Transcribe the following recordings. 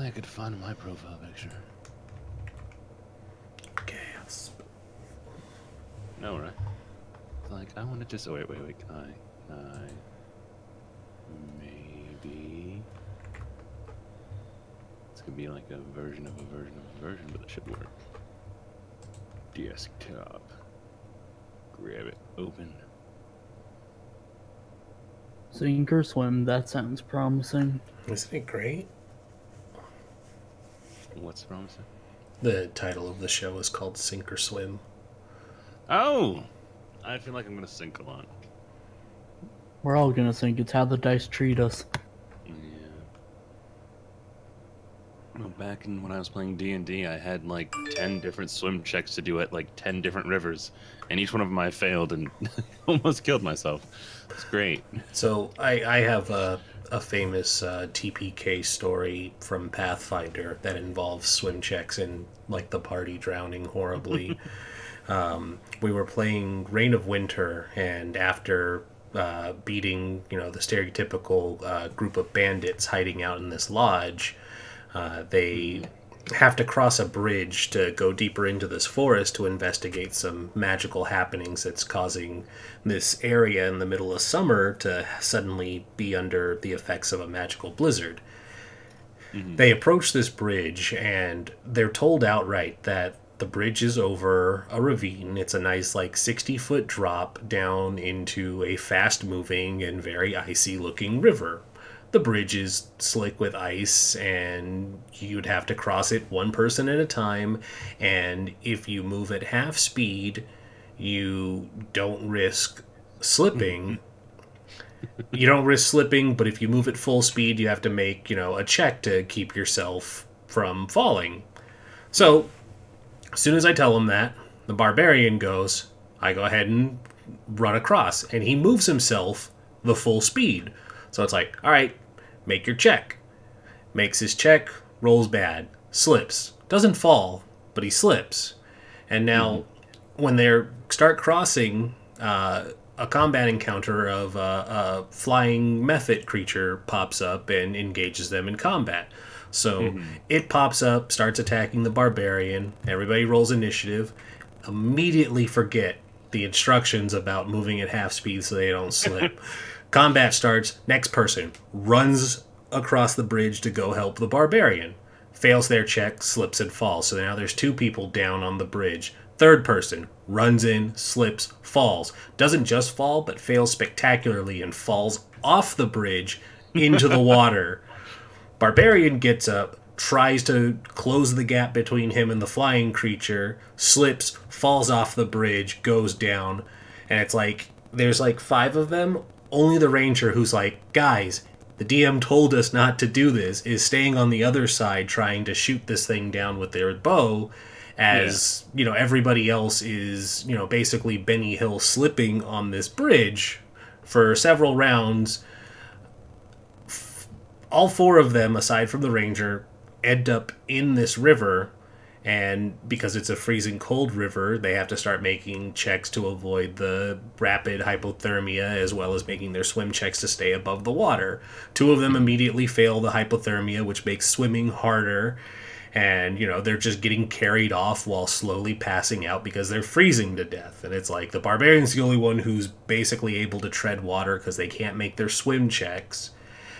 only I could find my profile picture. Gasp. No, right? It's like, I want to just... Oh, wait. Can I... Maybe... It's gonna be like a version of a version of a version, but it should work. Desktop. Grab it. Open. Sink or swim, that sounds promising. Isn't it great? What's promising? The title of the show is called Sink or Swim. Oh! I feel like I'm gonna sink a lot. We're all gonna sink. It's how the dice treat us. Yeah. Well, back in when I was playing D&D, I had like 10 different swim checks to do at like 10 different rivers, and each one of them I failed and almost killed myself. It's great. So I have a famous TPK story from Pathfinder that involves swim checks and like the party drowning horribly. We were playing Reign of Winter, and after beating, the stereotypical group of bandits hiding out in this lodge, they have to cross a bridge to go deeper into this forest to investigate some magical happenings that's causing this area in the middle of summer to suddenly be under the effects of a magical blizzard. Mm-hmm. They approach this bridge, and they're told outright that the bridge is over a ravine. It's a nice, 60-foot drop down into a fast-moving and very icy-looking river. The bridge is slick with ice, and you'd have to cross it one person at a time, and if you move at half speed, you don't risk slipping. You don't risk slipping, but if you move at full speed, you have to make, a check to keep yourself from falling. So, as soon as I tell him that, the barbarian goes, I go ahead and run across, and he moves himself the full speed. So it's like, all right, make your check. Makes his check, rolls bad, slips. Doesn't fall, but he slips. And now, when they start crossing, a combat encounter of a flying mephit creature pops up and engages them in combat. So it pops up, starts attacking the barbarian. Everybody rolls initiative. Immediately forget the instructions about moving at half speed so they don't slip. Combat starts. Next person runs across the bridge to go help the barbarian. Fails their check, slips and falls. So now there's 2 people down on the bridge. Third person runs in, slips, falls. Doesn't just fall, but fails spectacularly and falls off the bridge into the water. Barbarian gets up, tries to close the gap between him and the flying creature, slips, falls off the bridge, goes down. And it's like, there's 5 of them. Only the ranger, who's like, guys, the DM told us not to do this, is staying on the other side trying to shoot this thing down with their bow, as, everybody else is, basically Benny Hill slipping on this bridge for several rounds. All 4 of them, aside from the ranger, end up in this river, and because it's a freezing cold river, they have to start making checks to avoid the rapid hypothermia, as well as making their swim checks to stay above the water. 2 of them immediately fail the hypothermia, which makes swimming harder, and, they're just getting carried off while slowly passing out because they're freezing to death. And it's like, the barbarian's the only one who's basically able to tread water because they can't make their swim checks.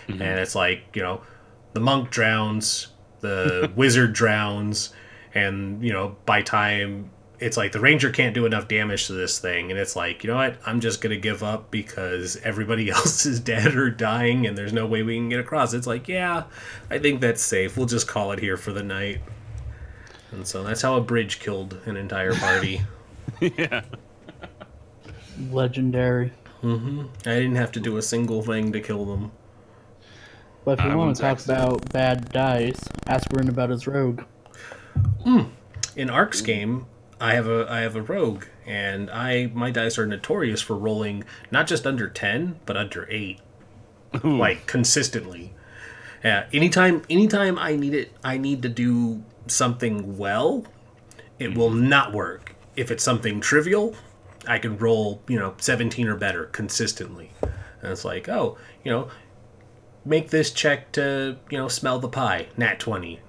And it's like, the monk drowns, the wizard drowns, and, by time, it's like the ranger can't do enough damage to this thing, and it's like, you know what, I'm just going to give up because everybody else is dead or dying, and there's no way we can get across. It's like, yeah, I think that's safe. We'll just call it here for the night. And so that's how a bridge killed an entire party. Yeah. Legendary. I didn't have to do a single thing to kill them. But if you want to talk about bad dice, ask Bryn about his rogue. In Ark's game, I have a rogue, and my dice are notorious for rolling not just under 10, but under 8. Consistently. Yeah, anytime I need to do something well, it will not work. If it's something trivial, I can roll, 17 or better consistently. And it's like, make this check to, smell the pie. Nat 20.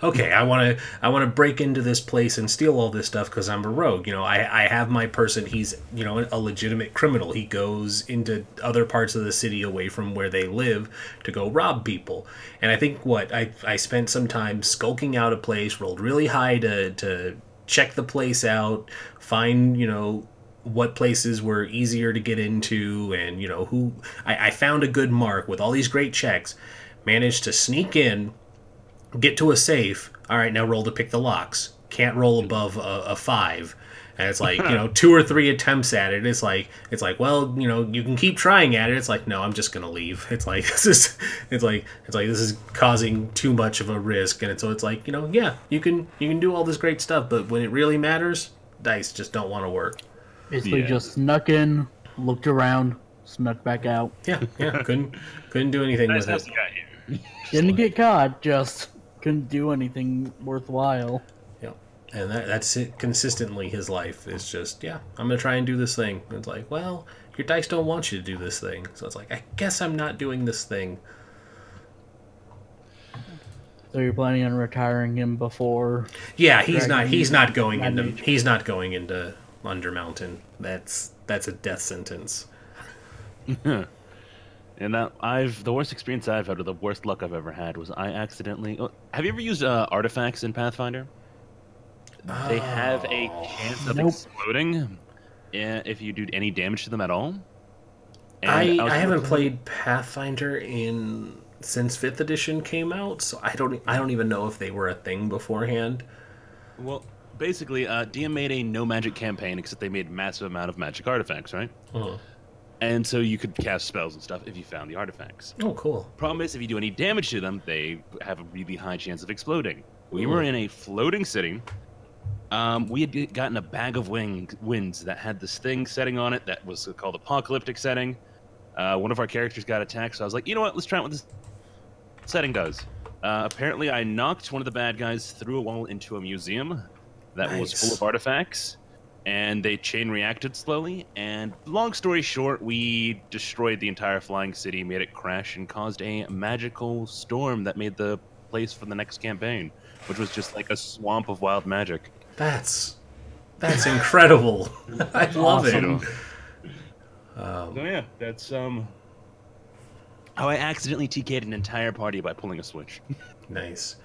Okay, I want to break into this place and steal all this stuff because I'm a rogue. I have my person. He's a legitimate criminal. He goes into other parts of the city away from where they live to go rob people. And I think I spent some time skulking out a place, rolled really high to check the place out, find what places were easier to get into, and who I found a good mark with all these great checks, managed to sneak in, get to a safe. All right, now roll to pick the locks. Can't roll above a 5. And it's like, 2 or 3 attempts at it. It's like, well, you can keep trying at it. It's like, no, I'm just going to leave. It's like, this is causing too much of a risk. And so it's like, yeah, you can do all this great stuff, but when it really matters, dice just don't want to work. Basically just snuck in, looked around, snuck back out. Yeah, couldn't do anything with it. Didn't get caught, just couldn't do anything worthwhile. Yeah, and that's it. Consistently, his life is just, I'm gonna try and do this thing. And it's like, well, your dice don't want you to do this thing, so it's like, I guess I'm not doing this thing. So you're planning on retiring him before? Yeah, he's not going into Undermountain. That's a death sentence. And the worst experience I've had, or the worst luck I've ever had, was I accidentally. Have you ever used artifacts in Pathfinder? They have a chance of exploding if you do any damage to them at all. And I haven't played Pathfinder since 5th edition came out, so I don't even know if they were a thing beforehand. Well, basically, DM made a no magic campaign, except they made massive amount of magic artifacts, right? Uh-huh. And so you could cast spells and stuff if you found the artifacts. Oh, cool. Problem is, if you do any damage to them, they have a really high chance of exploding. We were in a floating city. We had gotten a bag of winds that had this thing setting on it that was called Apocalyptic Setting. One of our characters got attacked, so I was like, you know what, let's try out what this setting does. Apparently, I knocked one of the bad guys through a wall into a museum that was full of artifacts. And they chain reacted slowly, and long story short, we destroyed the entire flying city, made it crash, and caused a magical storm that made the place for the next campaign, which was just like a swamp of wild magic. That's incredible. I love it. So yeah, that's how I accidentally TK'd an entire party by pulling a switch. Nice.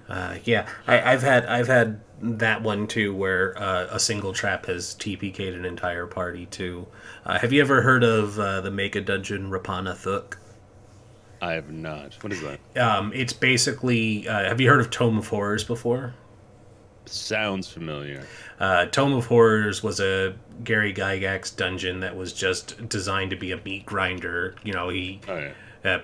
I've had that one too, where a single trap has TPK'd an entire party too. Have you ever heard of the Mega Dungeon Rapana Thuk? I have not. What is that? It's basically. Have you heard of Tome of Horrors before? Sounds familiar. Tome of Horrors was a Gary Gygax dungeon that was just designed to be a meat grinder.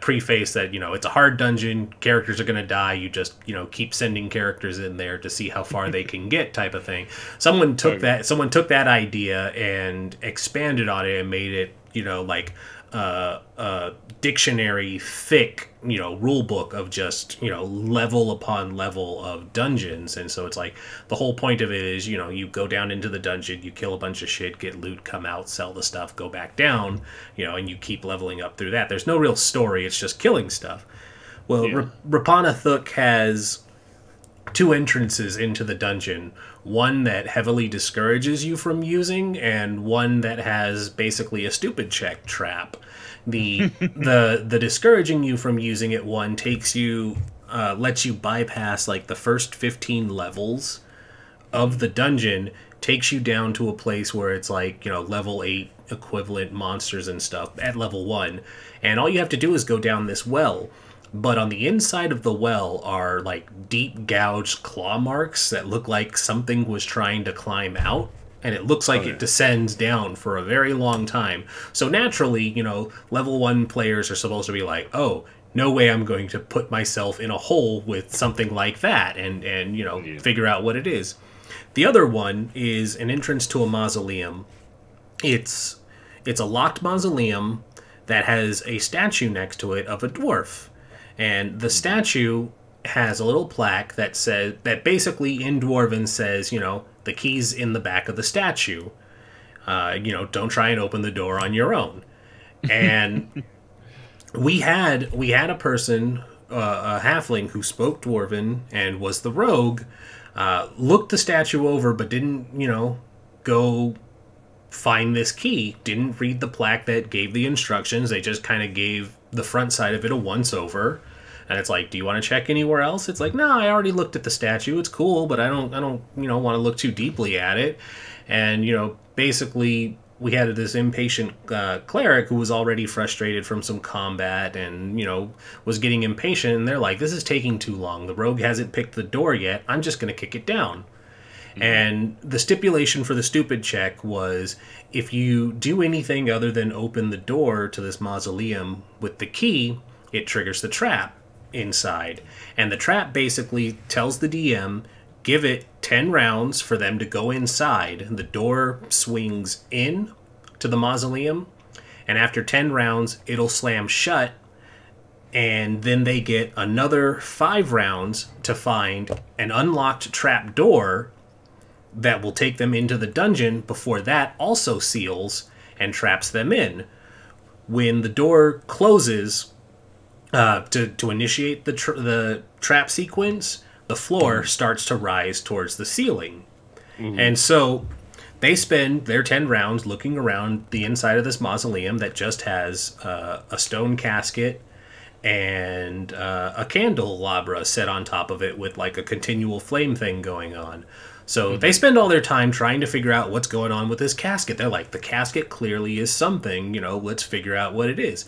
Preface that it's a hard dungeon, characters are going to die, you just keep sending characters in there to see how far they can get, type of thing. Someone took that idea and expanded on it and made it like a dictionary thick rule book of just level upon level of dungeons. And so it's like the whole point of it is you go down into the dungeon, you kill a bunch of shit, get loot, come out, sell the stuff, go back down, and you keep leveling up through that. There's no real story, it's just killing stuff. Well, Rapana Thuk has 2 entrances into the dungeon, one that heavily discourages you from using, and one that has basically a stupid check trap. The discouraging you from using it one takes you, lets you bypass like the first 15 levels of the dungeon, takes you down to a place where it's like level 8 equivalent monsters and stuff at level 1, and all you have to do is go down this well. But on the inside of the well are like deep gouged claw marks that look like something was trying to climb out. And it looks like it descends down for a very long time. So naturally, level 1 players are supposed to be like, oh, no way I'm going to put myself in a hole with something like that and figure out what it is. The other one is an entrance to a mausoleum. It's a locked mausoleum that has a statue next to it of a dwarf. And the statue has a little plaque that basically in Dwarven says, the key's in the back of the statue. Don't try and open the door on your own. And we had a person, a halfling who spoke Dwarven and was the rogue, looked the statue over but didn't, go find this key. Didn't read the plaque that gave the instructions. They just kind of gave the front side of it a once over. And it's like, do you want to check anywhere else? It's like, no, I already looked at the statue. It's cool, but I don't, want to look too deeply at it. And, basically we had this impatient cleric who was already frustrated from some combat and, was getting impatient. And they're like, this is taking too long. The rogue hasn't picked the door yet. I'm just going to kick it down. Mm-hmm. And the stipulation for the stupid check was if you do anything other than open the door to this mausoleum with the key, it triggers the trap inside. And the trap basically tells the DM, give it 10 rounds for them to go inside. The door swings in to the mausoleum, and after 10 rounds, it'll slam shut, and then they get another 5 rounds to find an unlocked trap door that will take them into the dungeon before that also seals and traps them in. When the door closes to initiate the trap sequence, the floor starts to rise towards the ceiling. Mm-hmm. And so they spend their 10 rounds looking around the inside of this mausoleum that just has a stone casket and a candelabra set on top of it with like a continual flame thing going on. So they spend all their time trying to figure out what's going on with this casket. They're like, the casket clearly is something, let's figure out what it is.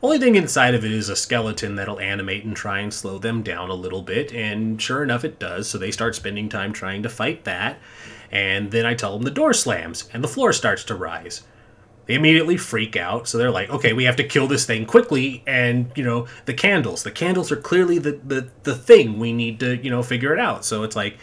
Only thing inside of it is a skeleton that'll animate and try and slow them down a little bit, and sure enough it does, so they start spending time trying to fight that, and then I tell them the door slams, and the floor starts to rise. They immediately freak out, so they're like, okay, we have to kill this thing quickly, and, the candles are clearly the thing we need to, figure it out. So it's like,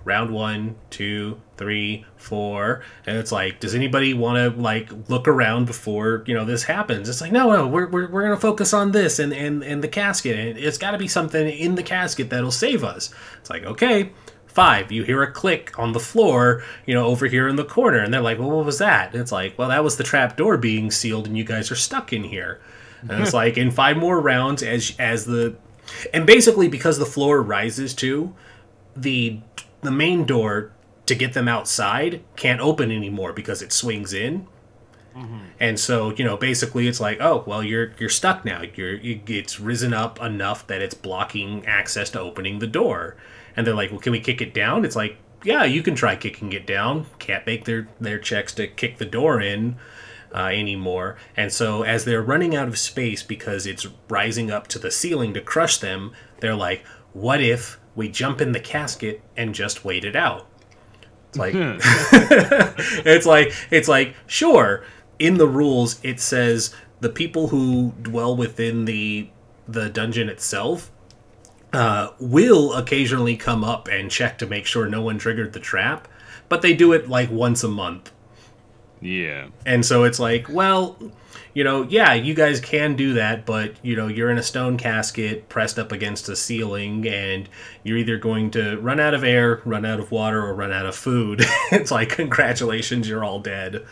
round 1, 2, 3, 4, and it's like, does anybody want to like look around before this happens? It's like, no, we're gonna focus on this and the casket, and it's got to be something in the casket that'll save us. It's like, okay, 5. You hear a click on the floor, over here in the corner, and they're like, well, what was that? And it's like, well, that was the trap door being sealed, and you guys are stuck in here. And it's like, in 5 more rounds, and basically because the floor rises too, the main door to get them outside can't open anymore because it swings in. Mm-hmm. And so, basically it's like, oh, well, you're stuck now. It's risen up enough that it's blocking access to opening the door. And they're like, well, can we kick it down? It's like, yeah, you can try kicking it down. Can't make their checks to kick the door in anymore. And so as they're running out of space because it's rising up to the ceiling to crush them, they're like, what if we jump in the casket and just wait it out? It's like, it's like, sure. In the rules, it says the people who dwell within the dungeon itself will occasionally come up and check to make sure no one triggered the trap, but they do it like once a month. Yeah. And so it's like, well, yeah, you guys can do that, but, you're in a stone casket pressed up against a ceiling, and you're either going to run out of air, run out of water, or run out of food. It's like, congratulations, you're all dead.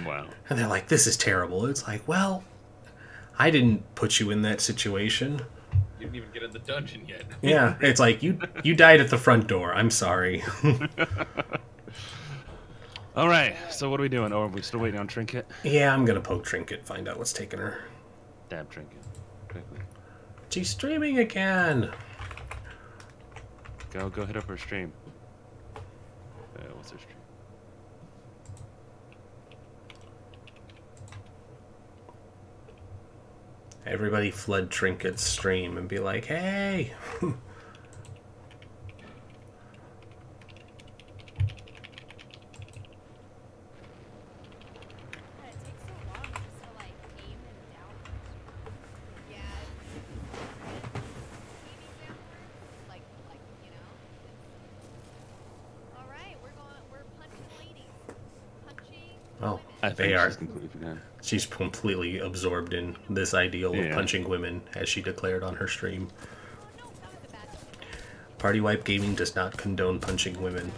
Wow. And they're like, this is terrible. It's like, well, I didn't put you in that situation. You didn't even get in the dungeon yet. Yeah, it's like, you died at the front door. I'm sorry. All right, so what are we doing? Or are we still waiting on Trinket? Yeah, I'm going to poke Trinket, find out what's taking her. Dab Trinket. Quickly. She's streaming again. Go hit up her stream. What's her stream? Everybody flood Trinket's stream and be like, hey! Oh, they are. She's completely absorbed in this ideal of punching women, as she declared on her stream. Party Wipe Gaming does not condone punching women.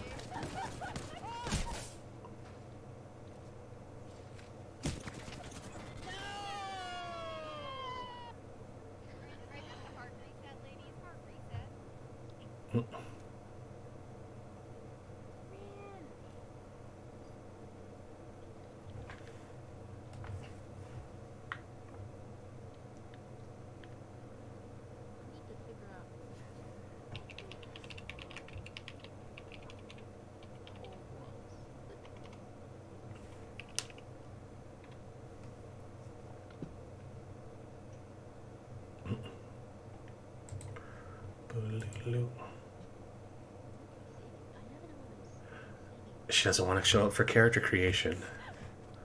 She doesn't want to show up for character creation.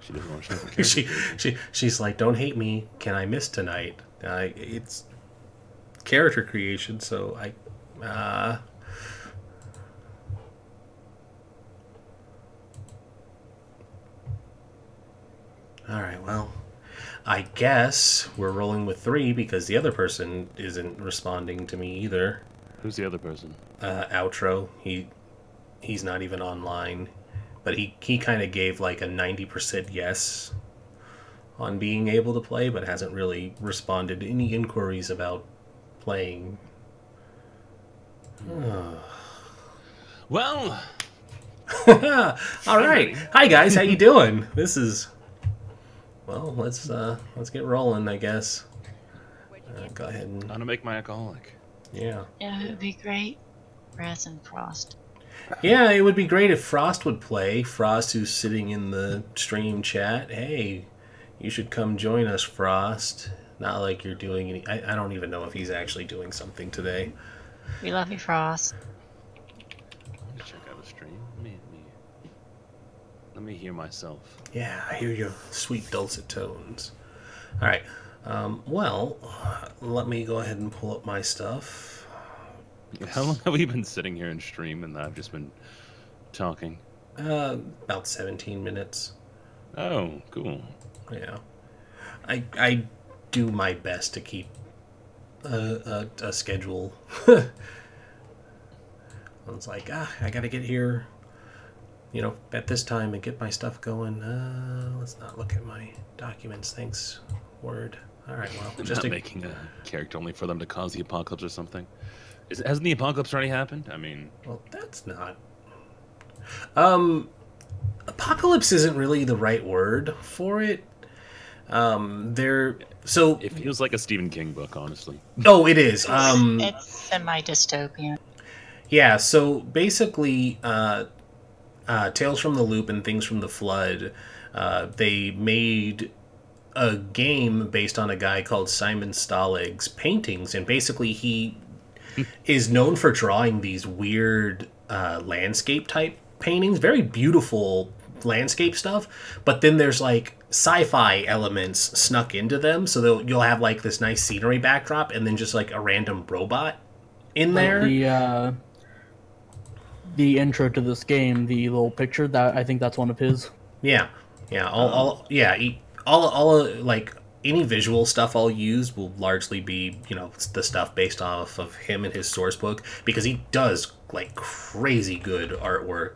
She doesn't want to show up for character creation. She's like, don't hate me. Can I miss tonight? It's character creation, so Alright, well, I guess we're rolling with 3 because the other person isn't responding to me either. Who's the other person? Outro. He's not even online. But he kind of gave like a 90% yes on being able to play, but hasn't really responded to any inquiries about playing. Well... All right. Hi guys, how you doing? This is... Well, let's get rolling, I guess. Go ahead and... How to make my alcoholic. Yeah. Yeah, it would be great. Raz and Frost. Yeah, it would be great if Frost would play. Frost, who's sitting in the stream chat. Hey, you should come join us, Frost. Not like you're doing any... I don't even know if he's actually doing something today. We love you, Frost. Let me check out the stream. Let me hear myself. Yeah, I hear your sweet dulcet tones. All right. Well, let me go ahead and pull up my stuff. How long have we been sitting here in stream and I've just been talking? About 17 minutes. Oh, cool. Yeah. I do my best to keep a schedule. I was like, I gotta get here, at this time and get my stuff going. Let's not look at my documents. Thanks, Word. All right, well, I'm just not making a character only for them to cause the apocalypse or something. Hasn't the apocalypse already happened? I mean... Well, that's not... Apocalypse isn't really the right word for it. So... It feels like a Stephen King book, honestly. Oh, it is. It's semi-dystopian. Yeah, so basically, Tales from the Loop and Things from the Flood, they made a game based on a guy called Simon Stalig's paintings, and basically he is known for drawing these weird landscape type paintings, very beautiful landscape stuff, but then there's like sci-fi elements snuck into them, so you'll have like this nice scenery backdrop and then just like a random robot in there. The intro to this game, the little picture, that I think that's one of his. Yeah, all like any visual stuff I'll use will largely be, the stuff based off of him and his source book, because he does like crazy good artwork.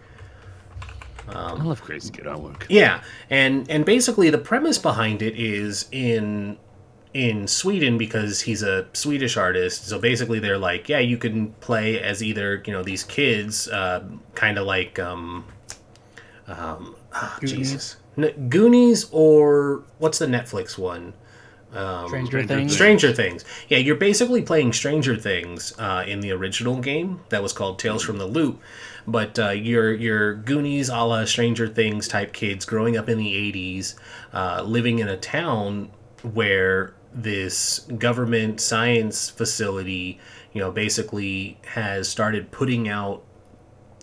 I love crazy good artwork. Yeah, and basically the premise behind it is in Sweden, because he's a Swedish artist. So basically they're like, yeah, you can play as either, these kids, kind of like Jesus. Goonies, or what's the Netflix one? Stranger Things. Yeah, you're basically playing Stranger Things in the original game that was called Tales from the Loop, but you're Goonies a la Stranger Things type kids growing up in the 80s, living in a town where this government science facility, basically has started putting out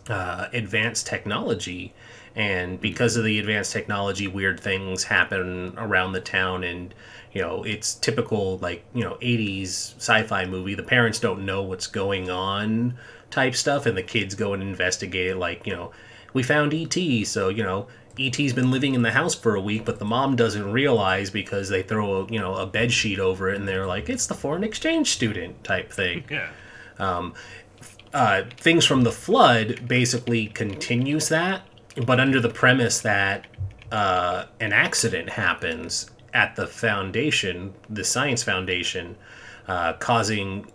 advanced technology. And because of the advanced technology, weird things happen around the town, and it's typical 80s sci-fi movie. The parents don't know what's going on type stuff, and the kids go and investigate it. We found ET, so ET's been living in the house for a week, but the mom doesn't realize because they throw a bed sheet over it, and they're like, it's the foreign exchange student type thing. Yeah. Things from the Flood basically continues that, but under the premise that an accident happens at the foundation, the science foundation, causing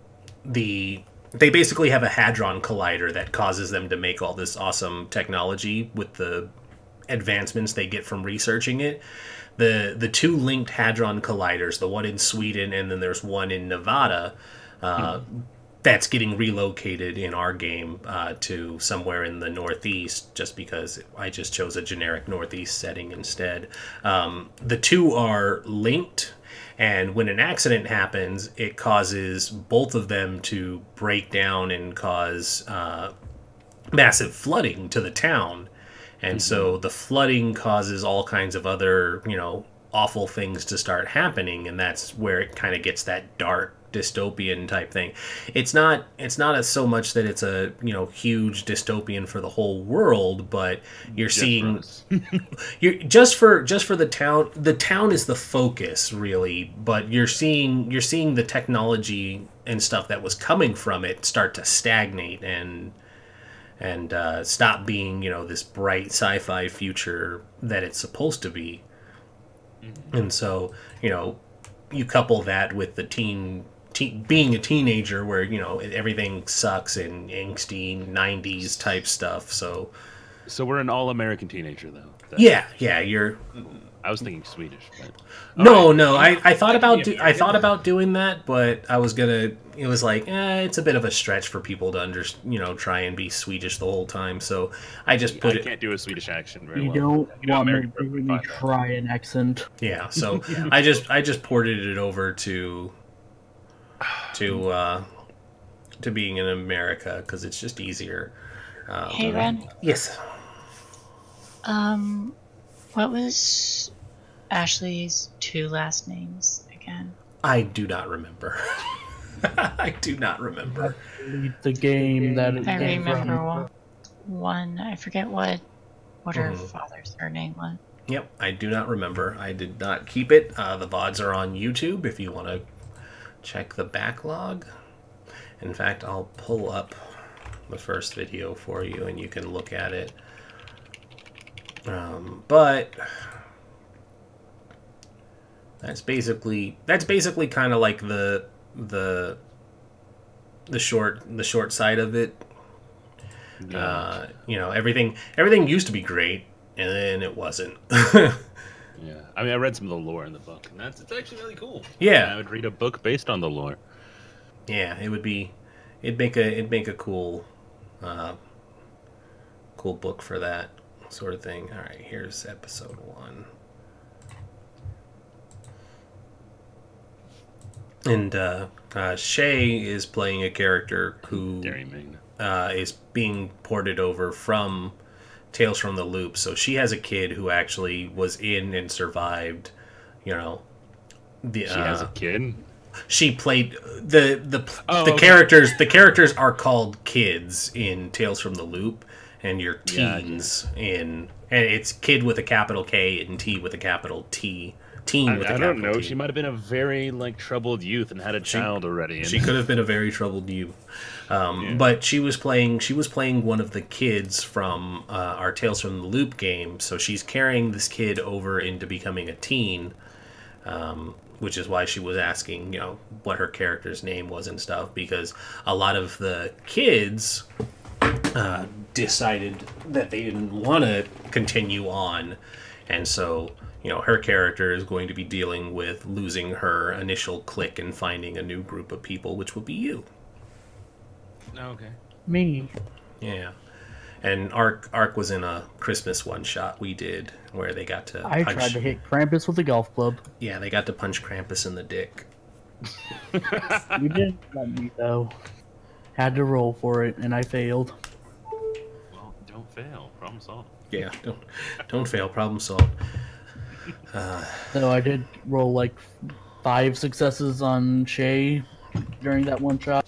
the they basically have a hadron collider that causes them to make all this awesome technology with the advancements they get from researching it. The two linked hadron colliders, the one in Sweden and then there's one in Nevada, that's getting relocated in our game to somewhere in the Northeast, just because I just chose a generic Northeast setting instead. The two are linked, and when an accident happens, it causes both of them to break down and cause massive flooding to the town. And so the flooding causes all kinds of other, awful things to start happening, and that's where it kind of gets that dark dystopian type thing. It's not so much that it's a huge dystopian for the whole world, but you're seeing you're just for the town. The town is the focus, really, but you're seeing the technology and stuff that was coming from it start to stagnate and stop being this bright sci-fi future that it's supposed to be. And so you couple that with the being a teenager where everything sucks and angsty 90s type stuff. So we're an all-American teenager though. Yeah, you're. I was thinking Swedish, but no. I thought about doing that, but I was gonna. It was like, it's a bit of a stretch for people to try and be Swedish the whole time. So I just put I can't do a Swedish accent very you well. don't want me to really try an accent. Yeah, so I just ported it over to being in America because it's just easier. Hey, Ren. Yes. What was Ashley's two last names again? I do not remember. I do not remember. The game that it I came remember from. one. I forget what her father's surname was. Yep, I do not remember. I did not keep it. The VODs are on YouTube if you want to check the backlog. In fact, I'll pull up the first video for you and you can look at it. But that's basically kind of like the short side of it. Yeah. Everything used to be great, and then it wasn't. Yeah, I mean, I read some of the lore in the book, and it's actually really cool. Yeah, and I would read a book based on the lore. Yeah, it'd make a cool book for that sort of thing. All right, here's episode 1. And Shay is playing a character who is being ported over from Tales from the Loop. So she has a kid who actually was in and survived. She has a kid. She played the characters. The characters are called kids in Tales from the Loop, and you're teens and it's kid with a capital K and T with a capital T. I don't know. She might have been a very troubled youth and had a child already. She could have been a very troubled youth. But she was playing one of the kids from our Tales from the Loop game. So she's carrying this kid over into becoming a teen, which is why she was asking, what her character's name was and stuff, because a lot of the kids decided that they didn't want to continue on, and so her character is going to be dealing with losing her initial clique and finding a new group of people, which will be you. Okay. Me. Yeah. And Ark was in a Christmas one-shot we did where they got to I tried to hit Krampus with a golf club. Yeah, they got to punch Krampus in the dick. You didn't let me, though. Had to roll for it, and I failed. Well, don't fail. Problem solved. Yeah, don't fail. Problem solved. So I did roll 5 successes on Shay during that one shot.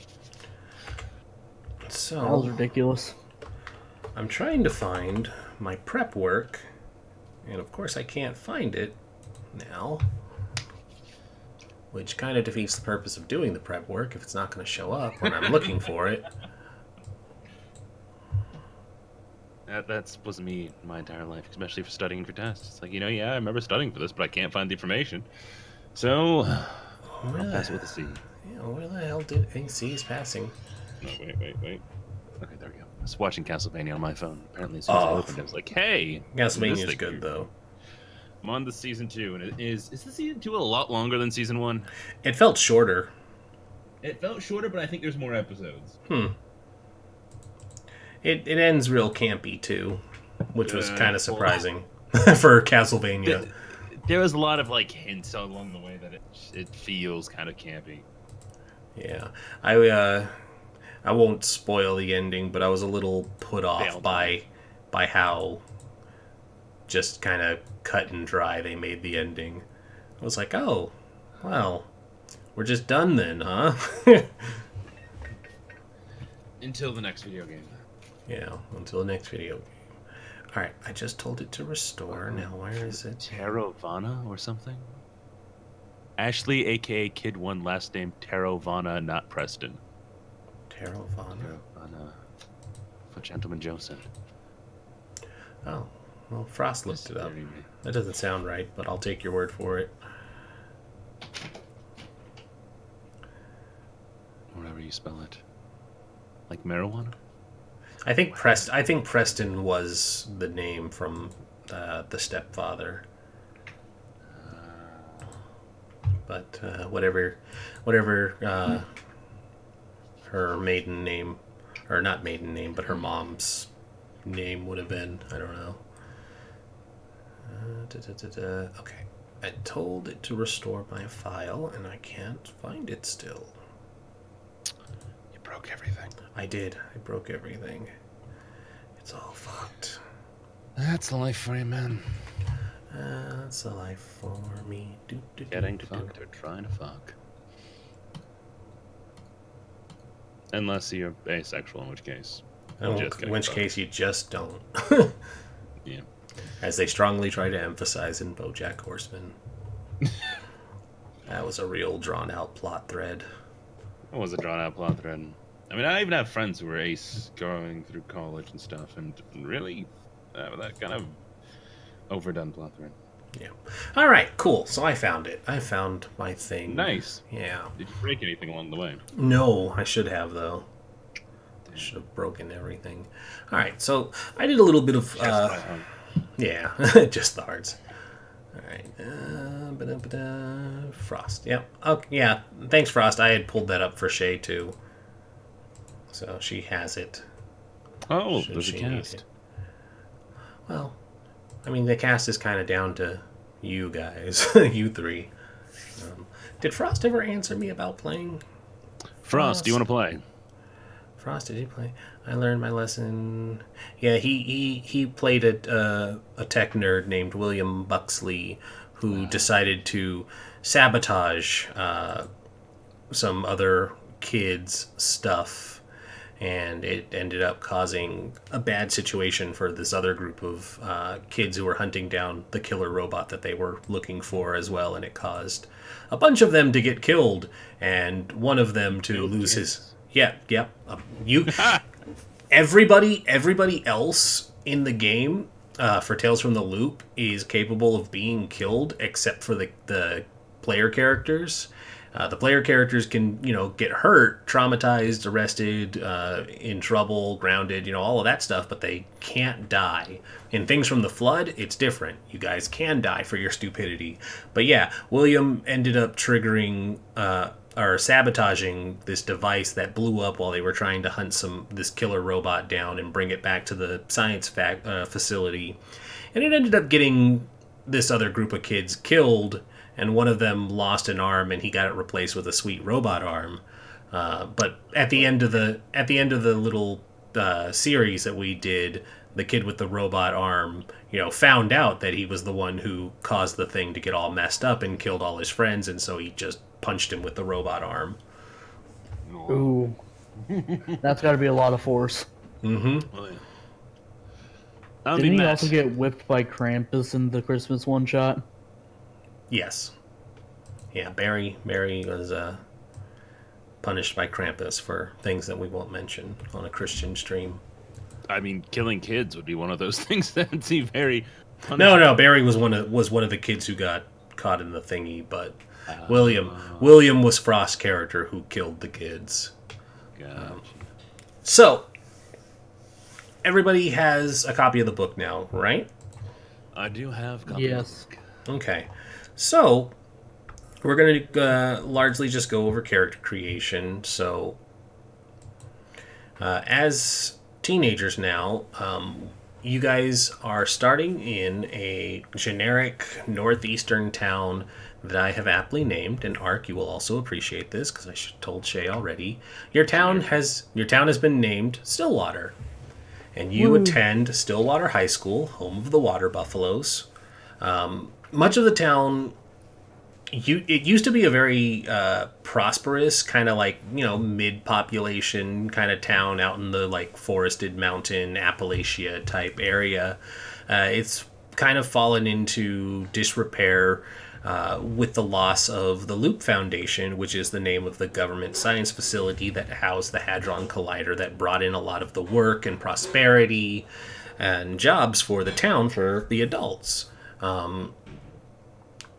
So that was ridiculous. I'm trying to find my prep work, and of course I can't find it now, which kind of defeats the purpose of doing the prep work if it's not going to show up when I'm looking for it. That was me my entire life, especially for studying for tests. It's like, I remember studying for this, but I can't find the information. So, I'll pass it with a C. Yeah, where the hell did... Hey, C is passing. No, wait. Okay, there we go. I was watching Castlevania on my phone. Apparently, as soon as I opened it, I was like, "Hey, Castlevania's this good thing- though. I'm on the season 2, and is the season 2 a lot longer than season 1? It felt shorter. It felt shorter, but I think there's more episodes. It ends real campy too, which was kind well- of surprising for Castlevania. There was a lot of like hints along the way that it feels kind of campy. Yeah, I won't spoil the ending, but I was a little put off Failed. by how just kind of cut and dry they made the ending. I was like, oh, well, we're just done then, huh? Until the next video game. Yeah, until the next video game. All right, I just told it to restore. Now, where is it? Tarovana or something? Ashley, aka Kid One, last name Tarovana, not Preston. Tarovana. Tarovana. For Gentleman Joseph. Oh, well, Frost looked it up. That doesn't sound right, but I'll take your word for it. Whatever you spell it. Like marijuana? I think Preston was the name from the stepfather. But whatever her maiden name, or not maiden name, but her mom's name would have been, I don't know. Okay, I told it to restore my file, and I can't find it still. You broke everything. I did. I broke everything. It's all fucked. That's the life for you, man. That's the life for me. Getting fucked or trying to fuck. Unless you're asexual, in which case. In getting which fucked. case you just don't. Yeah. As they strongly try to emphasize in BoJack Horseman. That was a real drawn-out plot thread. It was a drawn-out plot thread. I mean, I even have friends who were ace going through college and stuff, and really, that kind of overdone plot thread. Yeah. All right, cool. So I found it. I found my thing. Nice. Yeah. Did you break anything along the way? No, I should have, though. I should have broken everything. All right, so I did a little bit of... yeah, just the hearts. All right. Frost. Yep. Okay, yeah, thanks, Frost. I had pulled that up for Shay, too. So she has it. Oh, Should there's a she need cast. it. Well, I mean, the cast is kind of down to you guys, you three. Did Frost ever answer me about playing? Frost, do you want to play? Frost, did he play? I learned my lesson. Yeah, he played a tech nerd named William Buxley, who decided to sabotage some other kids' stuff, and it ended up causing a bad situation for this other group of kids who were hunting down the killer robot that they were looking for as well, and it caused a bunch of them to get killed, and one of them to lose his... Yeah. Everybody else in the game for Tales from the Loop is capable of being killed except for the player characters. The player characters can, get hurt, traumatized, arrested, in trouble, grounded, all of that stuff, but they can't die. In Things from the Flood, it's different. You guys can die for your stupidity. But yeah, William ended up triggering... or sabotaging this device that blew up while they were trying to hunt this killer robot down and bring it back to the science facility. And it ended up getting this other group of kids killed, and one of them lost an arm, and he got it replaced with a sweet robot arm. But at the end of the little series that we did, the kid with the robot arm, found out that he was the one who caused the thing to get all messed up and killed all his friends, and so he just punched him with the robot arm. Ooh. That's got to be a lot of force. Mm-hmm. Oh, yeah. That would Didn't be he Matt. also get whipped by Krampus in the Christmas one-shot? Yes. Yeah, Barry was punished by Krampus for things that we won't mention on a Christian stream. I mean, killing kids would be one of those things that seem very... No, Barry was one of the kids who got caught in the thingy, but William was Frost's character who killed the kids. Gotcha. So, everybody has a copy of the book now, right? I do have copies. Yes. Okay. So, we're going to largely just go over character creation. So, as teenagers now, you guys are starting in a generic northeastern town that I have aptly named, and Ark, you will also appreciate this because I told Shay already. Your town has been named Stillwater, and you attend Stillwater High School, home of the Water Buffaloes. Much of the town, it used to be a very prosperous kind of like, mid-population kind of town out in the like forested mountain Appalachia type area. It's kind of fallen into disrepair with the loss of the Loop Foundation, which is the name of the government science facility that housed the Hadron Collider that brought in a lot of the work and prosperity and jobs for the town for the adults.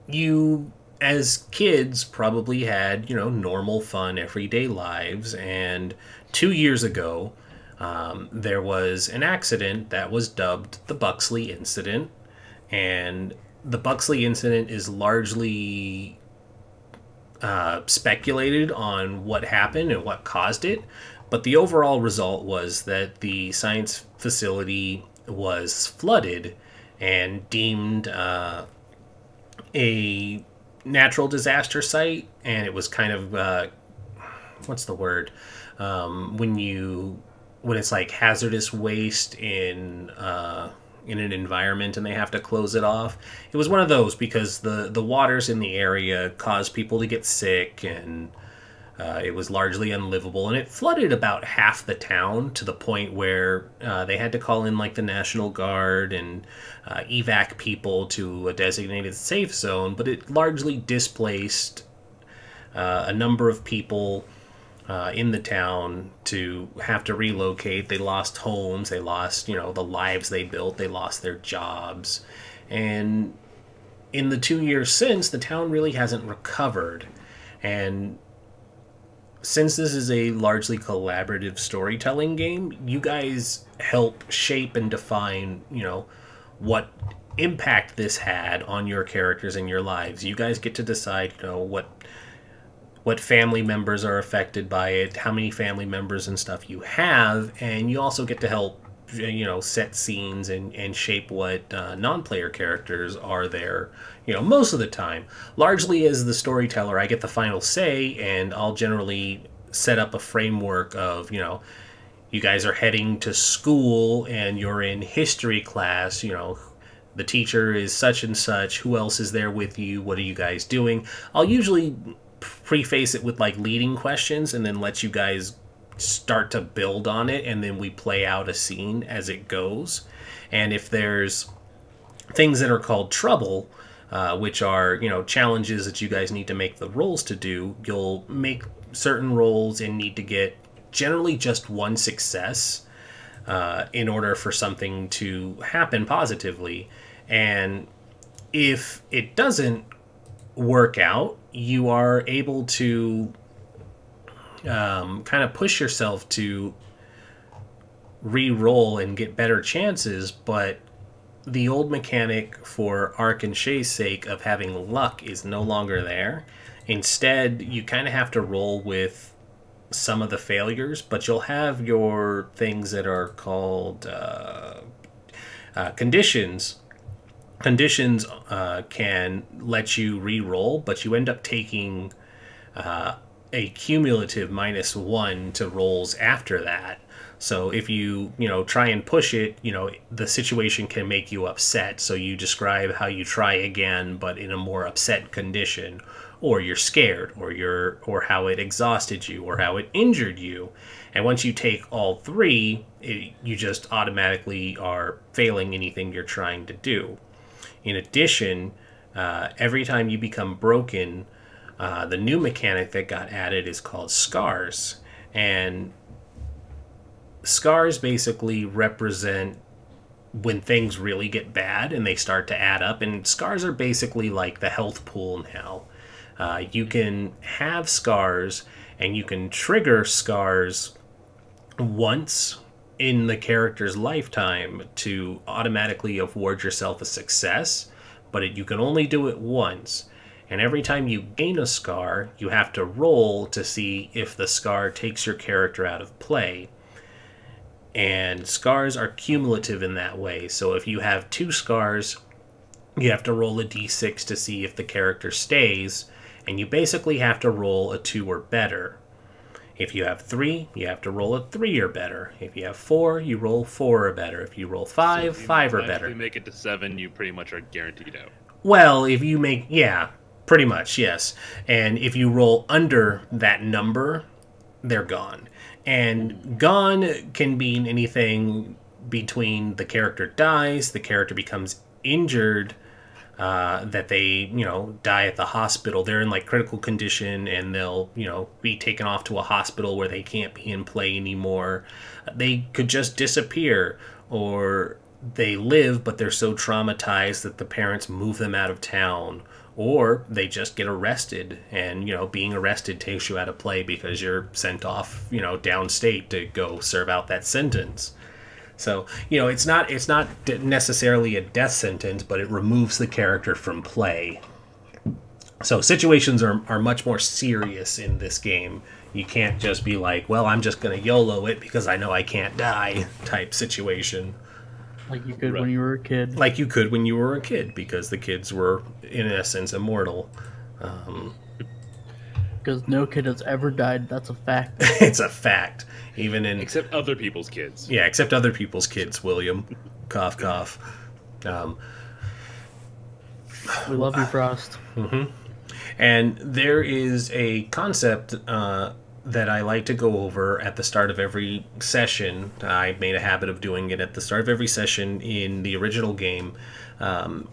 You, as kids, probably had, normal, fun, everyday lives. And 2 years ago, there was an accident that was dubbed the Buxley Incident. And the Buxley Incident is largely speculated on what happened and what caused it. But the overall result was that the science facility was flooded and deemed a natural disaster site, and it was kind of what's the word when it's like hazardous waste in an environment and they have to close it off. It was one of those because the waters in the area caused people to get sick, and it was largely unlivable, and it flooded about half the town to the point where they had to call in like the National Guard and evac people to a designated safe zone, but it largely displaced a number of people in the town to have to relocate. They lost homes, they lost, the lives they built, they lost their jobs. And in the 2 years since, the town really hasn't recovered. And since this is a largely collaborative storytelling game, you guys help shape and define, what impact this had on your characters and your lives. You guys get to decide, what family members are affected by it, how many family members and stuff you have, and you also get to help, set scenes and shape what non-player characters are there, most of the time. Largely as the storyteller, I get the final say, and I'll generally set up a framework of, you guys are heading to school and you're in history class, the teacher is such and such, who else is there with you, what are you guys doing? I'll usually preface it with like leading questions and then let you guys start to build on it, and then we play out a scene as it goes. And if there's things that are called trouble, which are, challenges that you guys need to make the rolls to do, you'll make certain rolls and need to get generally just one success in order for something to happen positively. And if it doesn't work out, you are able to kind of push yourself to re-roll and get better chances, but the old mechanic for Ark and Shay's sake of having luck is no longer there. Instead, you kind of have to roll with some of the failures, but you'll have your things that are called conditions. Conditions can let you re-roll, but you end up taking a cumulative -1 to rolls after that. So if you, try and push it, the situation can make you upset. So you describe how you try again, but in a more upset condition, or you're scared, or how it exhausted you, or how it injured you. And once you take all three, you just automatically are failing anything you're trying to do. In addition, every time you become broken, the new mechanic that got added is called scars. And scars basically represent when things really get bad and they start to add up. And scars are basically like the health pool now. You can have scars, and you can trigger scars once in the character's lifetime to automatically award yourself a success, but you can only do it once. And every time you gain a scar, you have to roll to see if the scar takes your character out of play. And scars are cumulative in that way. So if you have 2 scars, you have to roll a d6 to see if the character stays, and you basically have to roll a 2 or better. If you have 3, you have to roll a 3 or better. If you have 4, you roll 4 or better. If you roll 5, 5 or better. If you make it to 7, you pretty much are guaranteed out. Well, if you make, yeah, pretty much, yes. And if you roll under that number, they're gone. And gone can mean anything between the character dies, the character becomes injured, that they, die at the hospital. They're in like critical condition and they'll, be taken off to a hospital where they can't be in play anymore. They could just disappear, or they live but they're so traumatized that the parents move them out of town, or they just get arrested, and being arrested takes you out of play because you're sent off downstate to go serve out that sentence. So it's not necessarily a death sentence, but it removes the character from play. So situations are much more serious in this game. You can't just be like, well, I'm just gonna YOLO it because I know I can't die type situation. Like you could when you were a kid. Like you could when you were a kid, because the kids were, in essence, immortal. Because no kid has ever died. That's a fact. It's a fact. Even in... Except other people's kids. Yeah, except other people's kids, William. Cough, cough. We love you, Frost. Mm-hmm. And there is a concept that I like to go over at the start of every session. I made a habit of doing it at the start of every session in the original game. And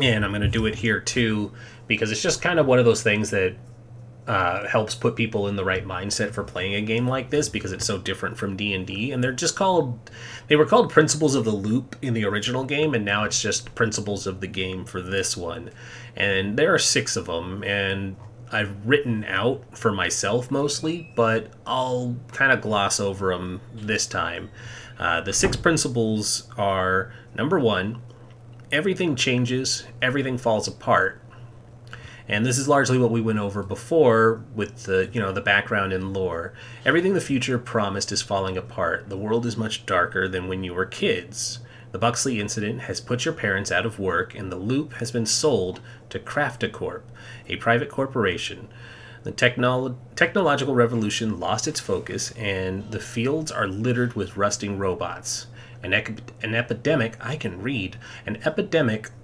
I'm going to do it here too, because it's just kind of one of those things that helps put people in the right mindset for playing a game like this, because it's so different from D&D. And they were called Principles of the Loop in the original game, and now it's just Principles of the Game for this one. And there are 6 of them, and I've written out for myself mostly, but I'll kind of gloss over them this time. The 6 principles are: number 1, everything changes, everything falls apart. And this is largely what we went over before with the background and lore. Everything the future promised is falling apart. The world is much darker than when you were kids. The Buxley incident has put your parents out of work, and the Loop has been sold to Craftacorp, a private corporation. The technological revolution lost its focus, and the fields are littered with rusting robots. An epidemic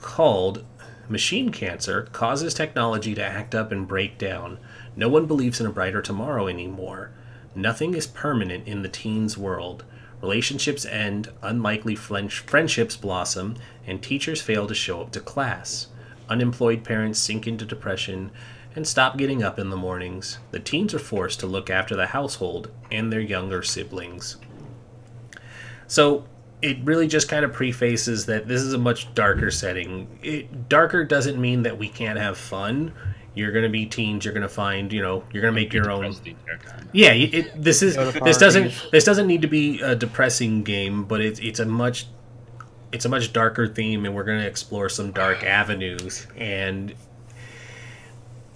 called machine cancer causes technology to act up and break down. No one believes in a brighter tomorrow anymore. Nothing is permanent in the teens' world. Relationships end, unlikely friendships blossom, and teachers fail to show up to class. Unemployed parents sink into depression and stop getting up in the mornings. The teens are forced to look after the household and their younger siblings. So it really just kind of prefaces that this is a much darker setting. Darker doesn't mean that we can't have fun. You're going to be teens. You're going to find, you're going to make your own. Yeah, this doesn't need to be a depressing game, but it's a much darker theme, and we're going to explore some dark avenues. And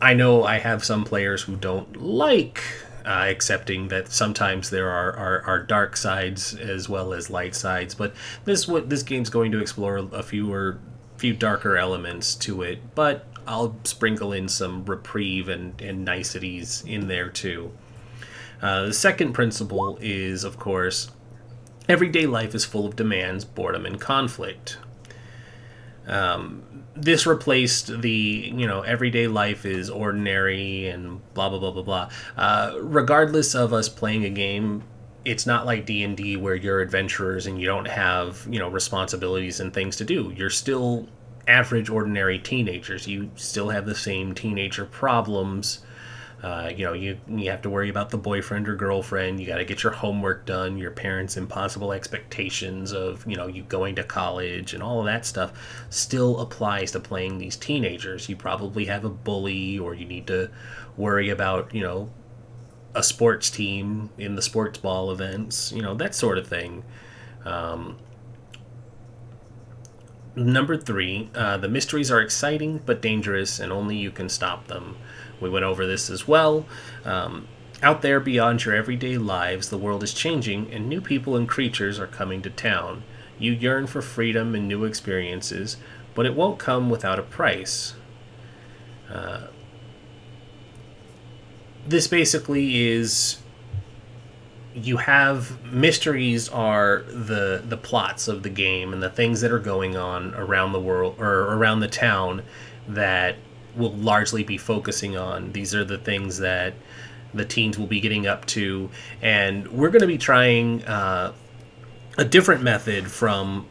I know I have some players who don't like accepting that sometimes there are dark sides as well as light sides, but this game's going to explore a few darker elements to it, but I'll sprinkle in some reprieve and niceties in there too. The second principle is, of course, everyday life is full of demands, boredom, and conflict. This replaced the, everyday life is ordinary and blah, blah, blah, blah, blah. Regardless of us playing a game, it's not like D&D where you're adventurers and you don't have, responsibilities and things to do. You're still average, ordinary teenagers. You still have the same teenager problems. You have to worry about the boyfriend or girlfriend. You got to get your homework done, your parents' impossible expectations of, you going to college, and all of that stuff still applies to playing these teenagers. You probably have a bully, or you need to worry about, a sports team in the sports ball events, that sort of thing. Number 3, the mysteries are exciting but dangerous, and only you can stop them. We went over this as well. Out there beyond your everyday lives, the world is changing, and new people and creatures are coming to town. You yearn for freedom and new experiences, but it won't come without a price. This basically is, you have mysteries are the plots of the game and the things that are going on around the world or around the town that will largely be focusing on. These are the things that the teens will be getting up to, and we're going to be trying a different method from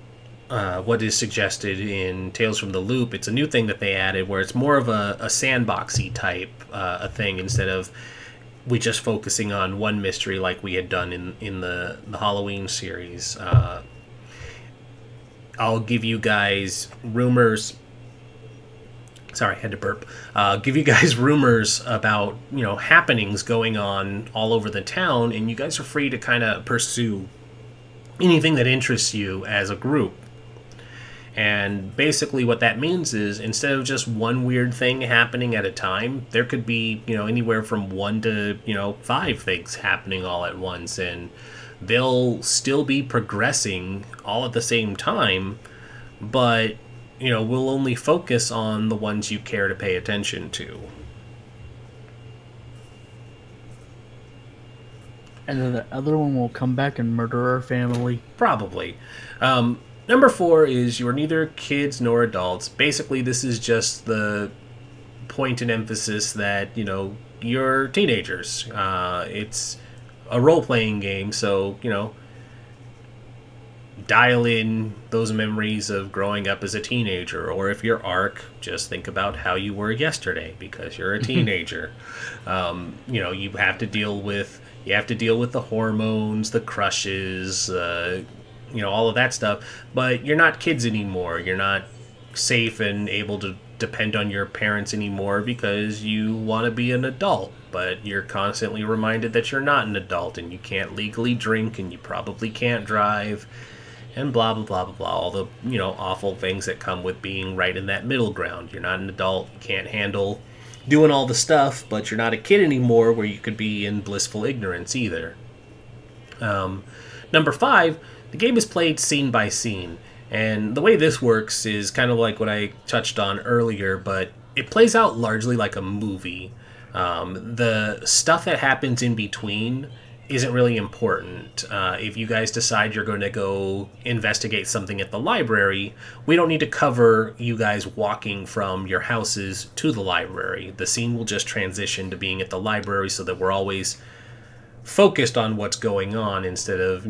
what is suggested in Tales from the Loop. It's a new thing that they added where it's more of a sandboxy type a thing, instead of we just focusing on one mystery like we had done in the Halloween series. I'll give you guys rumors. Sorry, I had to burp. Give you guys rumors about, happenings going on all over the town, and you guys are free to kind of pursue anything that interests you as a group. And basically what that means is, instead of just one weird thing happening at a time, there could be, anywhere from 1 to, 5 things happening all at once, and they'll still be progressing all at the same time, but we'll only focus on the ones you care to pay attention to. And then the other one will come back and murder our family. Probably. Number 4 is you're neither kids nor adults. Basically, this is just the point and emphasis that, you're teenagers. It's a role-playing game, so, dial in those memories of growing up as a teenager, or if you're Ark, just think about how you were yesterday because you're a teenager. You have to deal with the hormones, the crushes, all of that stuff, but you're not kids anymore. You're not safe and able to depend on your parents anymore because you want to be an adult, but you're constantly reminded that you're not an adult and you can't legally drink and you probably can't drive, and blah, blah, blah, blah, blah. All the, awful things that come with being right in that middle ground. You're not an adult, you can't handle doing all the stuff, but you're not a kid anymore where you could be in blissful ignorance either. Number 5, the game is played scene by scene. And the way this works is kind of like what I touched on earlier, but it plays out largely like a movie. The stuff that happens in between isn't really important. If you guys decide you're going to go investigate something at the library, we don't need to cover you guys walking from your houses to the library. The scene will just transition to being at the library so that we're always focused on what's going on instead of,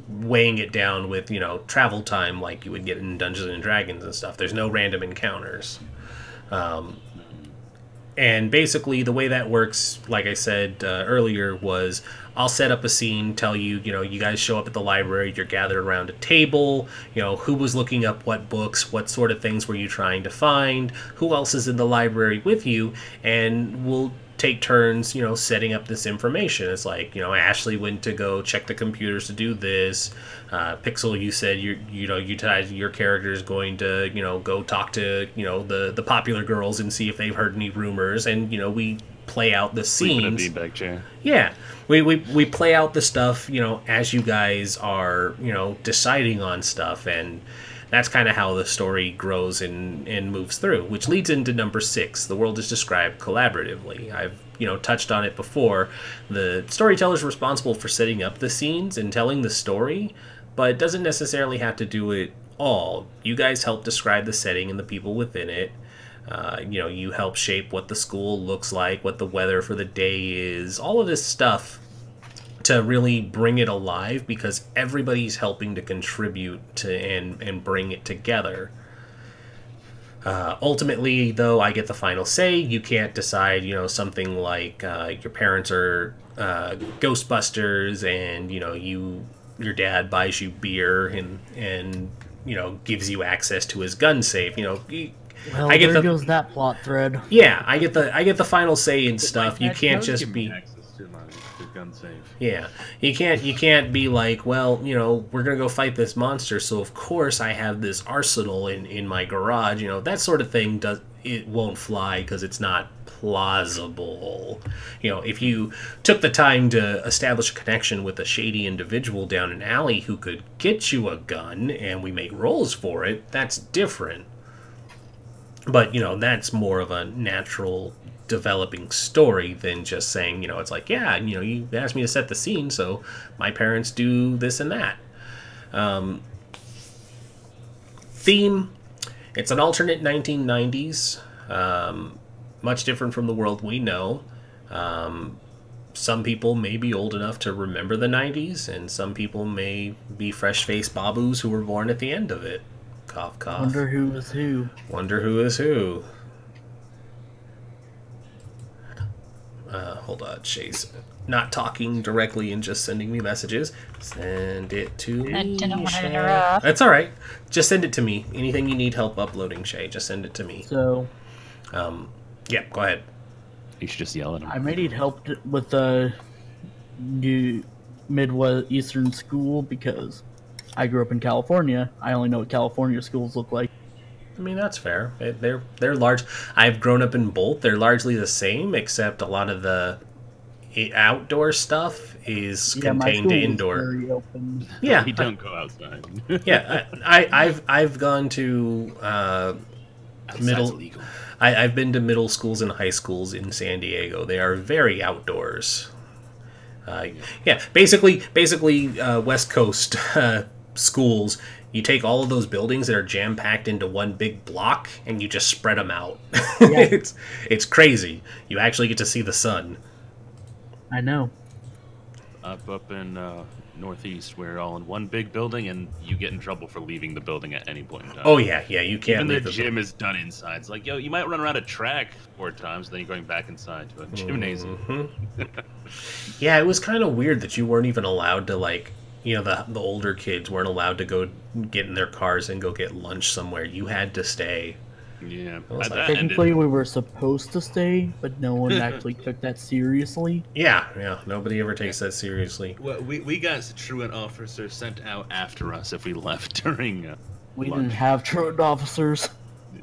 weighing it down with, travel time like you would get in Dungeons and Dragons and stuff. There's no random encounters. And basically the way that works, like I said earlier, was I'll set up a scene, tell you, you guys show up at the library, you're gathered around a table, who was looking up what books, what sort of things were you trying to find, who else is in the library with you, and we'll take turns, setting up this information. It's like, Ashley went to go check the computers to do this. Pixel, you said your character is going to, go talk to, the popular girls and see if they've heard any rumors, and we play out the scenes. Beanbag chair. Yeah, we play out the stuff, as you guys are, deciding on stuff, and that's kind of how the story grows and moves through, which leads into number 6. The world is described collaboratively. I've, touched on it before. The storyteller is responsible for setting up the scenes and telling the story, but doesn't necessarily have to do it all. You guys help describe the setting and the people within it. You help shape what the school looks like, what the weather for the day is, all of this stuff to really bring it alive, because everybody's helping to contribute to and bring it together. Ultimately, though, I get the final say. You can't decide, something like your parents are Ghostbusters, and your dad buys you beer and gives you access to his gun safe. Well, there goes that plot thread. Yeah, I get the final say and stuff. You can't just be. Access to mine. and safe. Yeah, you can't be like, well, you know, we're gonna go fight this monster, so of course I have this arsenal in my garage. You know, that sort of thing it won't fly because it's not plausible. You know, if you took the time to establish a connection with a shady individual down an alley who could get you a gun and we make rolls for it, that's different. But, you know, that's more of a natural developing story than just saying, you know, it's like, yeah, you know, you asked me to set the scene, so my parents do this and that. Theme, it's an alternate 1990s, much different from the world we know. Some people may be old enough to remember the 90s, and some people may be fresh-faced babus who were born at the end of it. Cough, cough. Wonder who is who. Wonder who is who. Hold on, Shay's not talking directly and just sending me messages. Send it to me. I didn't want to Shay. interrupt. That's all right. Just send it to me. Anything you need help uploading, Shay, just send it to me. So, Yeah, go ahead. You should just yell at him. I may need help with the new Midwest Eastern school because I grew up in California. I only know what California schools look like. I mean, that's fair. They're large. I've grown up in both. They're largely the same, except a lot of the outdoor stuff is Yeah, my contained school to was indoor. very open. Yeah, We don't go outside. yeah. I've gone to Outside's middle. illegal. I've been to middle schools and high schools in San Diego. They are very outdoors. Yeah, basically, West Coast schools. You take all of those buildings that are jam packed into one big block, and you just spread them out. Yeah. It's crazy. You actually get to see the sun. I know. Up in Northeast, we're all in one big building, and you get in trouble for leaving the building at any point in time. Oh yeah, you can't Even the leave the gym is done inside. It's like, yo, you might run around a track 4 times, then you're going back inside to a gymnasium. Mhm. Yeah, it was kind of weird that you weren't even allowed to, like, you know, the older kids weren't allowed to go get in their cars and go get lunch somewhere. You had to stay. Yeah. Well, it's That like- ended. Technically, we were supposed to stay, but no one actually took that seriously. Yeah, nobody ever takes that seriously. Well, we got truant officers sent out after us if we left during. We lunch. didn't have truant officers. Yeah.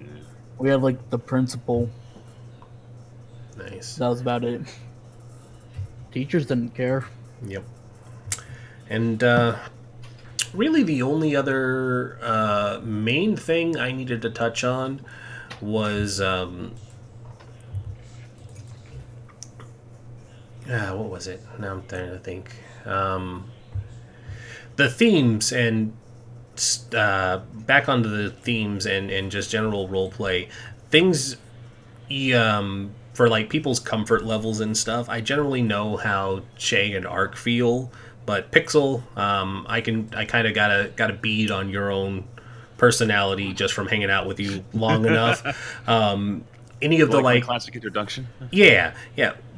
We had, like, the principal. Nice. That was about it. Teachers didn't care. Yep. And really the only other main thing I needed to touch on was what was it? Now I'm trying to think. The themes and back onto the themes and just general role play things. For like people's comfort levels and stuff, I generally know how Shay and Ark feel, but Pixel, I kind of got a bead on your own personality just from hanging out with you long enough. Any of the my like classic introduction. yeah,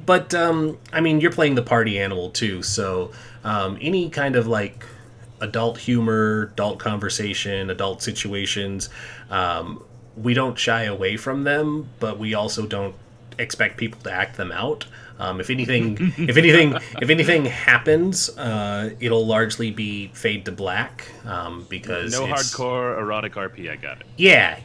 but I mean, you're playing the party animal too, so any kind of like adult humor, adult conversation, adult situations, we don't shy away from them, but we also don't expect people to act them out. If anything happens, it'll largely be fade to black because No it's, hardcore erotic RP. I got it. yeah.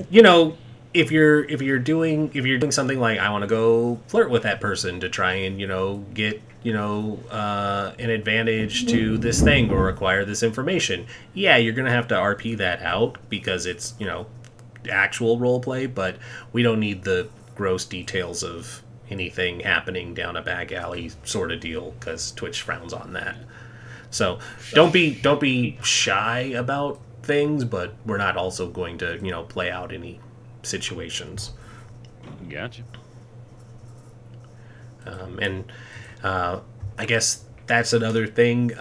You know, if you're doing something like I want to go flirt with that person to try and get an advantage to this thing or acquire this information, yeah, you're gonna have to RP that out because it's actual role play, but we don't need the gross details of anything happening down a back alley sort of deal because Twitch frowns on that. So don't be shy about things, but we're not also going to play out any situations. Gotcha. And I guess that's another thing.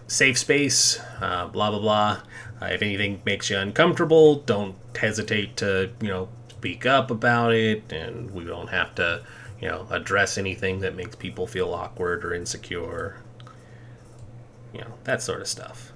Safe space, blah blah blah. If anything makes you uncomfortable, don't hesitate to speak up about it, and we don't have to address anything that makes people feel awkward or insecure. That sort of stuff.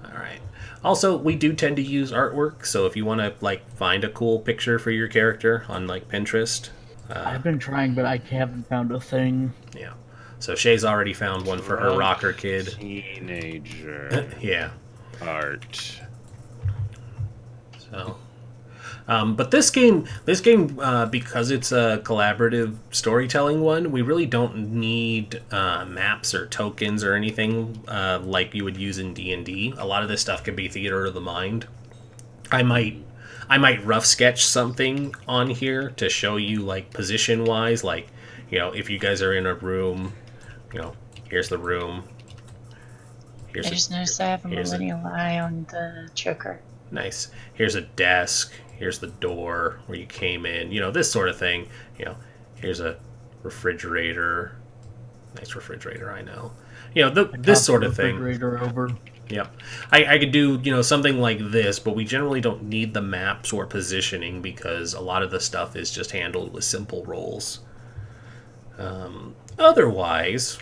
All right. Also, we do tend to use artwork, so if you want to find a cool picture for your character on Pinterest, I've been trying, but I haven't found a thing. Yeah. So Shay's already found one for her rocker kid. Teenager. Yeah. Art. So, but this game, because it's a collaborative storytelling one, we really don't need maps or tokens or anything like you would use in D&D. A lot of this stuff can be theater of the mind. I might rough sketch something on here to show you, like, position wise, like, you know, if you guys are in a room, you know, here's the room. I just noticed I have a millennial eye on the choker. Nice. Here's a desk. Here's the door where you came in. You know, this sort of thing. You know, here's a refrigerator. Nice refrigerator, I know. You know, this sort of thing. Refrigerator over. Yep. I could do, you know, something like this, but we generally don't need the maps or positioning because a lot of the stuff is just handled with simple rolls. Otherwise,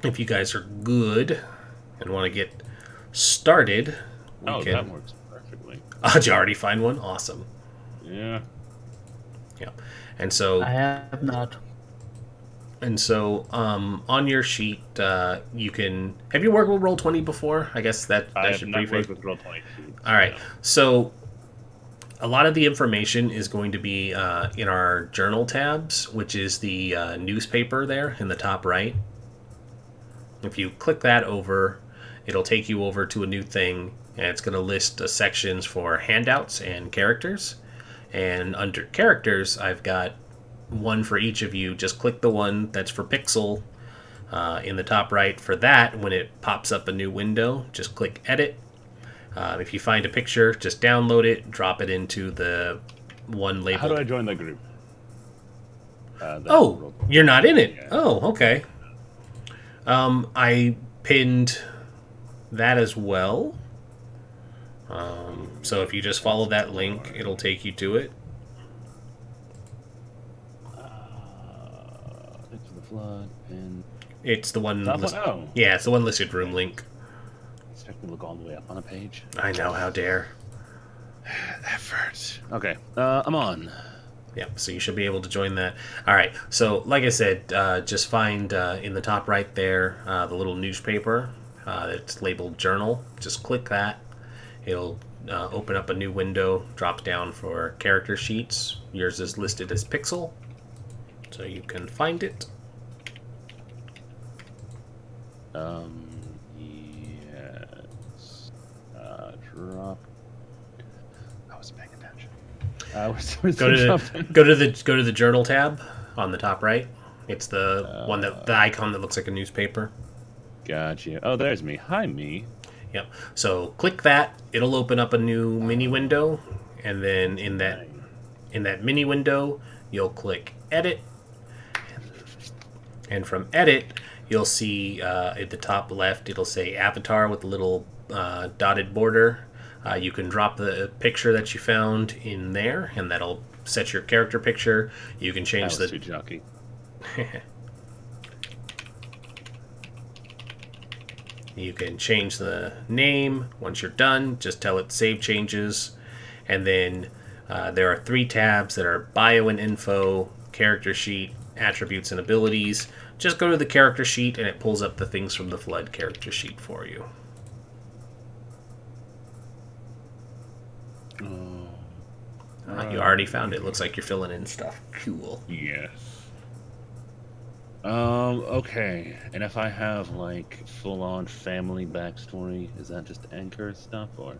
if you guys are good and want to get started, that works perfectly. Oh, did you already find one? Awesome. Yeah. Yeah. And so I have not. And so, on your sheet, you can. Have you worked with Roll20 before? I guess that should brief it. With Roll20. All right. So, a lot of the information is going to be in our journal tabs, which is the newspaper there in the top right. If you click that over, it'll take you over to a new thing, and it's going to list sections for handouts and characters. And under characters, I've got one for each of you. Just click the one that's for Pixel in the top right. For that, when it pops up a new window, just click Edit. If you find a picture, just download it, drop it into the one labeled. How do I join the group? Oh, you're not in it. Yeah. Oh, okay. I pinned that as well. So if you just follow that link, it'll take you to it. Into the flood and It's the one. oh. Yeah, it's the one listed room link. Expect me to look all the way up on a page. I know, how dare. Effort. Okay, I'm on. Yep, so you should be able to join that. All right, so like I said, just find in the top right there the little newspaper that's labeled Journal. Just click that. It'll open up a new window, drops down for character sheets. Yours is listed as Pixel, so you can find it. Yes. Drop. I was paying attention. I was Go to the Journal tab on the top right. It's the one that the icon that looks like a newspaper. Gotcha. Oh, there's me. Hi, me. Yep. So click that. It'll open up a new mini window, and then in that mini window, you'll click Edit, and from Edit, you'll see at the top left, it'll say Avatar with a little dotted border. You can drop the picture that you found in there, and that'll set your character picture. You can change Too jockey. You can change the name. Once you're done, just tell it save changes. And then there are 3 tabs that are bio and info, character sheet, attributes and abilities. Just go to the character sheet and it pulls up the things from the Flood character sheet for you. You already found it. Looks like you're filling in stuff. Cool. Yes. Okay. And if I have like full-on family backstory, is that just anchor stuff or?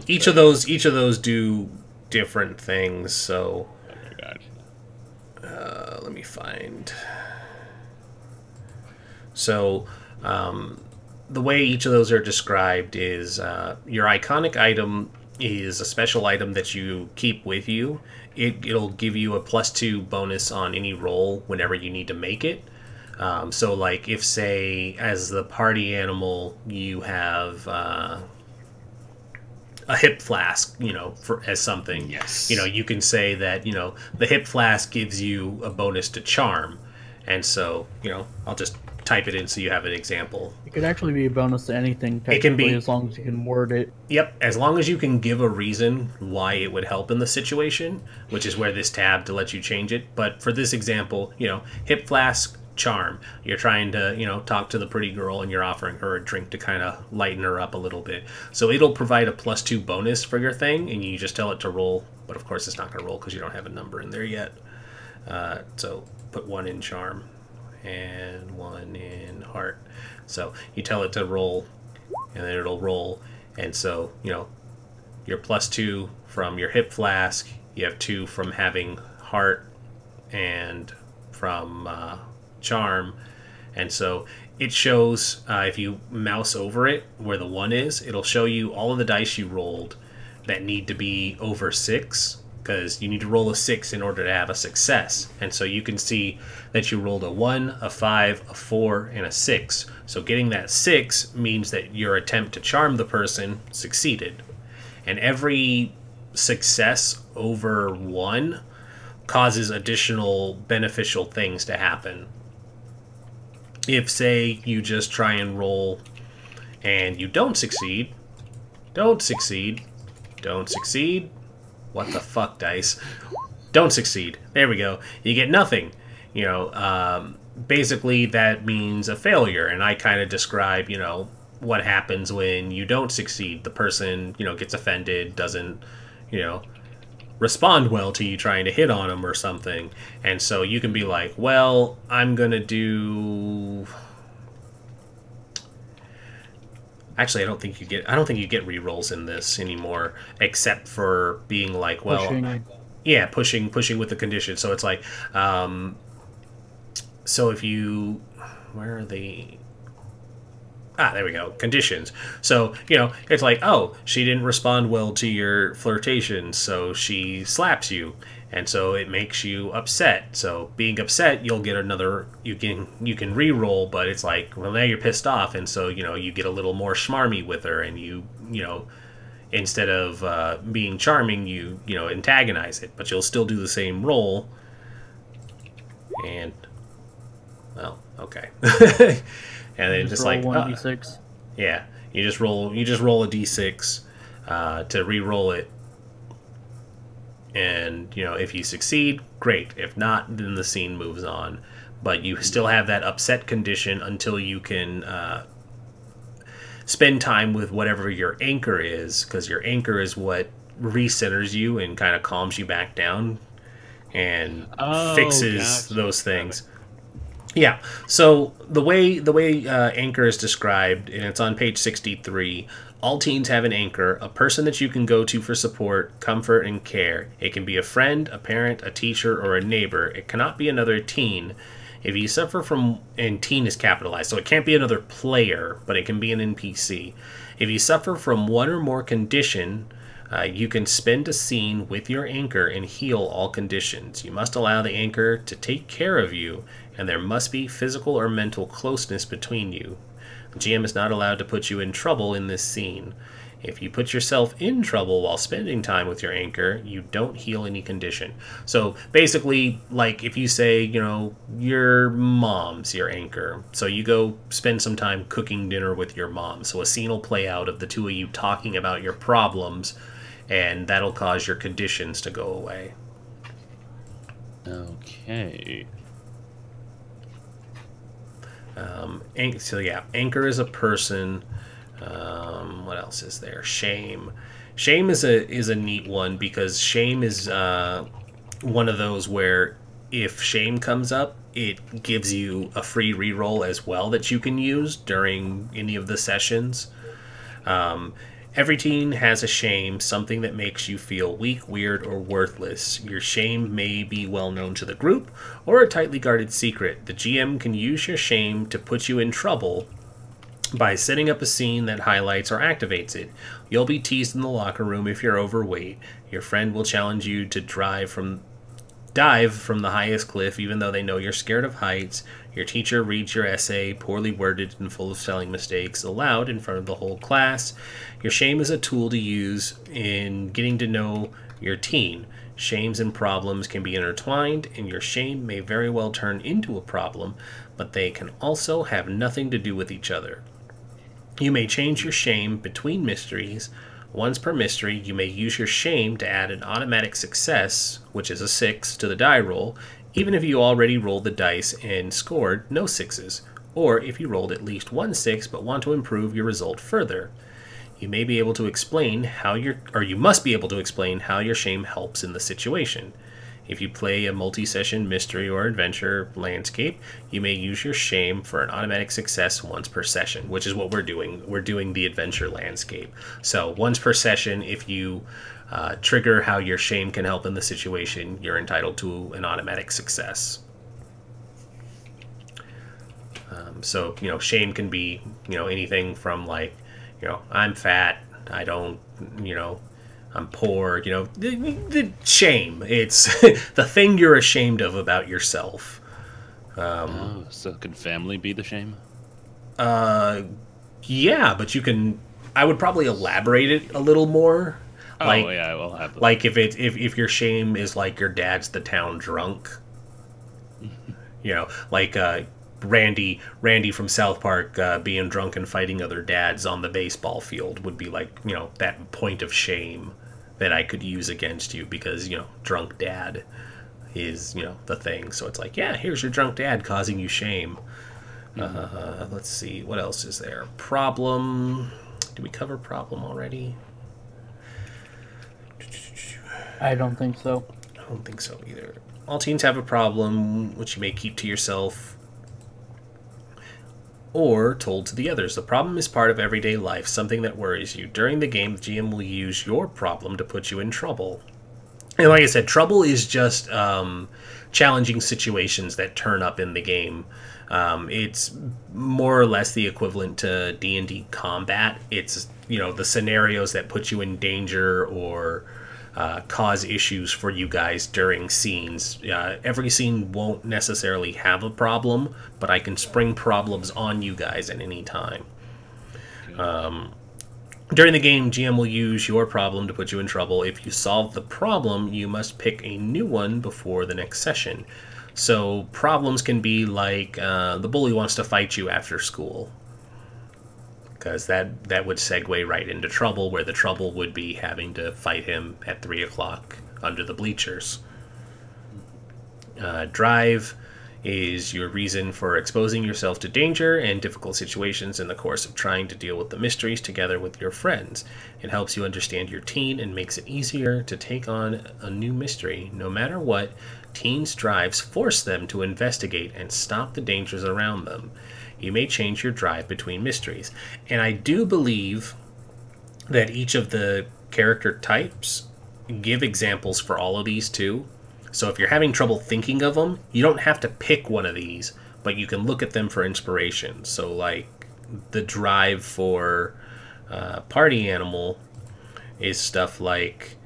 Each of those do different things. So, Okay, gotcha. let me find. So, the way each of those are described is your iconic item is a special item that you keep with you. It'll give you a +2 bonus on any roll whenever you need to make it. So, like, if, say, as the party animal, you have a hip flask, as something. Yes. You can say that, the hip flask gives you a bonus to charm. And so, I'll just type it in so you have an example. It could actually be a bonus to anything, It can be, as long as you can word it. Yep, as long as you can give a reason why it would help in the situation, which is where this tab to let you change it. But for this example, hip flask, charm. You're trying to, talk to the pretty girl and you're offering her a drink to kind of lighten her up a little bit. So it'll provide a +2 bonus for your thing, and you just tell it to roll. But of course it's not going to roll because you don't have a number in there yet. So put 1 in charm and 1 in heart. So you tell it to roll, and then it'll roll. And so, your +2 from your hip flask, you have 2 from having heart and from charm. And so it shows, if you mouse over it where the 1 is, it'll show you all of the dice you rolled that need to be over 6, because you need to roll a 6 in order to have a success. And so you can see that you rolled a 1, a 5, a 4, and a 6. So getting that 6 means that your attempt to charm the person succeeded. And every success over 1 causes additional beneficial things to happen. If, say, you just try and roll and you don't succeed, what the fuck, dice? Don't succeed. There we go. You get nothing. Basically that means a failure, and I kind of describe, what happens when you don't succeed. The person, gets offended, doesn't, respond well to you trying to hit on them or something. And so you can be like, well, I'm gonna do... Actually, I don't think you get rerolls in this anymore, except for being like, well, pushing with the condition. So it's like, so if you, where are they? There we go. Conditions. So, it's like, oh, she didn't respond well to your flirtation, so she slaps you. And so it makes you upset. So being upset, you'll get another, you can re-roll, but it's like, well, now you're pissed off. And so, you get a little more schmarmy with her, and you instead of being charming, you antagonize it, but you'll still do the same roll. And, well, okay. And then just like 1d6. Yeah, you just roll a d6 to re-roll it, and if you succeed, great. If not, then the scene moves on. But you still have that upset condition until you can spend time with whatever your anchor is, because your anchor is what recenters you and kind of calms you back down and fixes those things. Yeah, so the way anchor is described, and it's on page 63, all teens have an anchor, a person that you can go to for support, comfort, and care. It can be a friend, a parent, a teacher, or a neighbor. It cannot be another teen. If you suffer from, and teen is capitalized, so it can't be another player, but it can be an NPC. If you suffer from one or more condition, you can spend a scene with your anchor and heal all conditions. You must allow the anchor to take care of you, and there must be physical or mental closeness between you. The GM is not allowed to put you in trouble in this scene. If you put yourself in trouble while spending time with your anchor, you don't heal any condition. So basically, like if you say, your mom's your anchor, so you go spend some time cooking dinner with your mom. So a scene will play out of the two of you talking about your problems, and that'll cause your conditions to go away. Okay. So yeah, anchor is a person. What else is there? Shame. Shame is a neat one, because shame is one of those where if shame comes up, it gives you a free reroll as well that you can use during any of the sessions. Every teen has a shame, something that makes you feel weak, weird, or worthless. Your shame may be well known to the group, or a tightly guarded secret. The GM can use your shame to put you in trouble by setting up a scene that highlights or activates it. You'll be teased in the locker room if you're overweight. Your friend will challenge you to dive from the highest cliff, even though they know you're scared of heights. Your teacher reads your essay, poorly worded and full of spelling mistakes, aloud in front of the whole class. Your shame is a tool to use in getting to know your teen. Shames and problems can be intertwined, and your shame may very well turn into a problem, but they can also have nothing to do with each other. You may change your shame between mysteries. Once per mystery, you may use your shame to add an automatic success, which is a 6, to the die roll, even if you already rolled the dice and scored no 6s, or if you rolled at least 1 6 but want to improve your result further. You may be able to explain how you must be able to explain how your shame helps in the situation. If you play a multi-session mystery or adventure landscape, you may use your shame for an automatic success once per session, which is what we're doing. We're doing the adventure landscape. So once per session, if you trigger how your shame can help in the situation, you're entitled to an automatic success. So, shame can be, anything from like, I'm fat, I don't, I'm poor, the shame. It's the thing you're ashamed of about yourself. So can family be the shame? Yeah, but I would probably elaborate it a little more. Like, yeah, we'll have like if your shame is like your dad's the town drunk, like Randy from South Park being drunk and fighting other dads on the baseball field would be like, that point of shame that I could use against you because, drunk dad is, the thing. So it's like, yeah, here's your drunk dad causing you shame. Let's see, what else is there? Problem. Did we cover problem already? I don't think so. I don't think so either. All teens have a problem, which you may keep to yourself or told to the others. The problem is part of everyday life, something that worries you. During the game, the GM will use your problem to put you in trouble. And like I said, trouble is just challenging situations that turn up in the game. It's more or less the equivalent to D&D combat. It's, the scenarios that put you in danger or cause issues for you guys during scenes. Every scene won't necessarily have a problem, but I can spring problems on you guys at any time. During the game, GM will use your problem to put you in trouble. If you solve the problem, you must pick a new one before the next session. So problems can be like the bully wants to fight you after school, because that would segue right into trouble, where the trouble would be having to fight him at 3 o'clock under the bleachers. Drive is your reason for exposing yourself to danger and difficult situations in the course of trying to deal with the mysteries together with your friends. It helps you understand your teen and makes it easier to take on a new mystery. No matter what, teens' drives force them to investigate and stop the dangers around them. You may change your drive between mysteries. And I do believe that each of the character types give examples for all of these too. So if you're having trouble thinking of them, you don't have to pick one of these, but you can look at them for inspiration. So like the drive for party animal is stuff like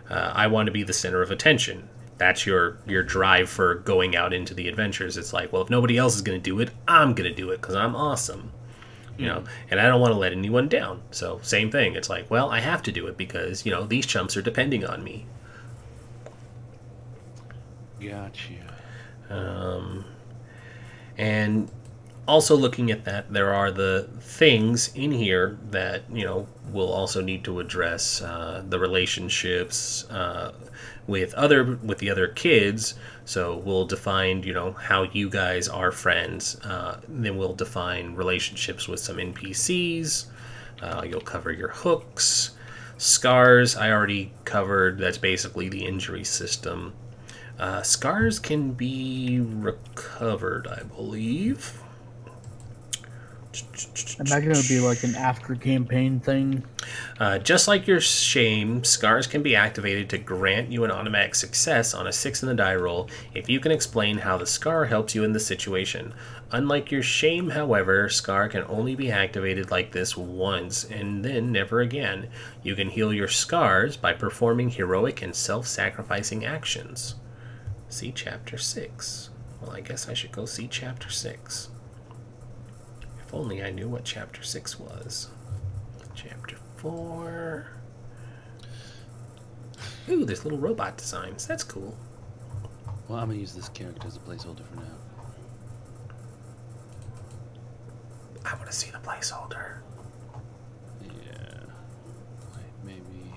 I want to be the center of attention. That's your drive for going out into the adventures. It's like, well, if nobody else is going to do it, I'm going to do it because I'm awesome. And I don't want to let anyone down. So same thing. It's like, well, I have to do it because, these chumps are depending on me. Gotcha. And also looking at that, there are the things in here that, we'll also need to address the relationships with the other kids. So we'll define, how you guys are friends. Then we'll define relationships with some NPCs. You'll cover your hooks. Scars, I already covered. That's basically the injury system. Scars can be recovered, I believe. Am I going to be like an after campaign thing? Just like your shame, scars can be activated to grant you an automatic success on a 6 in the die roll if you can explain how the scar helps you in the situation. Unlike your shame, however, scar can only be activated like this once and then never again. You can heal your scars by performing heroic and self-sacrificing actions. See Chapter 6. Well, I guess I should go see Chapter 6. If only I knew what Chapter 6 was. Chapter 4. Ooh, there's little robot designs. That's cool. Well, I'm going to use this character as a placeholder for now. to see the placeholder. Yeah. Wait, maybe.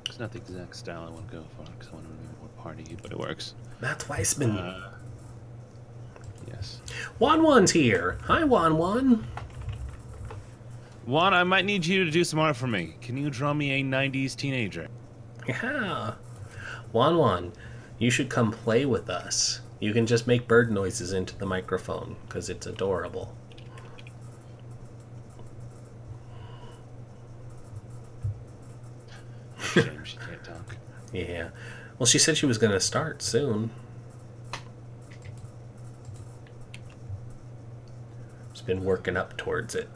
It's not the exact style I want to go for because I want to be more party, but it works. Matt Weissman. Yes. Wan's here. Hi, Wan. Juan, I might need you to do some art for me. Can you draw me a 90s teenager? Yeah. Wan, you should come play with us. You can just make bird noises into the microphone, because it's adorable. Shame she can't talk. Yeah. Well, she said she was going to start soon. She's been working up towards it.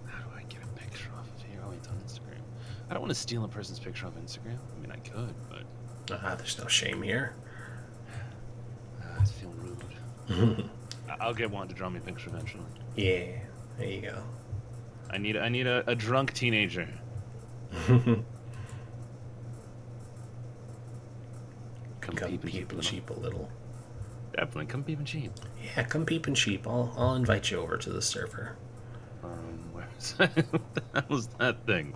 How do I get a picture off of here? Oh, it's on Instagram. I don't want to steal a person's picture off Instagram. I mean, I could, but There's no shame here. I feel rude. I'll get Juan to draw me a picture eventually. Yeah. There you go. I need a drunk teenager. Come peep and sheep a little. Definitely, come peep and cheap. Yeah, come peep and sheep. I'll invite you over to the server. Where's what the hell is that thing?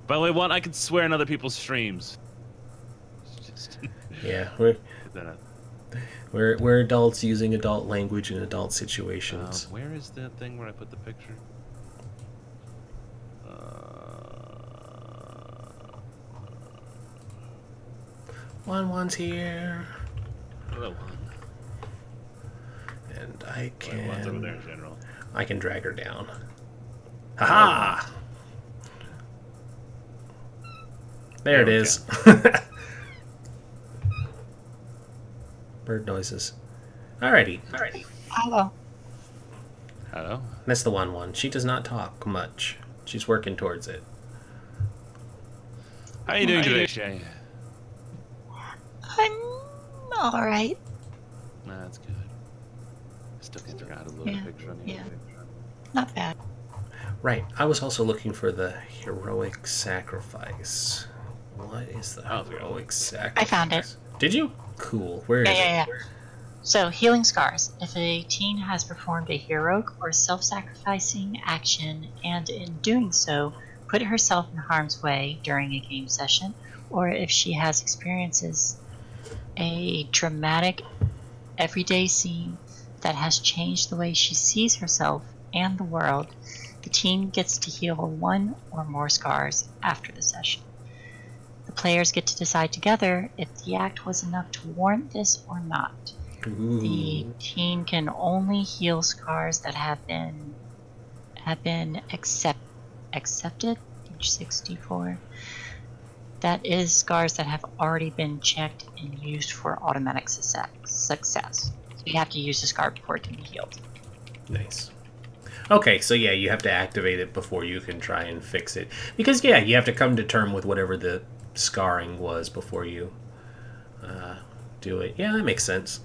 By the way, Juan, I can swear in other people's streams. It's just Yeah, put that out. we're adults using adult language in adult situations. Where is the thing where I put the picture? Wan's here, Hello, Juan. and I Juan's over there can in general. I can drag her down. Haha! There it There we is. Bird noises. Alrighty. Hello. Hello. That's the one. She does not talk much. She's working towards it. How you doing today, Shay? I'm all right. Nah, that's good. I still can't figure out how to load Yeah, a picture on the yeah. other. Not bad. Right. I was also looking for the heroic sacrifice. What is the Oh, heroic sacrifice? I found it. Did you? Cool. Where is it? Yeah. So, healing scars. If a teen has performed a heroic or self-sacrificing action and in doing so put herself in harm's way during a game session, or if she has experiences a dramatic everyday scene that has changed the way she sees herself and the world, the teen gets to heal one or more scars after the session. The players get to decide together if the act was enough to warrant this or not. The Ooh. teen can only heal scars that have been accepted. Page 64. That is scars that have already been checked and used for automatic success. So you have to use the scar before it can be healed. Nice. Okay, so yeah, you have to activate it before you can try and fix it. Because, yeah, you have to come to term with whatever the scarring was before you do it. Yeah, that makes sense.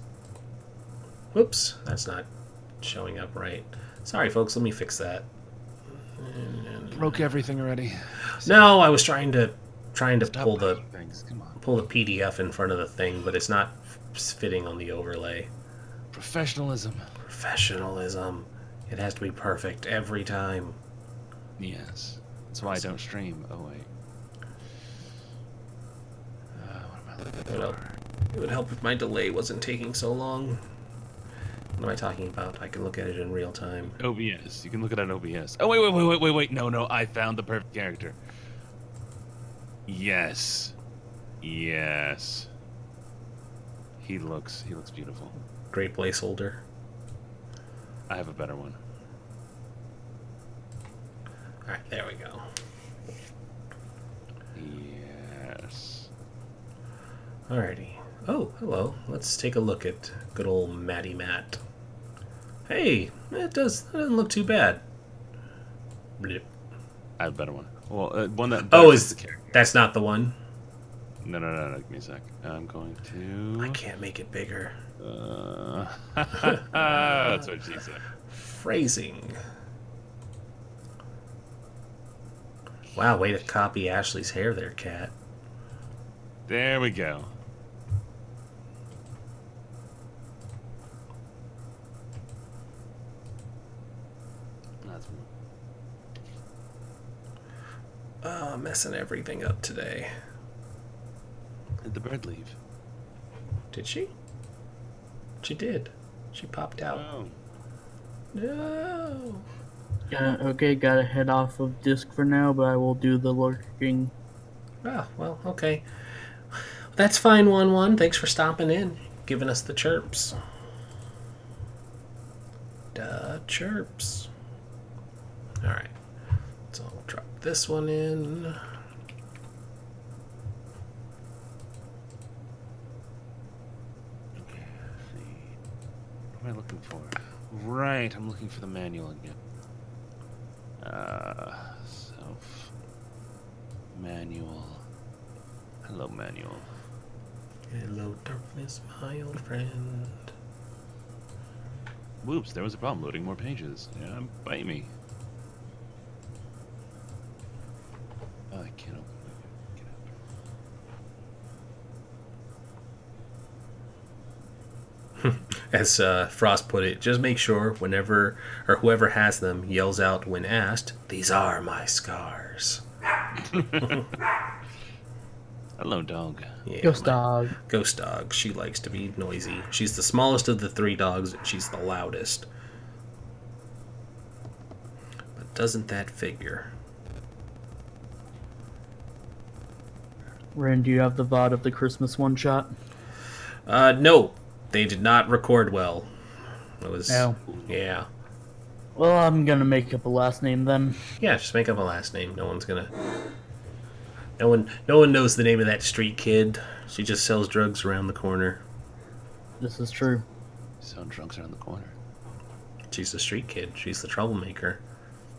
Whoops, that's not showing up right. Sorry, folks, let me fix that. Broke everything already. No, I was trying to Stop pull the breaking things. Come on. PDF in front of the thing, but it's not fitting on the overlay. Professionalism. Professionalism. It has to be perfect every time. Yes. That's why I don't stream. Oh wait. What am I looking Well, for? It would help if my delay wasn't taking so long. What am I talking about? I can look at it in real time. OBS. You can look at it on OBS. Oh wait. No. I found the perfect character. Yes. He looks beautiful. Great placeholder. I have a better one. Alright, there we go. Yes. Alrighty. Oh, hello. Let's take a look at good old Matty Matt. Hey, that doesn't look too bad. Blip. I have a better one. Well, one that. Oh, fits the character. that's not the one? No. Give me a sec. I'm going to. I can't make it bigger. That's what she said. Phrasing. Wow, way to copy Ashley's hair there, Cat. There we go. bathroom. Messing everything up today. Did the bird leave? Did she? She did. She popped out. Oh. No. Okay, gotta head off of disc for now, but I will do the lurking. Ah, well, okay. That's fine, 1-1. Thanks for stopping in, giving us the chirps. The chirps. Alright. So I'll drop this one in. Okay, let's see. What am I looking for? Right, I'm looking for the manual again. Self. Manual. Hello, manual. Hello, darkness, my old friend. Whoops, there was a problem loading more pages. Yeah, bite me. Oh, I can't open it. Get out. As Frost put it, just make sure whenever or whoever has them yells out when asked, "These are my scars." Hello, dog. Yeah, Ghost dog. Ghost dog. She likes to be noisy. She's the smallest of the 3 dogs, and she's the loudest. But doesn't that figure? Ren, do you have the VOD of the Christmas one shot? No. They did not record well. It was... No. Yeah. Well, I'm gonna make up a last name then. Yeah, just make up a last name. No one's gonna... No one knows the name of that street kid. She just sells drugs around the corner. This is true. Selling drunks around the corner. She's the street kid. She's the troublemaker.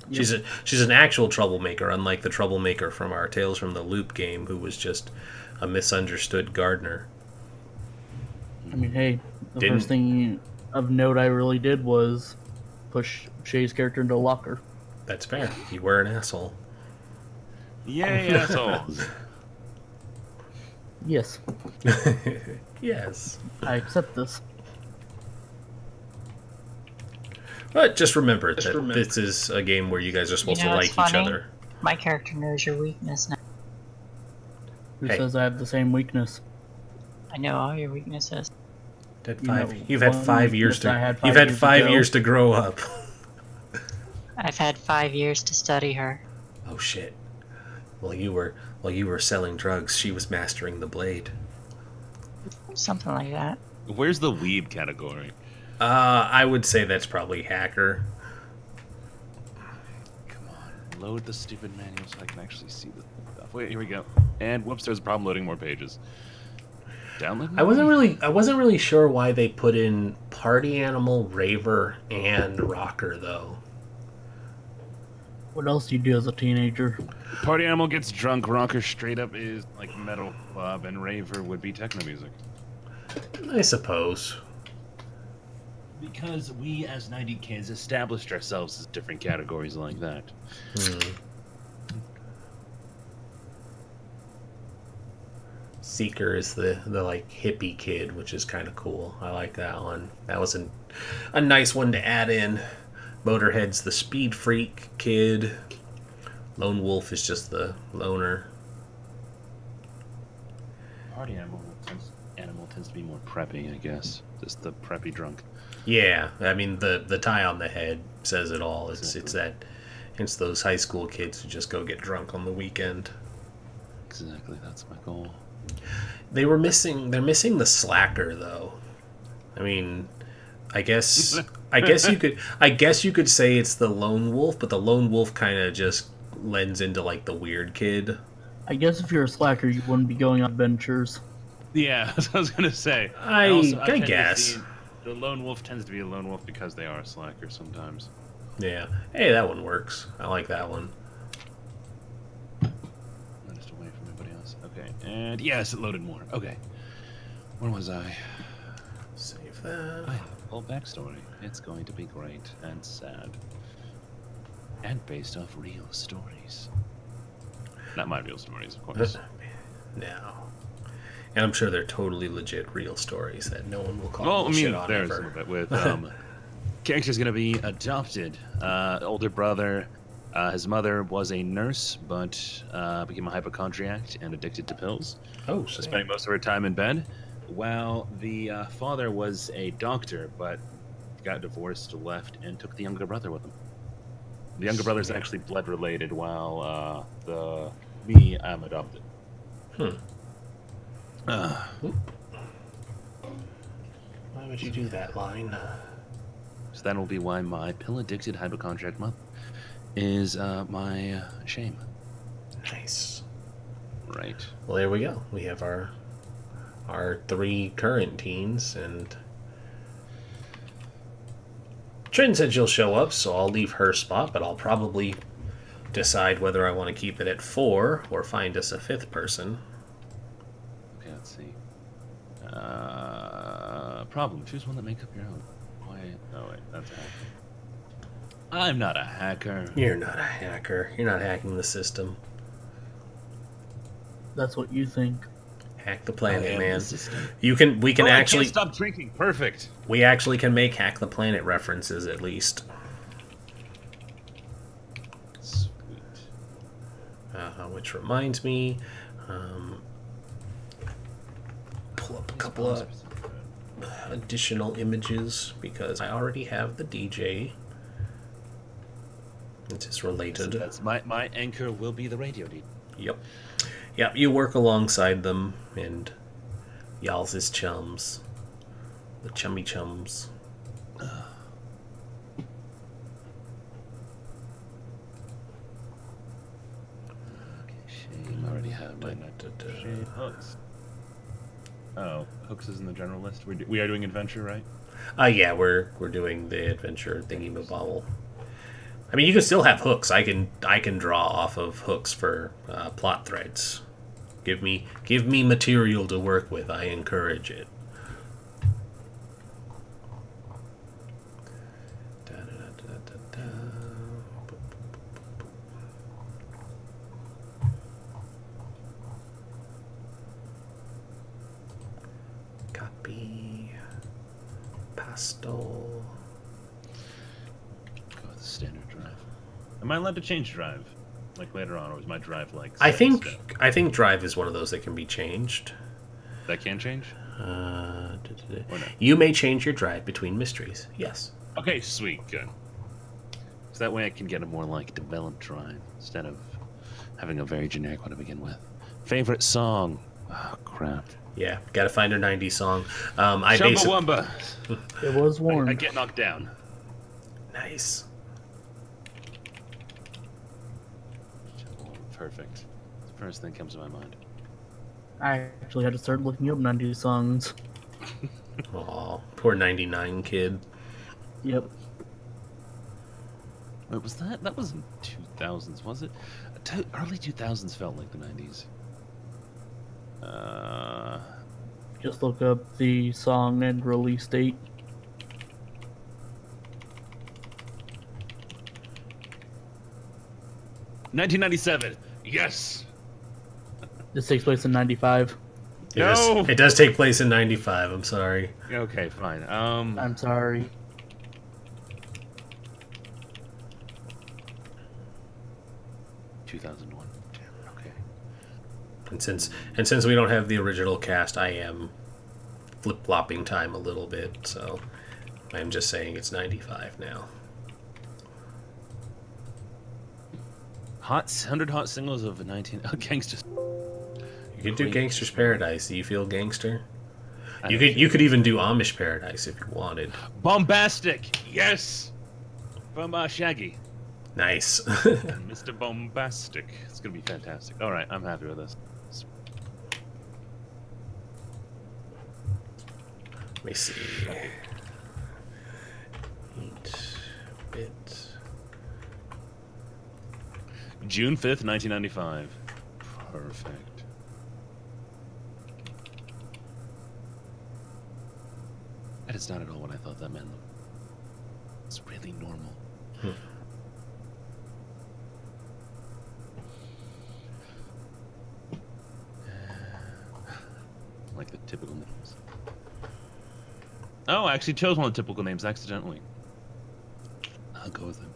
Yep. She's an actual troublemaker, unlike the troublemaker from our Tales from the Loop game, who was just a misunderstood gardener. I mean, hey, the Didn't- first thing of note I really did was push Shay's character into a locker. That's fair. You were an asshole. Yay, assholes! Yes, Yes. I accept this. But just remember that this is a game where you guys are supposed to it's like each funny. other. My character knows your weakness now. Who Hey. says I have the same weakness? I know all your weaknesses. You've had 5 years yes, I had to. 5 You've had years 5 ago. years to grow up. I've had 5 years to study her. Oh shit. While you were selling drugs, she was mastering the blade. Something like that. Where's the weeb category? I would say that's probably hacker. Come on, load the stupid manual so I can actually see the stuff. Wait, here we go. And whoops, there's a problem loading more pages. Download. I wasn't really sure why they put in party animal, raver, and rocker though. What else do you do as a teenager? Party animal gets drunk. Rocker straight up is like metal club, and raver would be techno music. I suppose. Because we, as 90 kids, established ourselves as different categories like that. Seeker is the like hippie kid, which is kind of cool. I like that one. That was a nice one to add in. Motorhead's the speed freak kid. Lone Wolf is just the loner. Party animal tends to be more preppy, I guess. Just the preppy drunk. Yeah, I mean the tie on the head says it all. Exactly. It's those high school kids who just go get drunk on the weekend. Exactly, that's my goal. They're missing the slacker though. I mean, I guess you could say it's the lone wolf, but the lone wolf kind of just lends into like the weird kid. I guess if you're a slacker, you wouldn't be going on adventures. Yeah, that's what I was gonna say. I tend to guess. see the lone wolf tends to be a lone wolf because they are a slacker sometimes. Yeah. Hey, that one works. I like that one. I'm just away from everybody else. Okay, and yes, it loaded more. Okay, where was I? Save that. I have a full backstory. It's going to be great and sad, and based off real stories. Not my real stories, of course. No. And I'm sure they're totally legit real stories that no one will call Well, I bullshit mean, on there's ever. a little bit with Gangster's gonna be adopted. Older brother. His mother was a nurse, but became a hypochondriac and addicted to pills. Oh, So spending most of her time in bed. While the father was a doctor, but got divorced, left, and took the younger brother with him. The younger brother's actually blood related, while me, I'm adopted. Why would you do that, Line? So that will be why my pill-addicted hypochondriac mother is my shame. Nice. Right. Well, there we go. We have our 3 current teens, and Trin said she'll show up, so I'll leave her spot, but I'll probably decide whether I want to keep it at 4 or find us a 5th person. Okay, let's see. Problem. Choose one that makes up your own. Why? Oh, wait. That's a hacker. I'm not a hacker. You're not a hacker. You're not hacking the system. That's what you think. Hack the planet, I am man. the system. We can I actually can't stop drinking. Perfect. we actually can make Hack the Planet references at least. Sweet. Which reminds me, pull up a couple of additional images because I already have the DJ. It's just related. That's my anchor will be the radio, dude. Yep. Yep, you work alongside them and y'all's is chums. The chummy chums. Shame. I already have my Shame. Hooks. Oh, Hooks is in the general list. We are doing adventure, right? Yeah, we're doing the adventure thingy-mabobble. I mean, you can still have hooks. I can draw off of hooks for plot threads. Give me material to work with. I encourage it. Copy. Pastel. Go with the standard drive. Am I allowed to change drive? Like later on, or is my drive like? I set in think stone? drive is one of those that can be changed. That can change. You may change your drive between mysteries. Yes. Okay, sweet, good. So that way I can get a more like developed drive instead of having a very generic one to begin with. Favorite song? Oh crap. Yeah, gotta find a 90s song. Chumbawamba. It was warm. I get knocked down. Nice. Perfect. The first thing comes to my mind. I actually had to start looking up 90s songs. Aw, poor 99 kid. Yep. Wait, was that? That was in 2000s, was it? Early 2000s felt like the 90s. Just look up the song and release date. $1997. Yes. This takes place in 95. No! It does take place in 95, I'm sorry. Okay, fine. I'm sorry. $2001. Okay. And since we don't have the original cast, I am flip-flopping time a little bit, so I'm just saying it's 95 now. 100 hot singles of 19 gangsters. You could do Gangster's Paradise. Do you feel gangster? You could even do Amish Paradise if you wanted. Bombastic. Yes. From Shaggy. Nice. Mr. Bombastic. It's gonna be fantastic. All right, I'm happy with this. Let me see. 8-bit. June 5th, 1995. Perfect. That is not at all what I thought that meant. It's really normal. Like the typical names. Oh, I actually chose one of the typical names accidentally. I'll go with him.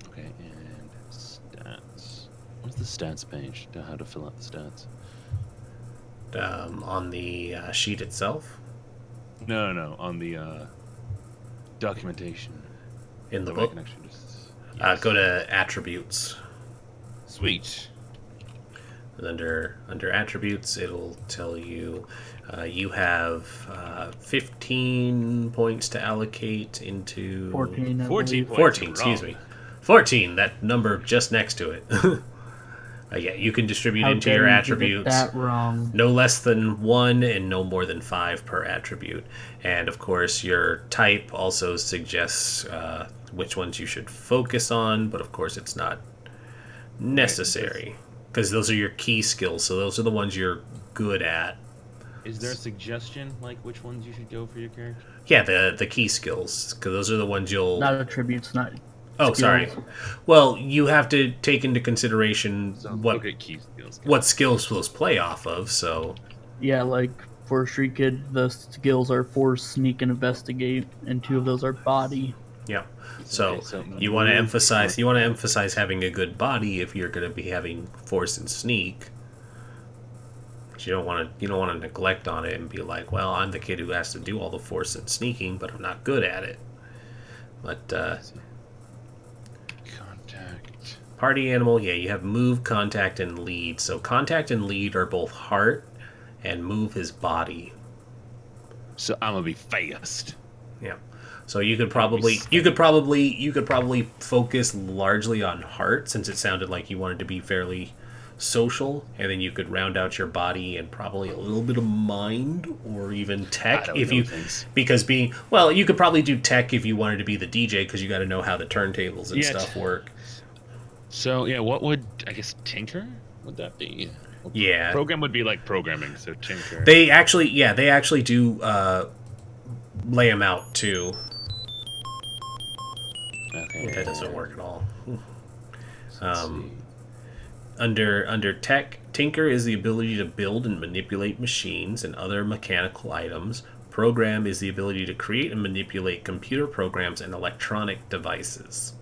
Okay, and stats. What's the stats page? To how to fill out the stats? On the sheet itself, No, on the documentation. in the That way I book, can actually just... go to attributes. Sweet. And under attributes, it'll tell you you have 15 points to allocate into 14. I 14 believe. points. 14, You're excuse wrong. me. 14, that number just next to it. Yeah, you can distribute How into dare your you get attributes that wrong? no less than 1 and no more than 5 per attribute. And of course, your type also suggests which ones you should focus on, but of course, it's not necessary because those are your key skills, so those are the ones you're good at. Is there a suggestion, like which ones you should go for your character? Yeah, the key skills, because those are the ones you'll. Not attributes, not. Oh, skills. sorry. Well, you have to take into consideration So what look at key skills. what skills those play off of. So Yeah, like for Street Kid, the skills are force, sneak, and investigate, and 2 of those are body. yeah. So Okay, so you want to emphasize having a good body if you're going to be having force and sneak. But you don't want to neglect on it and be like, well, I'm the kid who has to do all the force and sneaking, but I'm not good at it. But Contact. party animal, yeah, you have move, contact, and lead. So contact and lead are both heart, and move is body. So I'm gonna be fast. Yeah. So you could probably focus largely on heart, since it sounded like you wanted to be fairly social, and then you could round out your body and probably a little bit of mind or even tech if you you could probably do tech if you wanted to be the DJ, because you got to know how the turntables and Yeah, stuff work. So yeah, what would I guess tinker? Would that be? Yeah. Program would be like programming. So tinker. They actually do lay them out too. Okay. That doesn't work at all. Let's see. Under tech, tinker is the ability to build and manipulate machines and other mechanical items. Program is the ability to create and manipulate computer programs and electronic devices.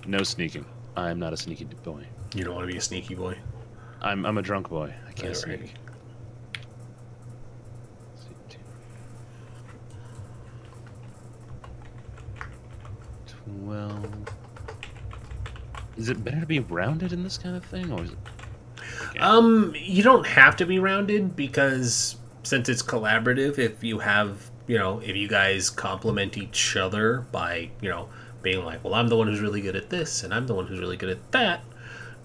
No sneaking. I'm not a sneaky boy. You don't want to be a sneaky boy. I'm a drunk boy. I can't Alright. sneak. Well, is it better to be rounded in this kind of thing, or is it? Okay. You don't have to be rounded, because since it's collaborative, if you have, if you guys complement each other by, being like, well, I'm the one who's really good at this, and I'm the one who's really good at that,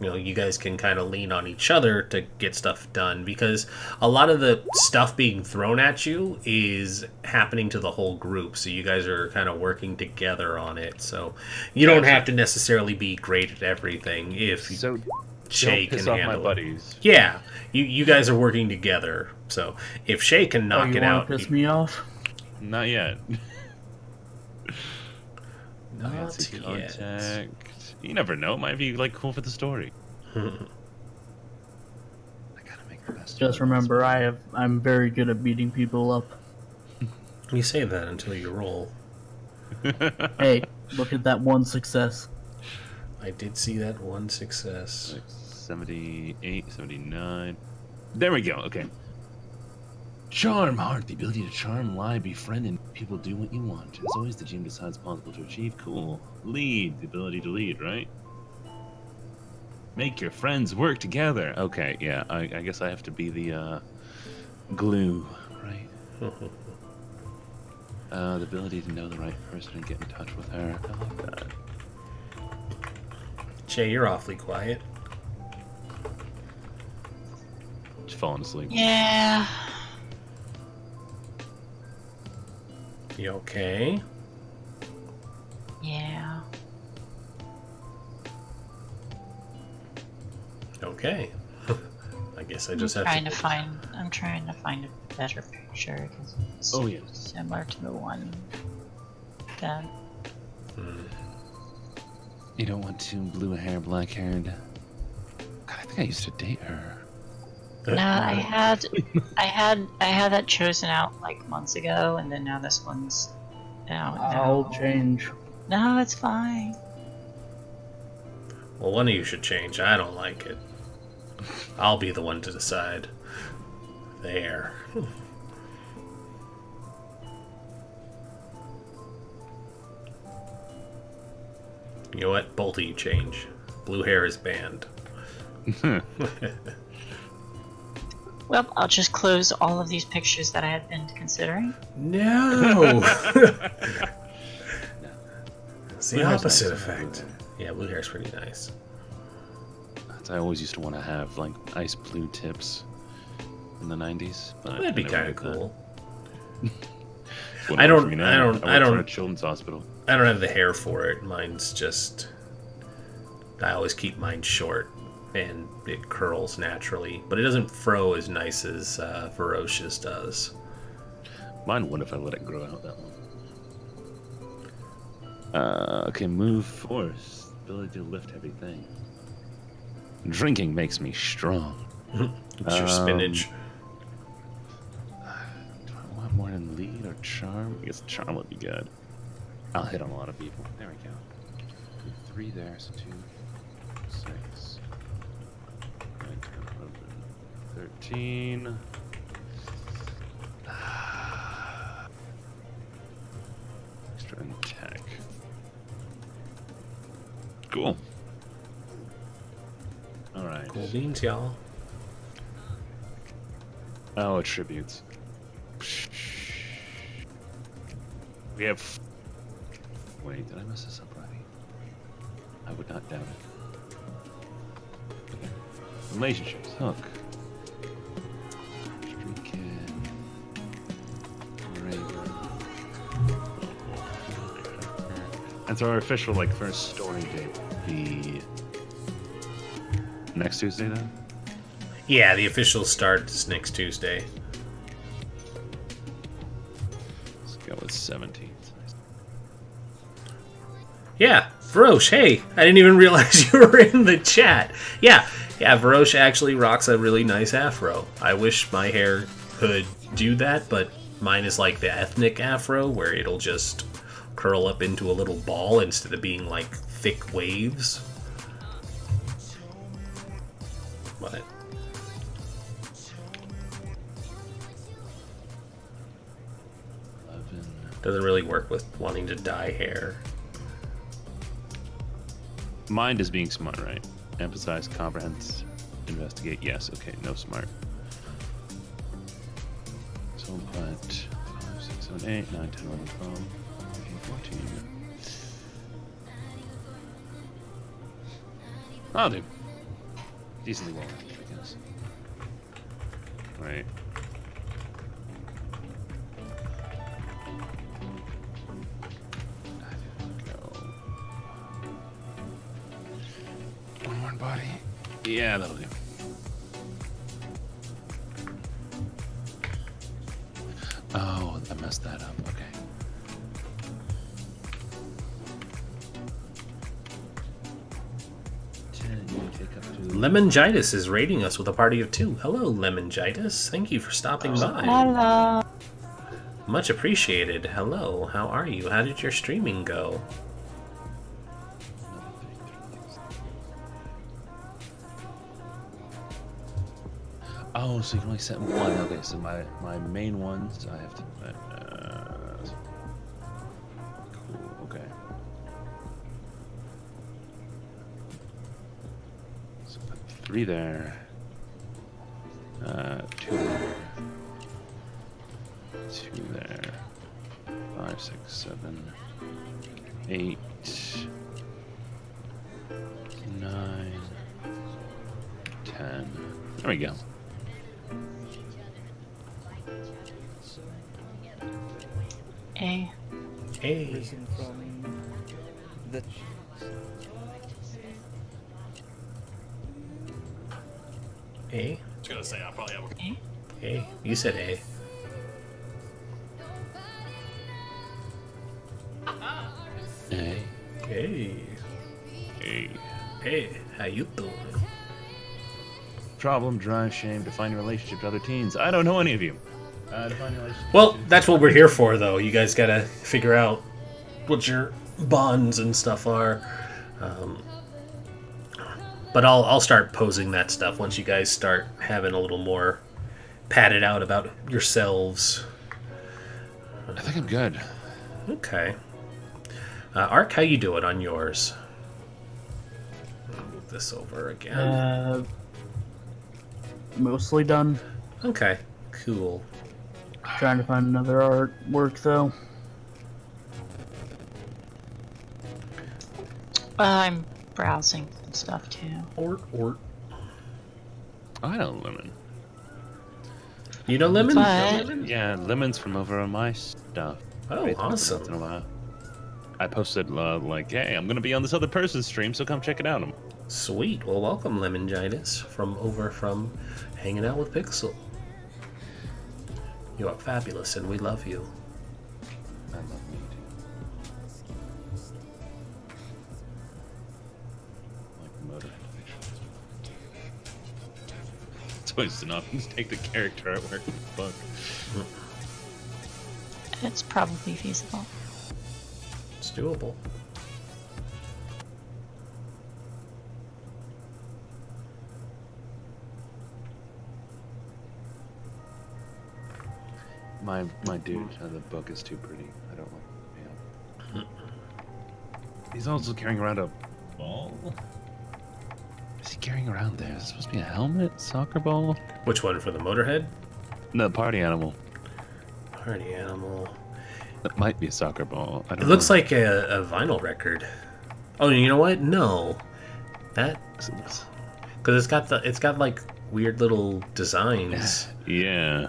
you guys can kind of lean on each other to get stuff done, because a lot of the stuff being thrown at you is happening to the whole group, so you guys are kind of working together on it, so you don't have to necessarily be great at everything if So Shay don't piss can off my handle it. buddies. Yeah, you guys are working together, so if Shay can knock you it wanna out, piss me off? Not yet. Not Fancy yet. contact. You never know. It might be like cool for the story. I gotta make the best. Just remember, I'm very good at beating people up. You say that until you roll. Hey, look at that one success. I did see that one success. 78, 79. There we go. Okay. Charm, heart, the ability to charm, lie, befriend, and people do what you want. As always, the GM decides possible to achieve. Cool. Lead, the ability to lead, right? Make your friends work together. Okay, yeah, I guess I have to be the glue, right? The ability to know the right person and get in touch with her. I like that. Shay, you're awfully quiet. Just falling asleep. Yeah. You okay? Yeah. Okay. I guess I I'm just have trying to. to find. I'm trying to find a better picture because it's Oh, yeah. similar to the one that. You don't want to blue hair, black haired. God, I think I used to date her. No, I had that chosen out like months ago, and then now this one's out. I'll No. change. No, it's fine. Well, one of you should change. I don't like it. I'll be the one to decide. There. You know what? Both of you change. Blue hair is banned. Well, I'll just close all of these pictures that I had been considering. No! It's the Blue hair's opposite nice. effect. Yeah, blue hair's pretty nice. I always used to want to have like ice blue tips in the 90s. But That'd be I never kind of did that. cool. What I about don't- for me now? I don't- work I don't- for a children's hospital. I don't have the hair for it. Mine's just... I always keep mine short, and it curls naturally. But it doesn't fro as nice as Ferocious does. Mine would if I let it grow out that long. Okay, move force. Ability to lift heavy things. Drinking makes me strong. It's your spinach. Do I want more than lead or charm? I guess charm would be good. I'll hit on a lot of people. There we go. 3 there, so 2, 6, 9, 10, 11, 13. Extra and tech. Cool. Alright. Cool beans, y'all. Oh, attributes. We have. Wait, did I mess this up already? I would not doubt it. Okay. Relationships. Hook. Street Kid. Raven. That's our official, like, first story date. The next Tuesday, then? Yeah, the official start is next Tuesday. Let's go with 17th. Yeah, Varosh, hey, I didn't even realize you were in the chat. Yeah, Varosh actually rocks a really nice afro. I wish my hair could do that, but mine is like the ethnic afro, where it'll just curl up into a little ball instead of being like thick waves. But doesn't really work with wanting to dye hair. Mind is being smart, right? Emphasize, comprehend, investigate. Yes, okay, no smart. So we'll put 5, 6, 7, 8, 9, 10, 11, 12, 13, 14. I'll do. Decently well, I guess. Right. One more body. Yeah, that'll do. Oh, I messed that up. Okay. Lemongitis is rating us with a party of 2. Hello, Lemongitis. Thank you for stopping by. Hello. Much appreciated. Hello, how are you? How did your streaming go? Oh, so you can only set one. Okay, so my main ones I have to. Cool. Okay. So put 3 there. 2 there. 2 there. 5, 6, 7, 8, 9, 10. There we go. A. Hey. Listen from the A? I was gonna say I probably have a A? You said A. Hey. Hey. Hey. Hey, how you doing? problem, drive, shame, define your relationship to other teens. I don't know any of you. Define your relationship. Well, that's what we're here for, though. You guys gotta figure out what your bonds and stuff are. But I'll start posing that stuff once you guys start having a little more padded out about yourselves. I think I'm good. Okay. Ark, how you doing on yours? I'll move this over again. Mostly done. Okay, cool. Trying to find another artwork though. I'm browsing some stuff too. Ort. I know Lemon. You know Lemon? But- Yeah, Lemon's from over on my stuff. Oh, I talk to him awesome. once in a while. I posted like, hey, I'm gonna be on this other person's stream, so come check it out. Sweet. Well, welcome, Lemongitis, from Hanging Out with Pixel. You are fabulous, and we love you. I love me too. Like Motorhead pictures. It's always an option to take the character artwork with the book. It's probably feasible. It's doable. My dude, the book is too pretty. I don't like him. He's also carrying around a ball. Is he carrying around there? Is it supposed to be a helmet? Soccer ball? Which one, for the Motorhead? No, party animal. Party animal. That might be a soccer ball. I don't It looks know. like a vinyl record. Oh, you know what? No, that because it's got like weird little designs. Yeah.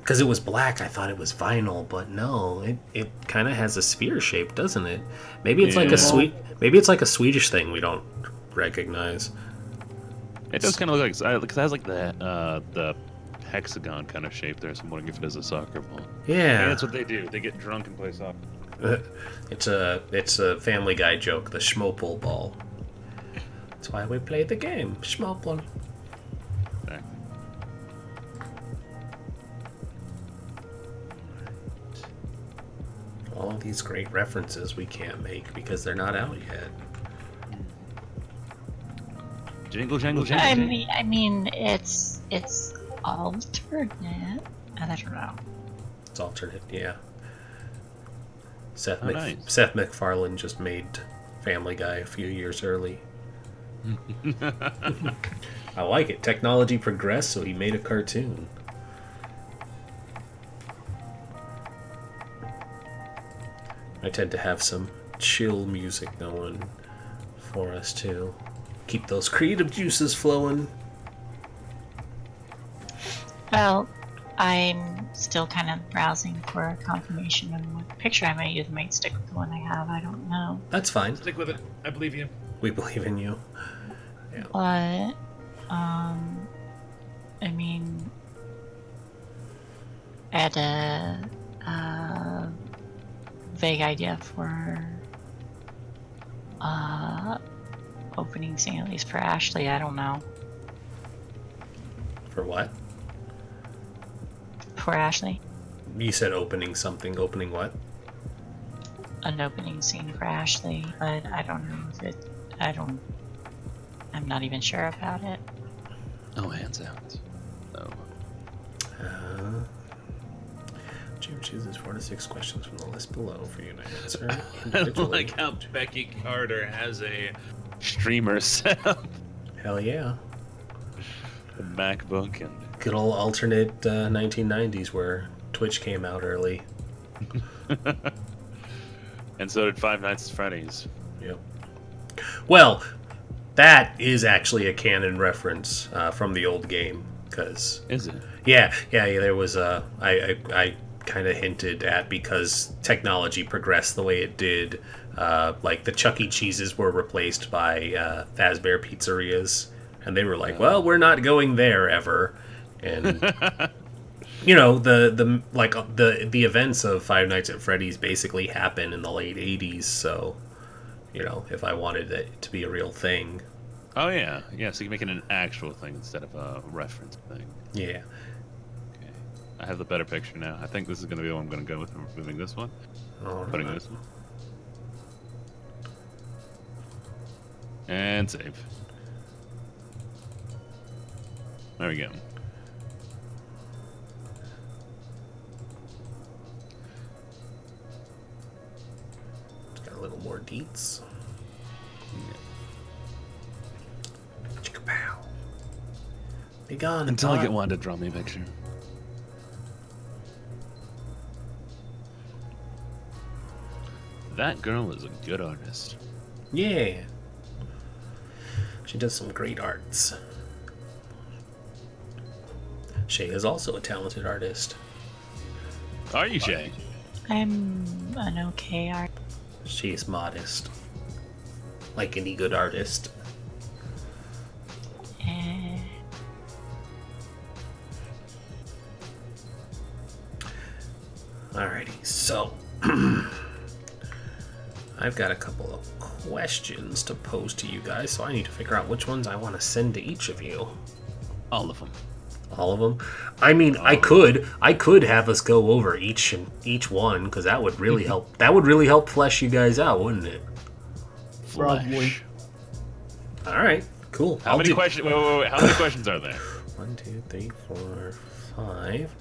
Because it was black, I thought it was vinyl, but no, it kind of has a sphere shape, doesn't it? Maybe it's like maybe it's like a Swedish thing we don't recognize. It does kind of look like, because it has like the hexagon kind of shape there, so I'm wondering if it is a soccer ball. Yeah, Maybe that's what they do. They get drunk and play soccer. it's a Family Guy joke, the Schmopel ball. That's why we play the game, Schmopel. Exactly. All these great references we can't make because they're not out yet. Jingle, jangle, jangle. I mean, it's alternate. I don't know. It's alternate, yeah. Seth nice. Seth MacFarlane just made Family Guy a few years early. I like it. Technology progressed, so he made a cartoon. I tend to have some chill music going for us too. Keep those creative juices flowing. Well, I'm still kind of browsing for a confirmation on what picture I might use. I might stick with the one I have. I don't know. That's fine. Stick with it. I believe you. We believe in you. But, I mean, I had a vague idea for opening scene, at least for Ashley. I don't know. For what? For Ashley? You said opening something. Opening what? An opening scene for Ashley, but I don't know if it. I'm not even sure about it. Oh, hands out. Oh. Jim chooses 4 to 6 questions from the list below for you to answer I individually. like how Becky Carter has a streamer setup, Hell yeah. a MacBook, and Good old alternate 1990s where Twitch came out early. and so did Five Nights at Freddy's. Yep. Well, that is actually a canon reference from the old game. Cause Is it? yeah, there was a I kind of hinted at, because technology progressed the way it did. Like the Chuck E. Cheese's were replaced by Fazbear pizzerias, and they were like, "Well, we're not going there ever." And you know, the events of Five Nights at Freddy's basically happened in the late '80s. So, you know, if I wanted it to be a real thing, Oh yeah, yeah. So you can make it an actual thing instead of a reference thing. Yeah. Okay. I have the better picture now. I think this is going to be the one I'm going to go with. I'm removing this one. Putting this one. And save. There we go. Got a little more deets. Be gone until I get one to draw me a picture. That girl is a good artist. Yeah. She does some great arts. Shay is also a talented artist. Are you, Shay? I'm an okay artist. She is modest. Like any good artist. Alrighty, so I've got a couple of questions to pose to you guys, so I need to figure out which ones I want to send to each of you. All of them. All of them? I mean, I could have us go over each one, because that would really help. That would really help flesh you guys out, wouldn't it? Probably. All right, cool. How many questions? Wait. How many questions are there? 1, 2, 3, 4, 5,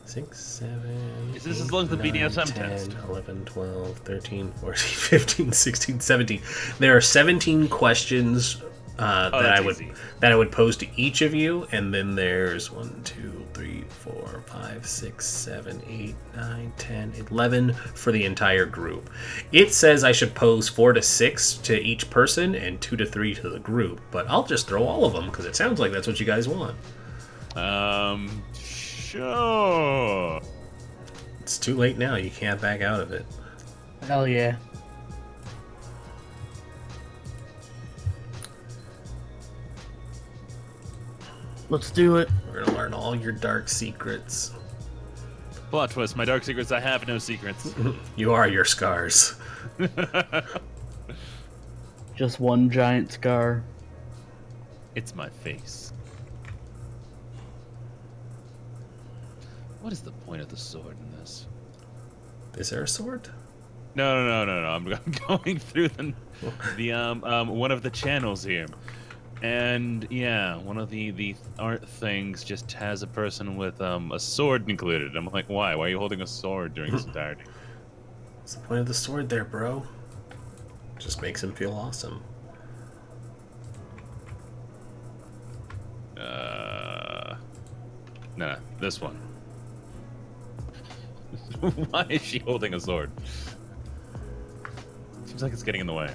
6, 7. Is this as long as the BDSM 10, test? 11, 12, 13, 14, 15, 16, 17. There are 17 questions that I would pose to each of you, and then there's 1, 2, 3, 4, 5, 6, 7, 8, 9, 10, 11 for the entire group. It says I should pose 4 to 6 to each person and 2 to 3 to the group, but I'll just throw all of them because it sounds like that's what you guys want. Sure. It's too late now. You can't back out of it. Hell yeah. Let's do it. We're gonna learn all your dark secrets. Plot twist. My dark secrets. I have no secrets. You are your scars. Just one giant scar. It's my face. What is the point of the sword in this? Is there a sword? No. I'm going through the one of the channels here, and yeah, one of the art things just has a person with a sword included. I'm like, why? Why are you holding a sword during this entirety? What's the point of the sword there, bro? Just makes him feel awesome. No, this one. Why is she holding a sword? Seems like it's getting in the way.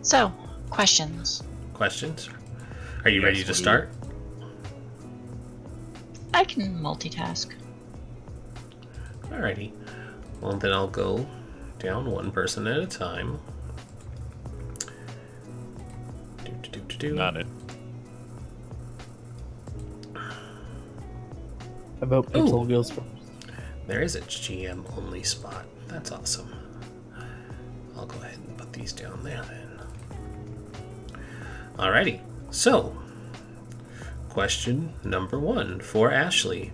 So, questions. Questions? Are you ready to start? I can multitask. Alrighty. Well, then I'll go down one person at a time. Not it. I vote Pixel goes first. There is a GM only spot. That's awesome. I'll go ahead and put these down there then. Alrighty, so question number 1 for Ashley.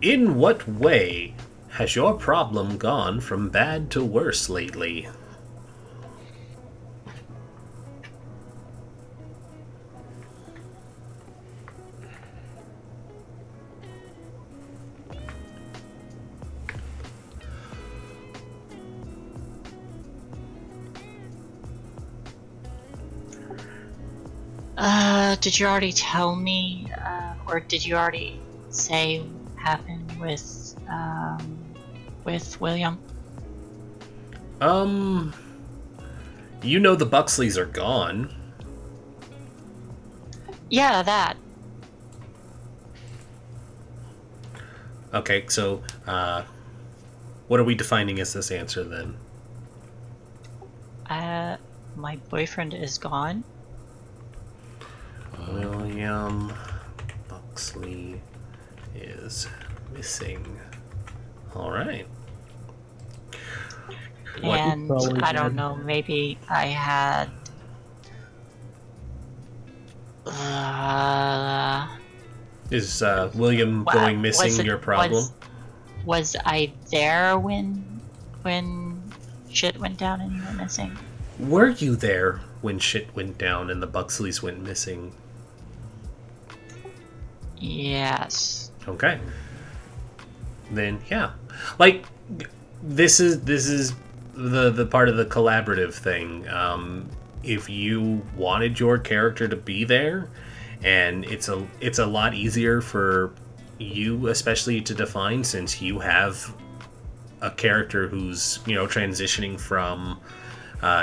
In what way has your problem gone from bad to worse lately? Did you already tell me, or did you already say what happened with William? You know the Buxleys are gone. Yeah, that. Okay, so what are we defining as this answer then? My boyfriend is gone. William Buxley is missing. All right. And I don't know, maybe I had... Is William going missing your problem? Was I there when shit went down and you went missing? Were you there when shit went down and the Buxleys went missing? Yes. Okay. Then yeah, like this is the part of the collaborative thing. If you wanted your character to be there, and it's a lot easier for you especially to define, since you have a character who's, you know, transitioning from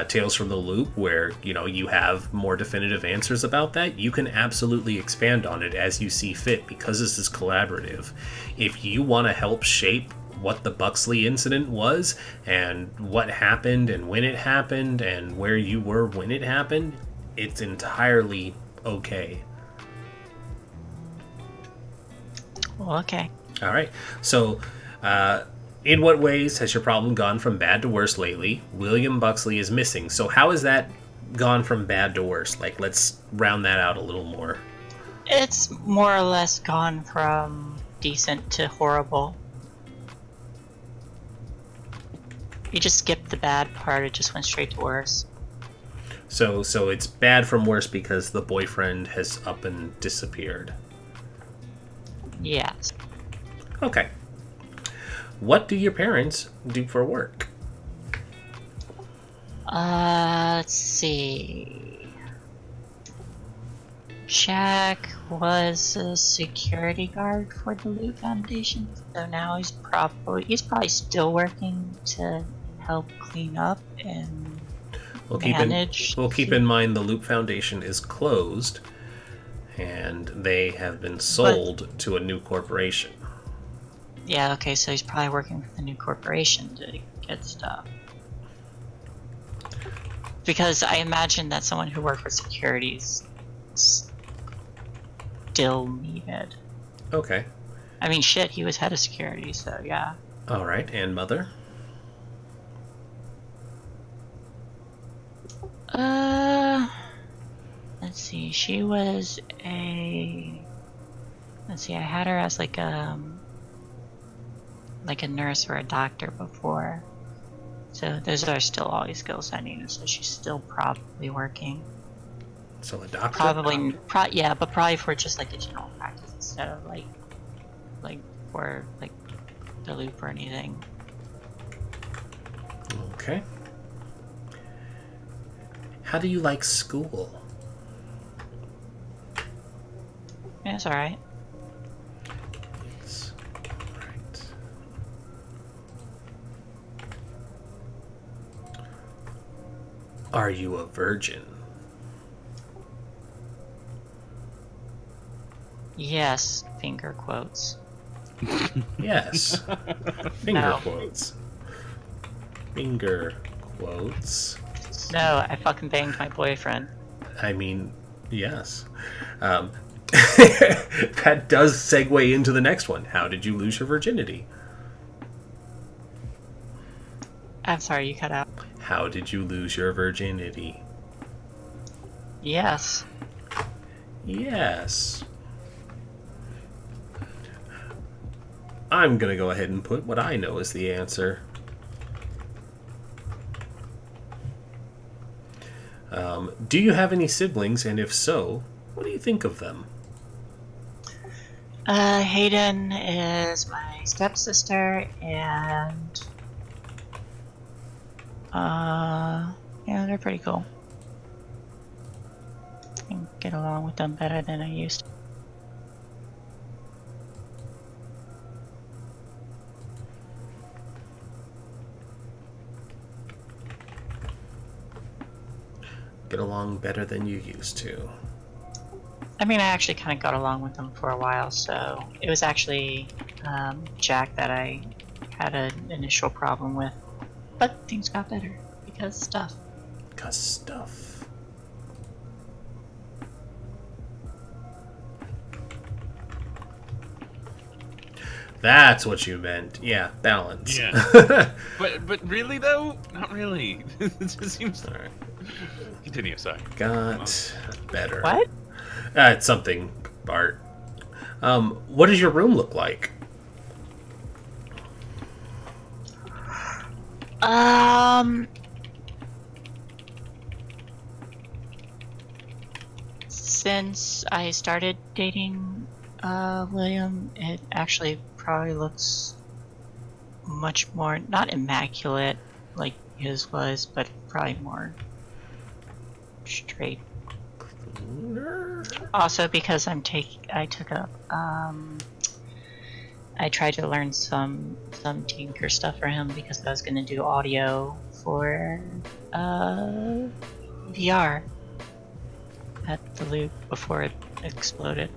Tales from the Loop, where, you know, you have more definitive answers about that. You can absolutely expand on it as you see fit, because this is collaborative. If you want to help shape what the Buxley incident was, and what happened, and when it happened, and where you were when it happened, it's entirely okay. Well, okay. All right. So, in what ways has your problem gone from bad to worse lately? William Buxley is missing. So how has that gone from bad to worse? Like, let's round that out a little more. It's more or less gone from decent to horrible. You just skipped the bad part, it just went straight to worse. So it's bad from worse because the boyfriend has up and disappeared. Yes. Okay. What do your parents do for work? Let's see. Jack was a security guard for the Loot Foundation, so now he's probably still working to help clean up and manage. We'll keep in mind the Loop Foundation is closed, and they have been sold to a new corporation. Yeah, okay, so he's probably working for the new corporation to get stuff. Because I imagine that someone who worked for securities still needed. Okay. I mean, shit, he was head of security, so yeah. Alright, and mother? Let's see, she was a... Let's see, I had her as like a nurse or a doctor before. So those are still all these skills I need, so she's still probably working. So a doctor? Yeah, but probably for just like a general practice instead of like for like the Loop or anything. Okay. How do you like school? Yeah, it's alright. It's alright. Are you a virgin? Yes, finger quotes. Yes. Finger No. quotes. Finger quotes. No, I fucking banged my boyfriend. I mean, yes. That does segue into the next one. How did you lose your virginity? I'm sorry, you cut out. How did you lose your virginity? Yes. Yes. I'm gonna go ahead and put what I know as the answer. Do you have any siblings, and if so, what do you think of them? Hayden is my stepsister, and yeah, they're pretty cool. I can get along with them better than I used to. Get along better than you used to. I mean, I actually kind of got along with them for a while, so it was actually Jack that I had an initial problem with. But things got better because stuff. Because stuff. That's what you meant. Yeah, balance. Yeah. but really though, not really. It just seems. All right. Continue. Sorry. Got better. What? It's something, Bart. What does your room look like? Since I started dating William, it actually probably looks much more, not immaculate like his was, but probably more straight. Also because I tried to learn some Tinker stuff for him because I was gonna do audio for VR at the loop before it exploded.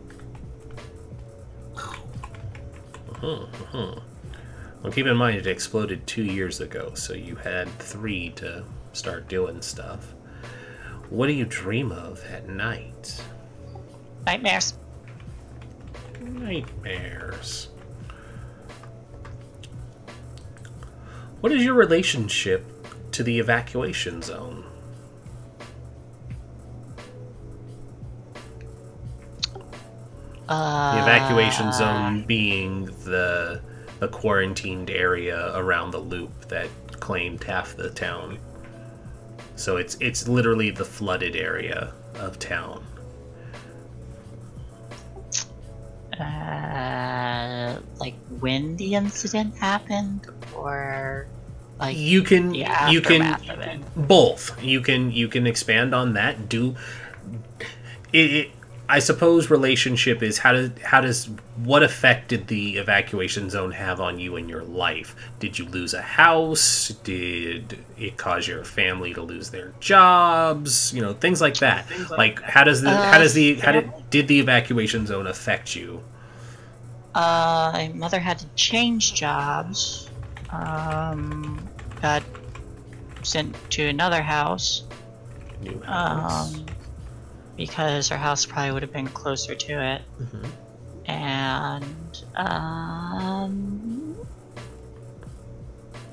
Well, keep in mind it exploded 2 years ago, so you had 3 to start doing stuff. What do you dream of at night? Nightmares. Nightmares. What is your relationship to the evacuation zone? The evacuation zone being the quarantined area around the loop that claimed half the town. So it's literally the flooded area of town. Like when the incident happened, or like you can the aftermath of it? Both. You can expand on that. Do it. I suppose relationship is how does what effect did the evacuation zone have on you in your life? Did you lose a house? Did it cause your family to lose their jobs? You know, things like that. Like how did the evacuation zone affect you? My mother had to change jobs. Got sent to another house. New house. Because her house probably would have been closer to it. Mm-hmm. And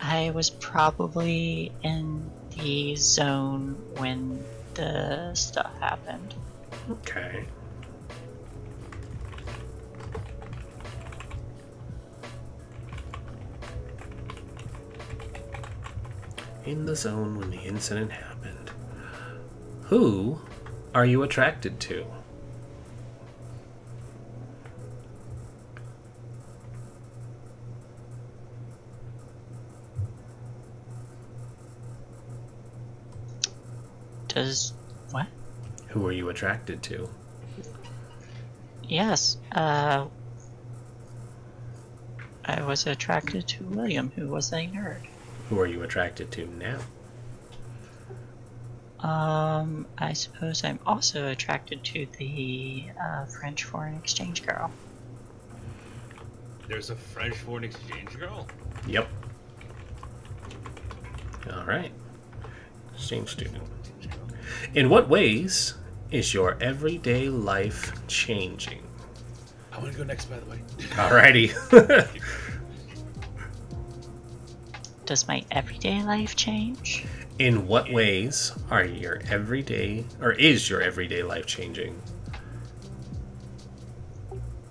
I was probably in the zone when the stuff happened. Okay. In the zone when the incident happened. Who are you attracted to? Does what? Who are you attracted to? Yes, I was attracted to William, who was a nerd. Who are you attracted to now? I suppose I'm also attracted to the French foreign exchange girl. There's a French foreign exchange girl? Yep. Alright. Exchange student. In what ways is your everyday life changing? I want to go next, by the way. Alrighty. Does my everyday life change? In what ways is your everyday life changing?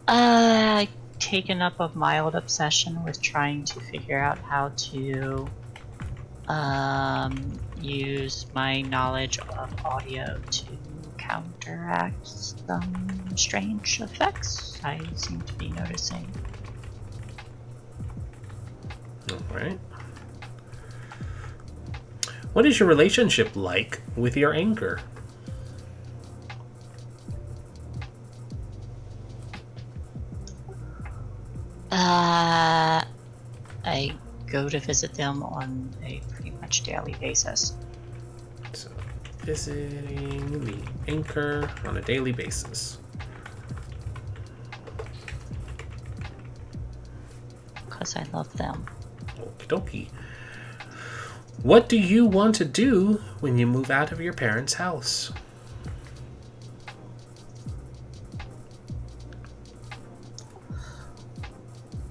I've taken up a mild obsession with trying to figure out how to use my knowledge of audio to counteract some strange effects I seem to be noticing. Alright. What is your relationship like with your anchor? I go to visit them on a pretty much daily basis. So, visiting the anchor on a daily basis. because I love them. Okie dokie. What do you want to do when you move out of your parents' house?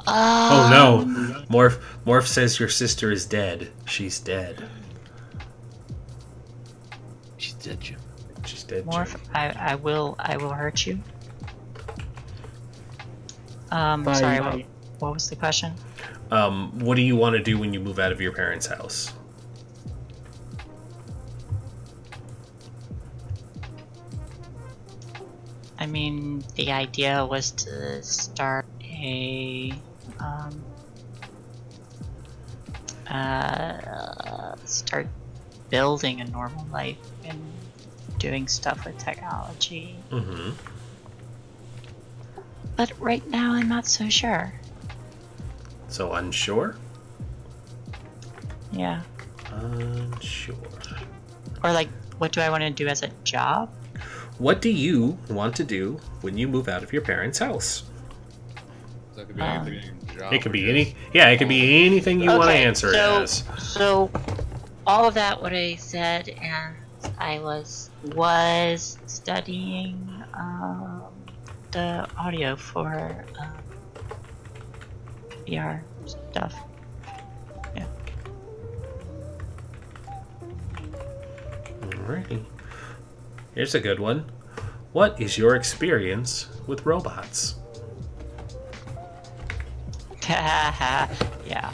Oh no. Morph says your sister is dead. She's dead. She's dead, Jim. She's dead, Morph, Jim. I will hurt you. Sorry, what was the question? What do you want to do when you move out of your parents' house? I mean, the idea was to start start building a normal life and doing stuff with technology. Mm-hmm. But right now, I'm not so sure. So unsure? Yeah. Unsure. Or like, what do I want to do as a job? What do you want to do when you move out of your parents' house? That could be anything. Job It could be or any. Yeah, it could be anything you want to answer it as. So, all of that, what I said, and I was studying the audio for VR stuff. Yeah. Alrighty. Here's a good one. What is your experience with robots? Yeah.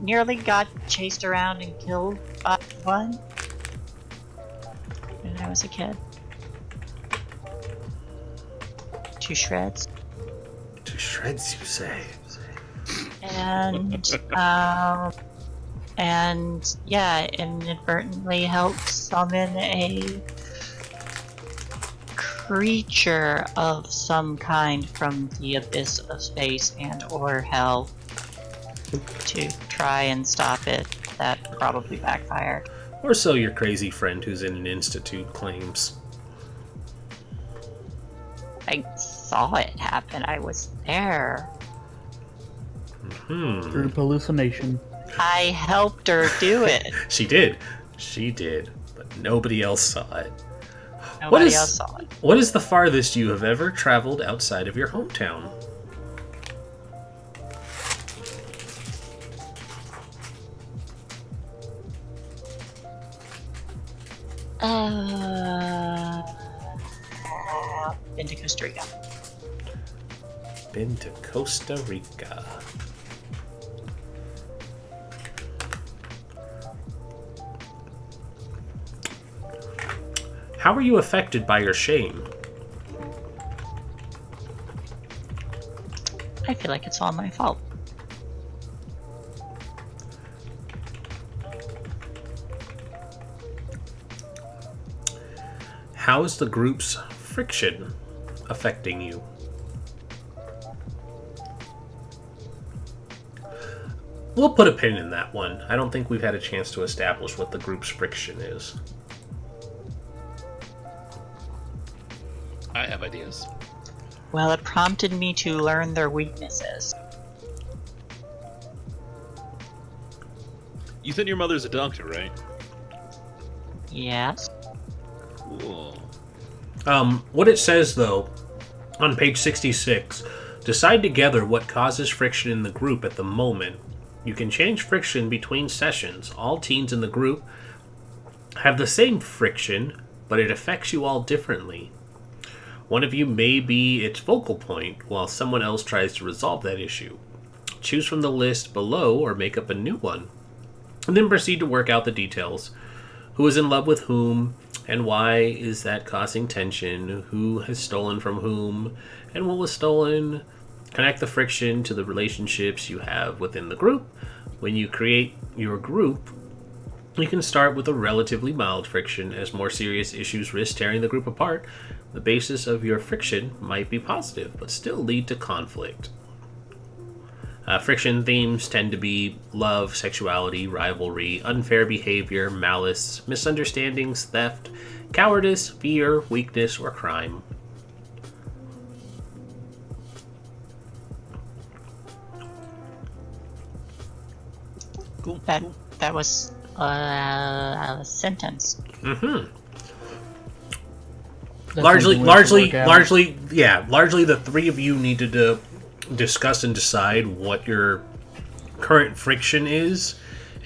Nearly got chased around and killed by one when I was a kid. To shreds. To shreds, you say? And yeah, inadvertently helped summon a creature of some kind from the abyss of space and or hell to try and stop it. That probably backfired. Or so your crazy friend who's in an institute claims. I saw it happen. I was there. Group hallucination. I helped her do it. She did. She did. But nobody else saw it. Nobody else saw it. What is the farthest you have ever traveled outside of your hometown? Been to Costa Rica. Been to Costa Rica. How are you affected by your shame? I feel like it's all my fault. How is the group's friction affecting you? We'll put a pin in that one. I don't think we've had a chance to establish what the group's friction is. I have ideas. Well, it prompted me to learn their weaknesses. You said your mother's a doctor, right? Yes. Cool. What it says, though, on page 66, decide together what causes friction in the group at the moment. You can change friction between sessions. All teens in the group have the same friction, but it affects you all differently. One of you may be its focal point, while someone else tries to resolve that issue. Choose from the list below or make up a new one, and then proceed to work out the details. Who is in love with whom, and why is that causing tension? Who has stolen from whom, and what was stolen? Connect the friction to the relationships you have within the group. When you create your group, you can start with a relatively mild friction, as more serious issues risk tearing the group apart. The basis of your friction might be positive, but still lead to conflict. Friction themes tend to be love, sexuality, rivalry, unfair behavior, malice, misunderstandings, theft, cowardice, fear, weakness, or crime. That was a sentence. Mm-hmm. That Largely, seems to work out. largely the three of you needed to discuss and decide what your current friction is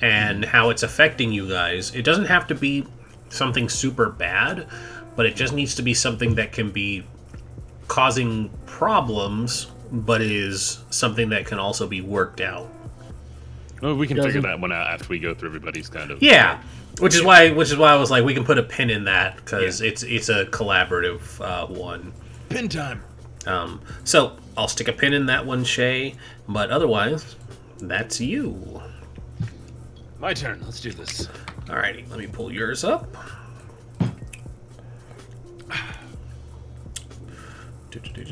and how it's affecting you guys. It doesn't have to be something super bad, but it just needs to be something that can be causing problems, but is something that can also be worked out. Well, we can figure Doesn't- that one out after we go through everybody's kind of. Yeah, which is why I was like, we can put a pin in that because it's a collaborative one. Pin time. So I'll stick a pin in that one, Shay. But otherwise, that's you. My turn. Let's do this. Alrighty, let me pull yours up.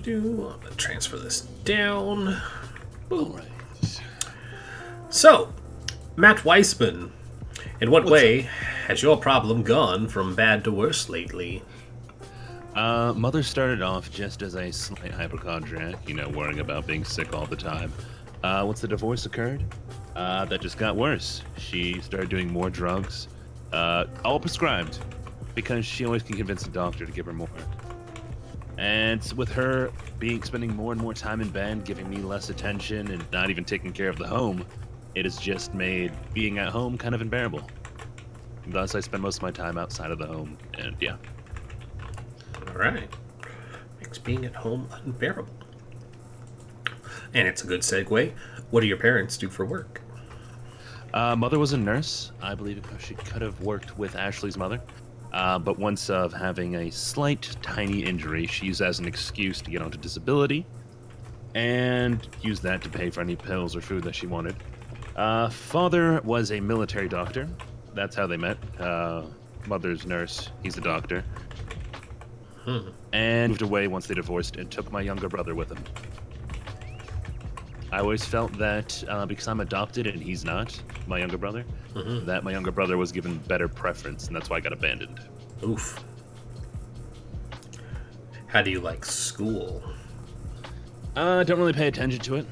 I'm gonna transfer this down. All right. So, Matt Weissman, in what way has your problem gone from bad to worse lately? Mother started off just as a slight hypochondriac, worrying about being sick all the time. Once the divorce occurred, that just got worse. She started doing more drugs, all prescribed, because she always can convince the doctor to give her more. And with her spending more and more time in bed, giving me less attention, and not even taking care of the home, it has just made being at home kind of unbearable. Thus, I spend most of my time outside of the home, and yeah. Alright. Makes being at home unbearable. And it's a good segue. What do your parents do for work? Mother was a nurse. I believe she could have worked with Ashley's mother. But once of having a slight, tiny injury, she used as an excuse to get onto disability and used that to pay for any pills or food that she wanted. Father was a military doctor. That's how they met. Mother's nurse. He's a doctor. And moved away once they divorced and took my younger brother with him. I always felt that because I'm adopted and he's not, my younger brother, that my younger brother was given better preference, and that's why I got abandoned. Oof. How do you like school? Don't really pay attention to it.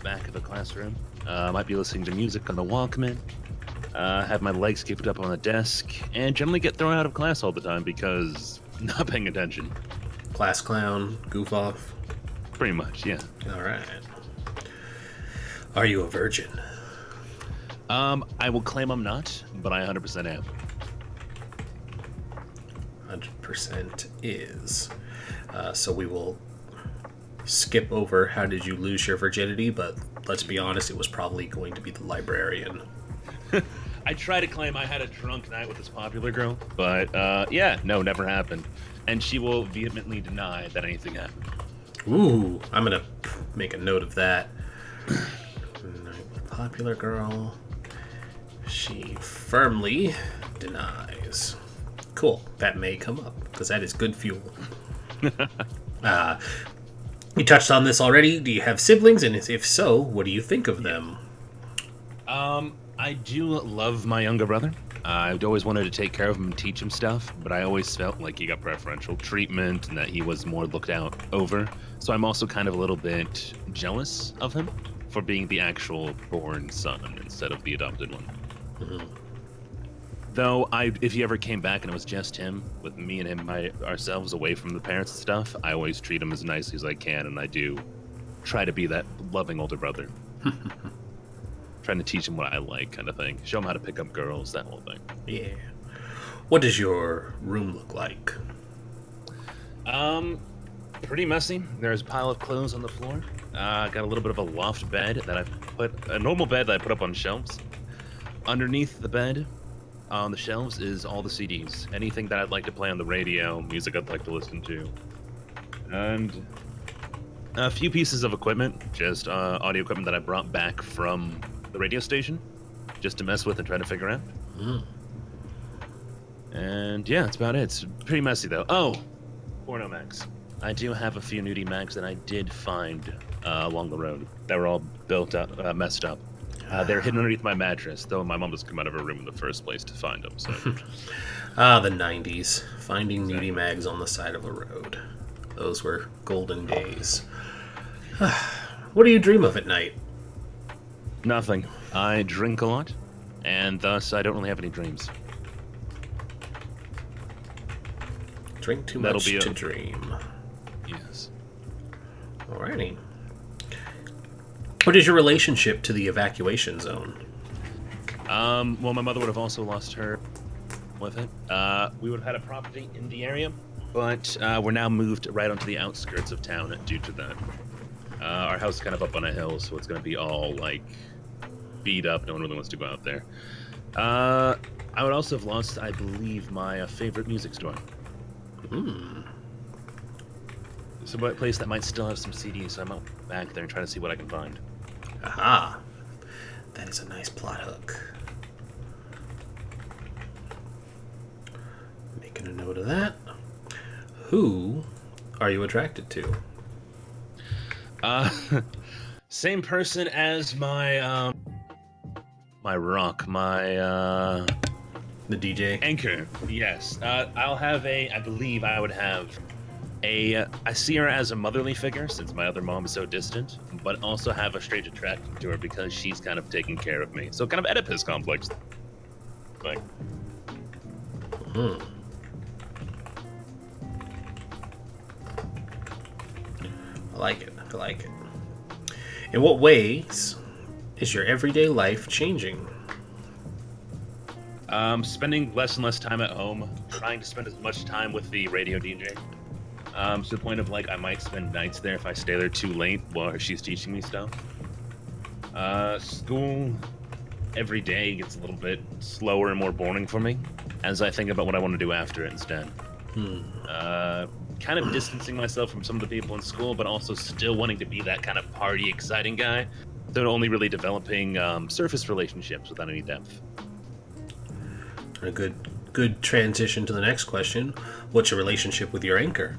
Back of the classroom. Might be listening to music on the Walkman. Have my legs kicked up on the desk, and generally get thrown out of class all the time because not paying attention. Class clown, goof off. Pretty much, yeah. Alright. Are you a virgin? I will claim I'm not, but I 100% am. 100% is. So we will skip over how did you lose your virginity, but let's be honest, it was probably going to be the librarian. I try to claim I had a drunk night with this popular girl, but yeah, no, never happened. And she will vehemently deny that anything happened. Ooh, I'm gonna make a note of that. Night with popular girl. She firmly denies. Cool. That may come up, because that is good fuel. You touched on this already. Do you have siblings? And if so, what do you think of them? I do love my younger brother. I'd always wanted to take care of him and teach him stuff, but I always felt like he got preferential treatment and that he was more looked out over. So I'm also kind of a little bit jealous of him for being the actual born son instead of the adopted one. Mm-hmm. Though, if he ever came back and it was just him, with me and him ourselves away from the parents and stuff, I always treat him as nicely as I can, and I do try to be that loving older brother. Trying to teach him what I like, kind of thing. Show him how to pick up girls, that whole thing. Yeah. What does your room look like? Pretty messy. There's a pile of clothes on the floor. Got a little bit of a loft bed that I've put, a normal bed that I put up on shelves. Underneath the bed, on the shelves, is all the CDs. Anything that I'd like to play on the radio, music I'd like to listen to. And a few pieces of equipment, just audio equipment that I brought back from the radio station, just to mess with and try to figure out. And yeah, that's about it. It's pretty messy though. Oh, porno mags. I do have a few nudie mags that I did find along the road that were all built up, messed up. They're hidden underneath my mattress, though my mom just come out of her room in the first place to find them. So. The 90s. Finding nudie mags on the side of a road. Those were golden days. What do you dream of at night? Nothing. I drink a lot, and thus I don't really have any dreams. Drink too That'll much be to a- dream. Yes. Alrighty. What is your relationship to the evacuation zone? Well, my mother would have also lost her with it. We would have had a property in the area, but we're now moved right onto the outskirts of town due to that. Our house is kind of up on a hill, so it's going to be all, like, beat up. No one really wants to go out there. I would also have lost, I believe, my favorite music store. It's a place that might still have some CDs, so I might go back there and try to see what I can find. Aha. That is a nice plot hook. Making a note of that. Who are you attracted to? Same person as my, my rock, my, The DJ? anchor. Yes. I'll have I believe I would have I see her as a motherly figure since my other mom is so distant, but also have a strange attraction to her because she's kind of taking care of me. So kind of Oedipus complex. Like, Hmm. I like it. I like it. In what ways is your everyday life changing? spending less and less time at home, trying to spend as much time with the radio DJ. To the point of, like, I might spend nights there if I stay there too late while she's teaching me stuff. School every day gets a little bit slower and more boring for me as I think about what I want to do after it instead. Kind of distancing myself from some of the people in school, but also still wanting to be that kind of party exciting guy. They're only really developing surface relationships without any depth. A good transition to the next question. What's your relationship with your anchor?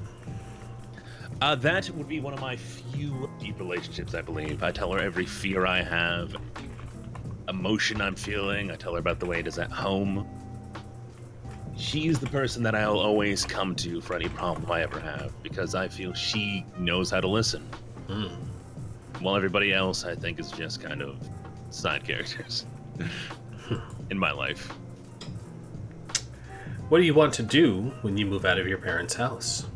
That would be one of my few deep relationships, I believe. I tell her every fear I have, emotion I'm feeling. I tell her about the way it is at home. She's the person that I'll always come to for any problem I ever have, because I feel she knows how to listen. While everybody else, I think, is just kind of side characters in my life. What do you want to do when you move out of your parents' house?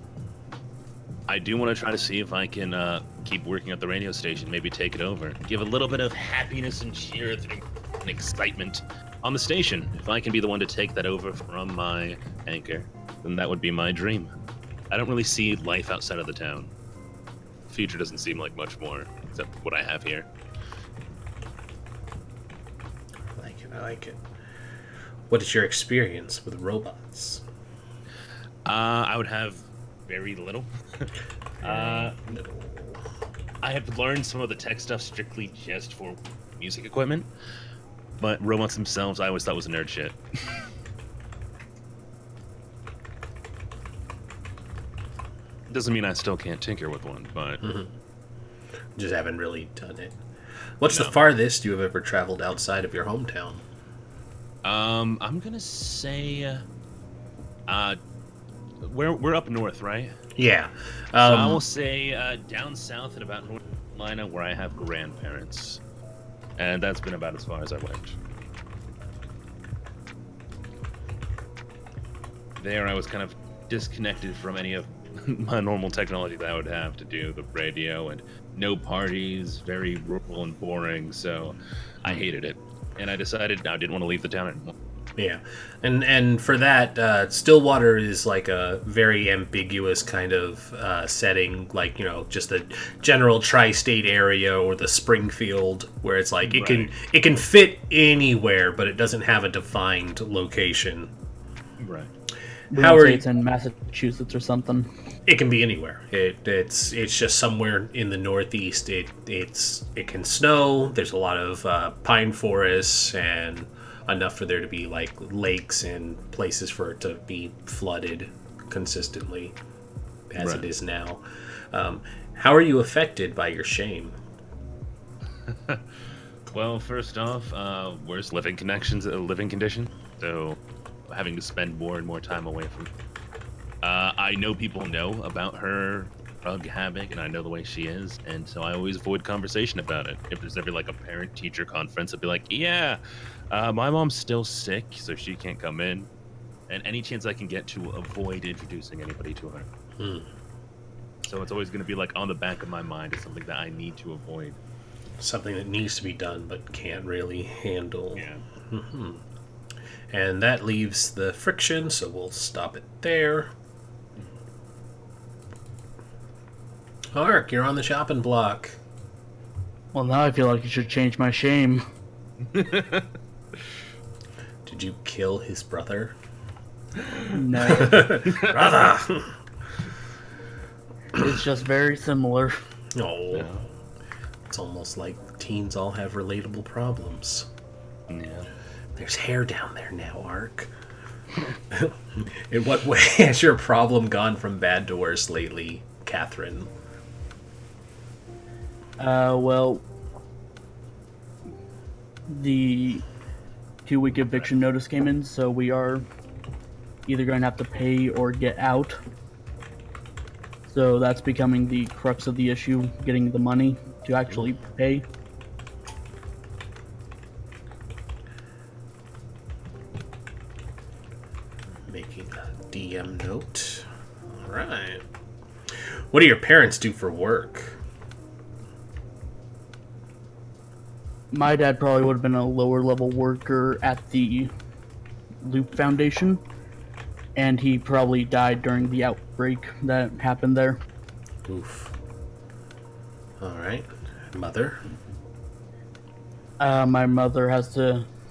I do want to try to see if I can keep working at the radio station, maybe take it over. Give a little bit of happiness and cheer and excitement on the station. If I can be the one to take that over from my anchor, then that would be my dream. I don't really see life outside of the town. The future doesn't seem like much more, except what I have here. I like it. I like it. What is your experience with robots? I would have very little. Little. I have learned some of the tech stuff strictly just for music equipment, but robots themselves I always thought was nerd shit. Doesn't mean I still can't tinker with one, but... Just haven't really done it. What's No. the farthest you have ever traveled outside of your hometown? I'm gonna say... we're up north, right? Yeah. So I will say down south at about North Carolina, where I have grandparents. And that's been about as far as I went. There I was kind of disconnected from any of my normal technology that I would have to do the radio, and no parties, very rural and boring, so I hated it. And I decided I didn't want to leave the town anymore. Yeah, and for that, Stillwater is like a very ambiguous kind of setting, like, you know, just the general tri-state area or the Springfield, where it's like it can fit anywhere, but it doesn't have a defined location. Right. How are you? It's in Massachusetts or something. It can be anywhere. It's just somewhere in the Northeast. It can snow. There's a lot of pine forests and enough for there to be like lakes and places for it to be flooded consistently, as it is now. How are you affected by your shame? Well, first off, worse living condition. So having to spend more and more time away from. I know people know about her drug habit, and I know the way she is, and so I always avoid conversation about it. If there's ever like a parent-teacher conference, I'd be like, "Yeah, my mom's still sick, so she can't come in," and any chance I can get to avoid introducing anybody to her. So it's always going to be like on the back of my mind as something that I need to avoid. Something that needs to be done but can't really handle. Yeah. And that leaves the friction, so we'll stop it there. Ark, you're on the chopping block. Well, now I feel like you should change my shame. Did you kill his brother? No, Brother! it's just very similar. Oh. Yeah. It's almost like teens all have relatable problems. Yeah. There's hair down there now, Ark. In what way has your problem gone from bad to worse lately, Catherine? Well, the 2-week eviction notice came in, so we are either going to have to pay or get out. So that's becoming the crux of the issue, getting the money to actually pay. Making a DM note. Alright. What do your parents do for work? My dad probably would have been a lower level worker at the Loop Foundation, and he probably died during the outbreak that happened there. Oof. Alright. Mother? My mother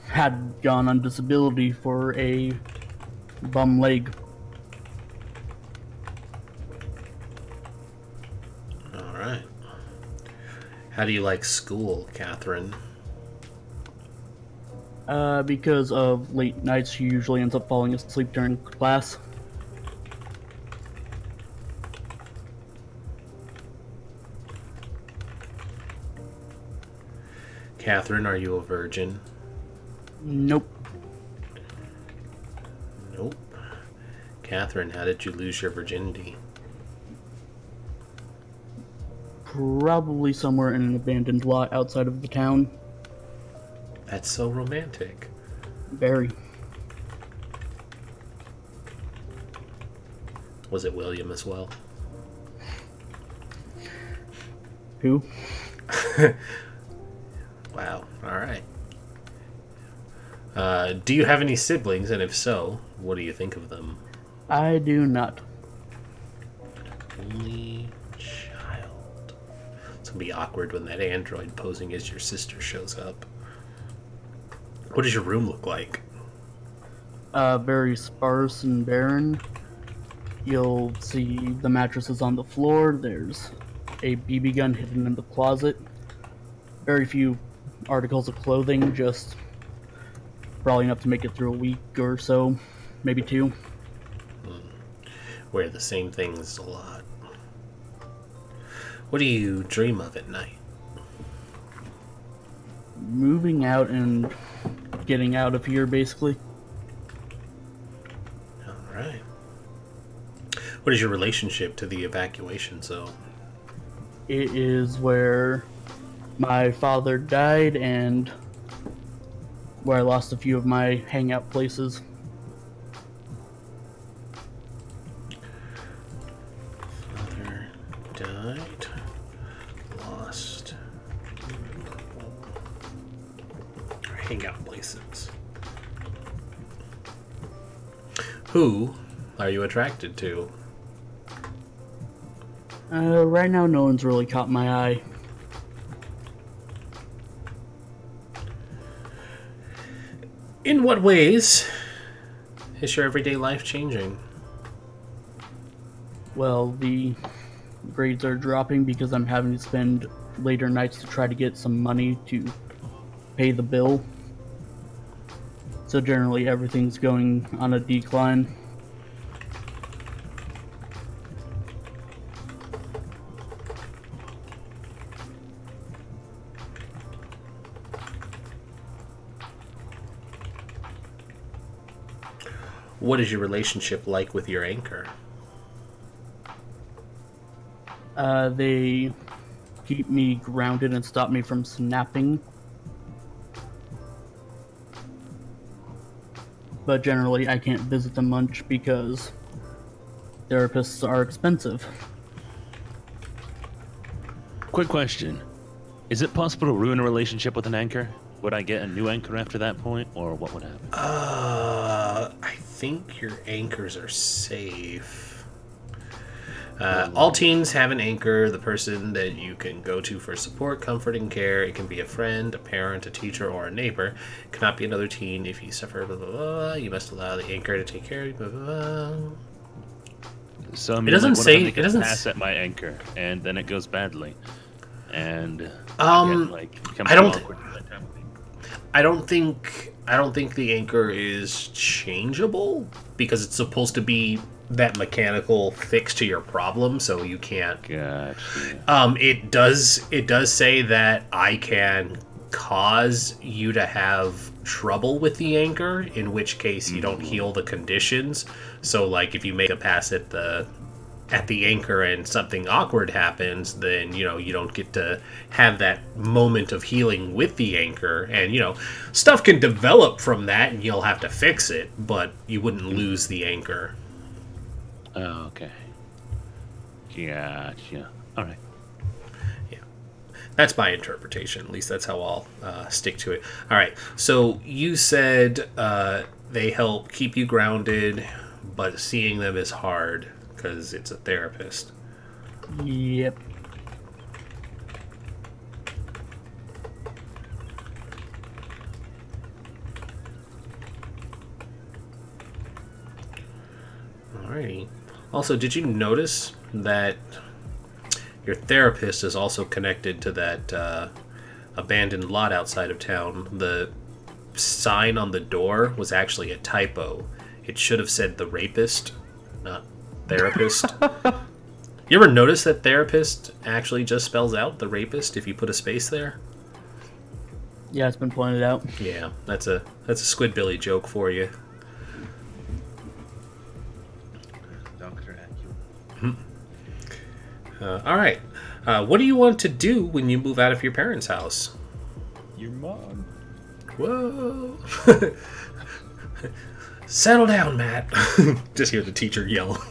had gone on disability for a bum leg. Alright. How do you like school, Catherine? Because of late nights, she usually ends up falling asleep during class. Catherine, are you a virgin? Nope. Nope. Catherine, how did you lose your virginity? Probably somewhere in an abandoned lot outside of the town. That's so romantic. Very. Was it William as well? Who? Wow. Alright. Do you have any siblings, and if so, what do you think of them? I do not. Only child. It's gonna be awkward when that android posing as your sister shows up. What does your room look like? Very sparse and barren. You'll see the mattresses on the floor. There's a BB gun hidden in the closet. Very few articles of clothing, just probably enough to make it through a week or so, maybe 2. Wear the same things a lot. What do you dream of at night? Moving out and getting out of here, basically. Alright. What is your relationship to the evacuation zone? It is where my father died and where I lost a few of my hangout places. Father died. Lost. Hangout places. Who are you attracted to? Right now, no one's really caught my eye. In what ways is your everyday life changing? Well, the grades are dropping because I'm having to spend later nights to try to get some money to pay the bill. So generally, everything's going on a decline. What is your relationship like with your anchor? They keep me grounded and stop me from snapping. But generally, I can't visit them much because therapists are expensive. Quick question. Is it possible to ruin a relationship with an anchor? Would I get a new anchor after that point, or what would happen? I think your anchors are safe. All teens have an anchor, the person that you can go to for support, comfort, and care. It can be a friend, a parent, a teacher, or a neighbor. It cannot be another teen. If you suffer, blah, blah, blah, you must allow the anchor to take care of you, blah, blah, blah. So I mean, It doesn't what if I say- make it doesn't pass at my anchor, and then it goes badly, and I don't- I don't think the anchor is changeable because it's supposed to be that mechanical fix to your problem, so you can't. Gotcha. It does say that I can cause you to have trouble with the anchor, in which case you don't heal the conditions. So like if you make a pass at the anchor and something awkward happens, then you don't get to have that moment of healing with the anchor, and stuff can develop from that and you'll have to fix it, but you wouldn't lose the anchor. Oh, okay. Gotcha. All right. That's my interpretation. At least that's how I'll stick to it. All right. So you said they help keep you grounded, but seeing them is hard because it's a therapist. Yep. Alrighty. Also, did you notice that your therapist is also connected to that abandoned lot outside of town? The sign on the door was actually a typo. It should have said the rapist, not therapist. You ever notice that therapist actually just spells out the rapist if you put a space there? Yeah, it's been pointed out. Yeah, that's a Squidbilly joke for you. Dr. Acula. All right. What do you want to do when you move out of your parents' house? Your mom. Whoa. Settle down, Matt. Just hear the teacher yell.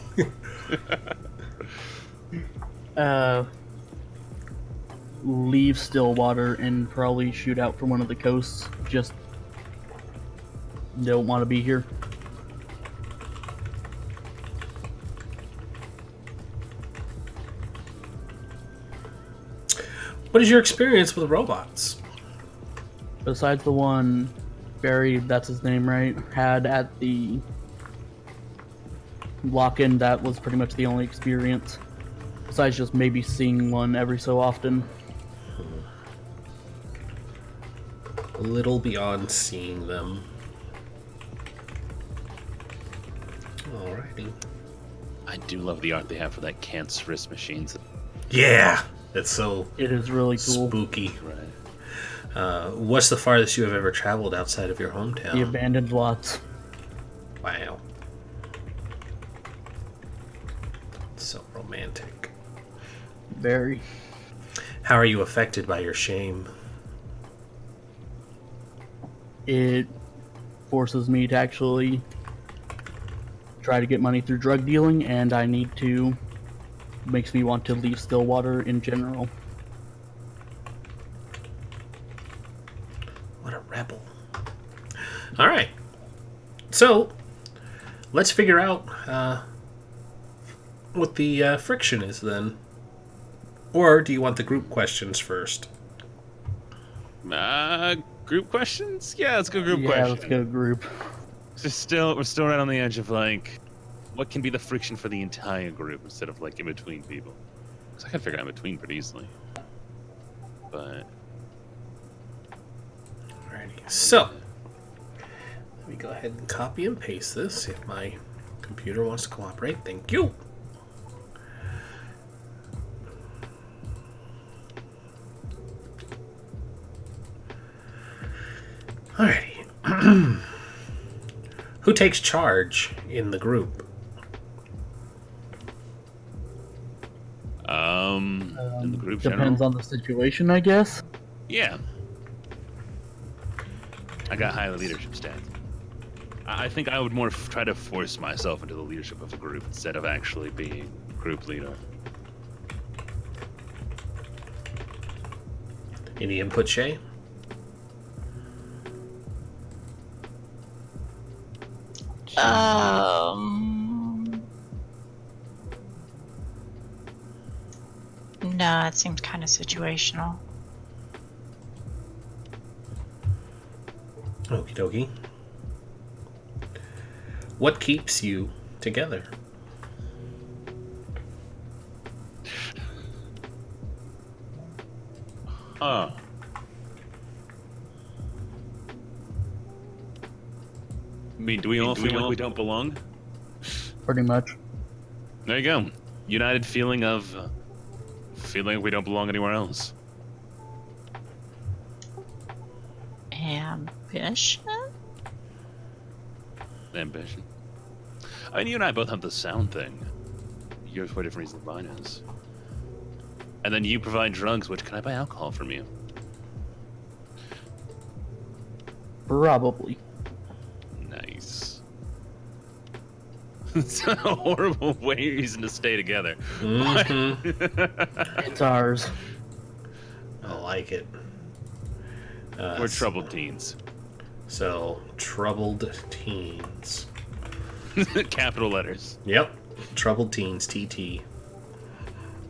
Leave Stillwater and probably shoot out from one of the coasts. Just don't want to be here. What is your experience with robots? Besides the one Barry, that's his name, right, had at the lock-in, that was pretty much the only experience. Besides just maybe seeing one every so often. A little beyond seeing them. Alrighty. I do love the art they have for that cancerous machines. Yeah, that's so It is really cool. spooky. Right. What's the farthest you have ever traveled outside of your hometown? The abandoned lots. Wow. So romantic. Very. How are you affected by your shame? It forces me to actually try to get money through drug dealing, and I need to. Makes me want to leave Stillwater in general. What a rebel. Alright. So, let's figure out what the friction is then. Or do you want the group questions first? Group questions? Yeah, let's go group Yeah, questions. let's go group. We're still right on the edge of like, what can be the friction for the entire group instead of like in between people? Because I can figure out in between pretty easily. But Alrighty. So, let me go ahead and copy and paste this if my computer wants to cooperate. Thank you. Alrighty. Who takes charge in the group? In the group Depends general. on the situation, I guess. Yeah. I got high leadership stats. I think I would more try to force myself into the leadership of a group instead of actually being group leader. Any input, Shay? No, it seems kind of situational. Okie dokie. What keeps you together? I mean, do we all feel like we don't belong? Pretty much. There you go. United feeling of feeling like we don't belong anywhere else. Ambition? Ambition. I mean, you and I both have the sound thing. Yours for a different reason than mine is. And then you provide drugs, which can I buy alcohol from you? Probably. Nice. It's a horrible reason to stay together. Mm-hmm. It's ours. I like it. We're troubled teens. So, troubled teens. Capital letters. Yep. Troubled teens, TT.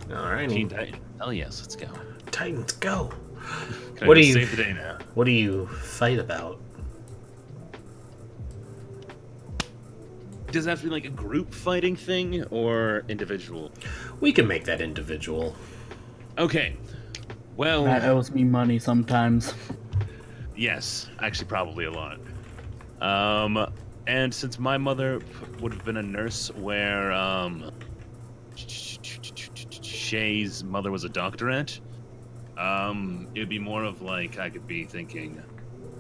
Alrighty. Teen Titan. Hell yes, let's go. Titans, go. Can What I do just you- save the day now? What do you fight about? Does that have to be like a group fighting thing or individual? We can make that individual. Okay. Well, Matt owes me money sometimes. yes, actually, probably a lot. And since my mother would have been a nurse, where Shay's mother was a doctorate, it'd be more of like I could be thinking,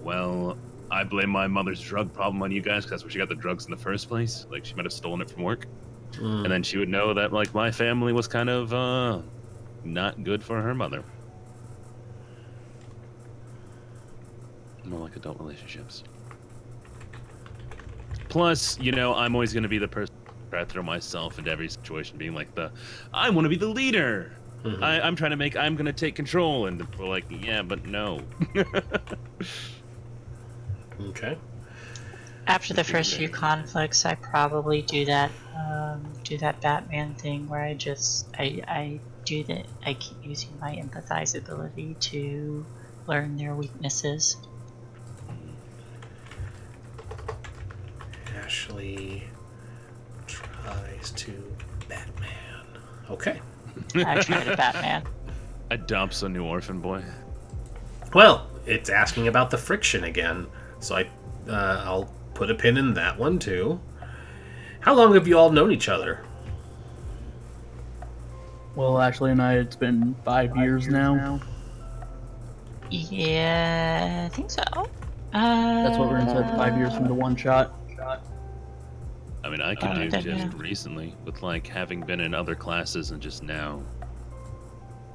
well, I blame my mother's drug problem on you guys because that's where she got the drugs in the first place. Like she might have stolen it from work, and then she would know that like my family was kind of not good for her mother. More like adult relationships. Plus, you know, I'm always going to be the person to throw myself into every situation, being like I want to be the leader. Mhm. I'm trying to I'm going to take control, and we're like, yeah, but no. Okay. After the first few conflicts, I probably do that Batman thing where I do that. I keep using my empathize ability to learn their weaknesses. Ashley tries to Batman. Okay. I try to Batman. Adopts a new orphan boy. Well, it's asking about the friction again, so I'll put a pin in that one too. How long have you all known each other? Well, Ashley and I, it's been 5 years now. Yeah, I think so. That's what we're inside 5 years from the one shot. I mean, I could do then, just yeah. recently with like having been in other classes and just now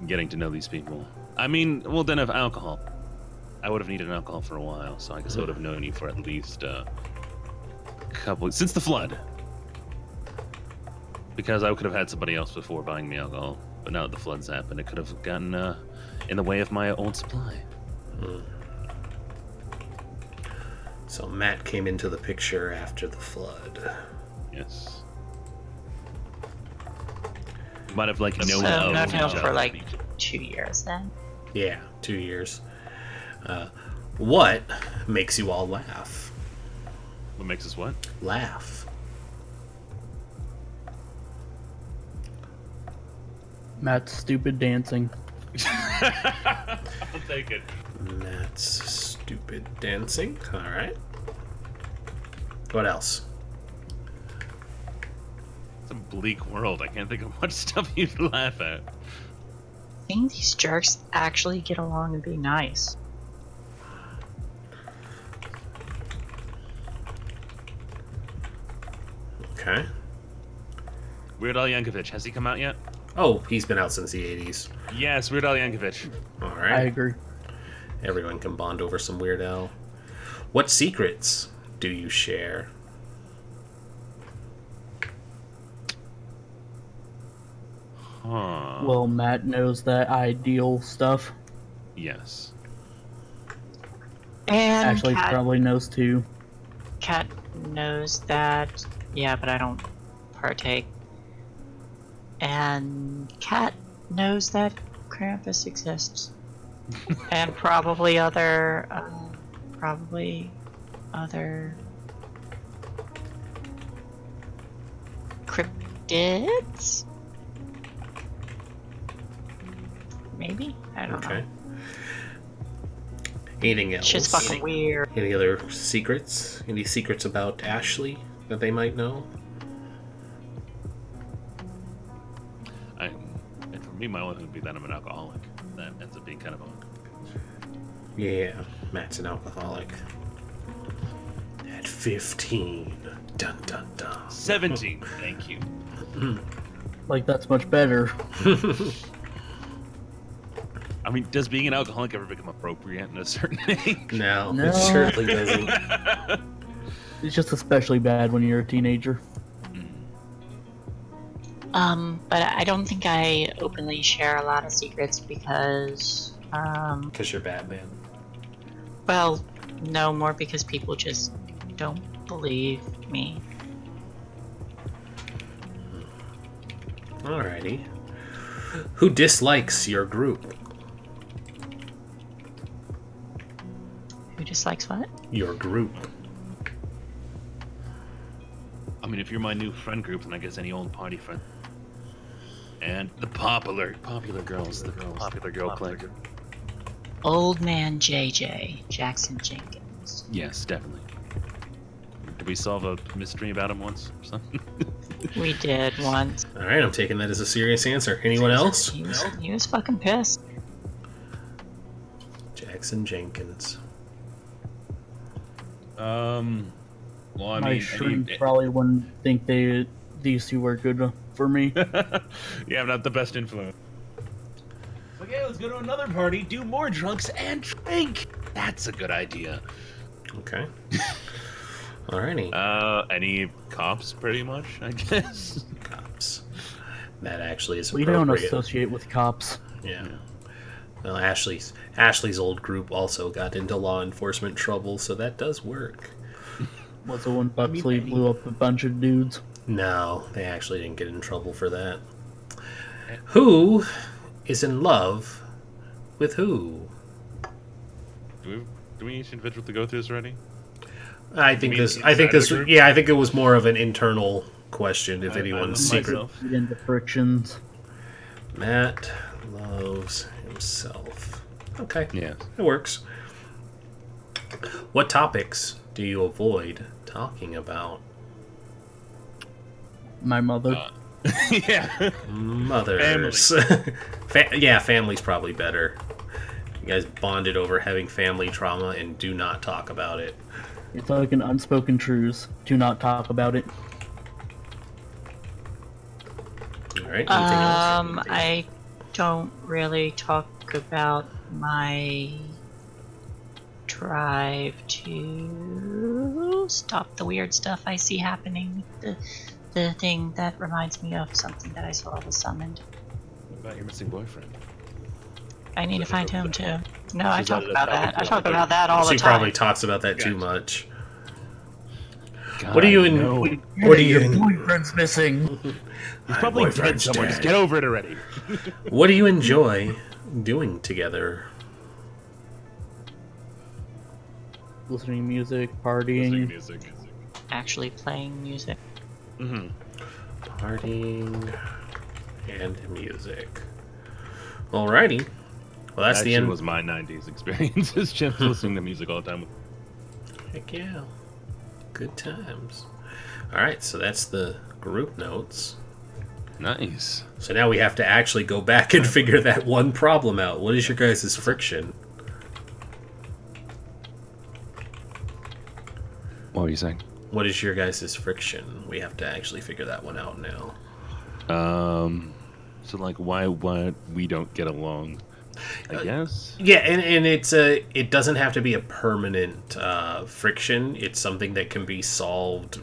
getting to know these people. I mean, well, then of alcohol. I would have needed alcohol for a while, so I guess I would have known you for at least a couple since the flood. Because I could have had somebody else before buying me alcohol, but now that the flood's happened, it could have gotten in the way of my old supply. So Matt came into the picture after the flood. Yes. Might have like known So of known each him for other. like 2 years then. Yeah, 2 years. What makes you all laugh? What makes us what? Laugh. Matt's stupid dancing. I'll take it. Matt's stupid dancing. Alright. What else? It's a bleak world. I can't think of much stuff you'd laugh at. Seeing these jerks actually get along and be nice. Okay. Weird Al Yankovic, has he come out yet? Oh, he's been out since the 80s. Yes, Weird Al Yankovic. All I right. agree. Everyone can bond over some Weird Al. What secrets do you share? Huh. Well, Matt knows that I deal stuff. Yes. And Ashley probably knows too. Cat knows that. Yeah, but I don't partake. And Cat knows that Krampus exists. And probably other cryptids? Maybe? I don't Okay. know. Anything else? Shit's fucking weird. Any other secrets? Any secrets about Ashley that they might know? And for me, my only thing would be that I'm an alcoholic. That ends up being kind of a... Yeah, Matt's an alcoholic. At 15. Dun dun dun. 17. Thank you. Like, that's much better. I mean, does being an alcoholic ever become appropriate in a certain age? No, No. it certainly doesn't. It's just especially bad when you're a teenager. But I don't think I openly share a lot of secrets because, Because you're Batman. well, no, more because people just don't believe me. Alrighty. Who dislikes your group? Who dislikes what? Your group. I mean, if you're my new friend group, then I guess any old party friend. And the popular girls, the popular girl clique. Old man JJ, Jackson Jenkins. Yes, definitely. Did we solve a mystery about him once or something? We did once. Alright, I'm taking that as a serious answer. Anyone else? He was fucking pissed. Jackson Jenkins. Well, I My mean, shrink probably wouldn't think these two were good for me. yeah, I'm not the best influence. Okay, let's go to another party, do more drunks, and drink. That's a good idea. Okay. Alrighty. Any cops, pretty much, I guess. Cops. That actually is We appropriate. don't associate with cops. Yeah. Well, Ashley's old group also got into law enforcement trouble, so that does work. Was it when Buxley blew up a bunch of dudes? No, they actually didn't get in trouble for that. Who is in love with who? Do we each individual to go through this already? I think mean this. inside the group? Yeah, I think it was more of an internal question. If I anyone's love secret. myself. Get into frictions. Matt loves himself. Okay, Yeah. it works. What topics do you avoid talking about? My mother. yeah. Mothers. Yeah, family's probably better. You guys bonded over having family trauma and do not talk about it. It's like an unspoken truce. Do not talk about it. All right. Anything else? I don't really talk about my drive to stop the weird stuff I see happening. The thing that reminds me of something that I saw was summoned. What about your missing boyfriend? I need to find him too. No, I Is talk that a about that. topic I you talk wanna about that all the She time. probably talks about that too much. God, What are you in? no. What are you Your in? boyfriend's missing. He's probably dead boyfriend's somewhere. dead. Just get over it already. What do you enjoy doing together? Listening to music, partying. music. Actually playing music. Mm-hmm. Partying and music. Alrighty. Well, that's the end. Was my '90s experience. Is just listening to music all the time. Heck yeah. Good times. Alright, so that's the group notes. Nice. So now we have to actually go back and figure that one problem out. What is your guys' friction? What were you saying? What is your guys' friction? We have to actually figure that one out now. So like, why we don't get along? I guess. Yeah, and it doesn't have to be a permanent friction. It's something that can be solved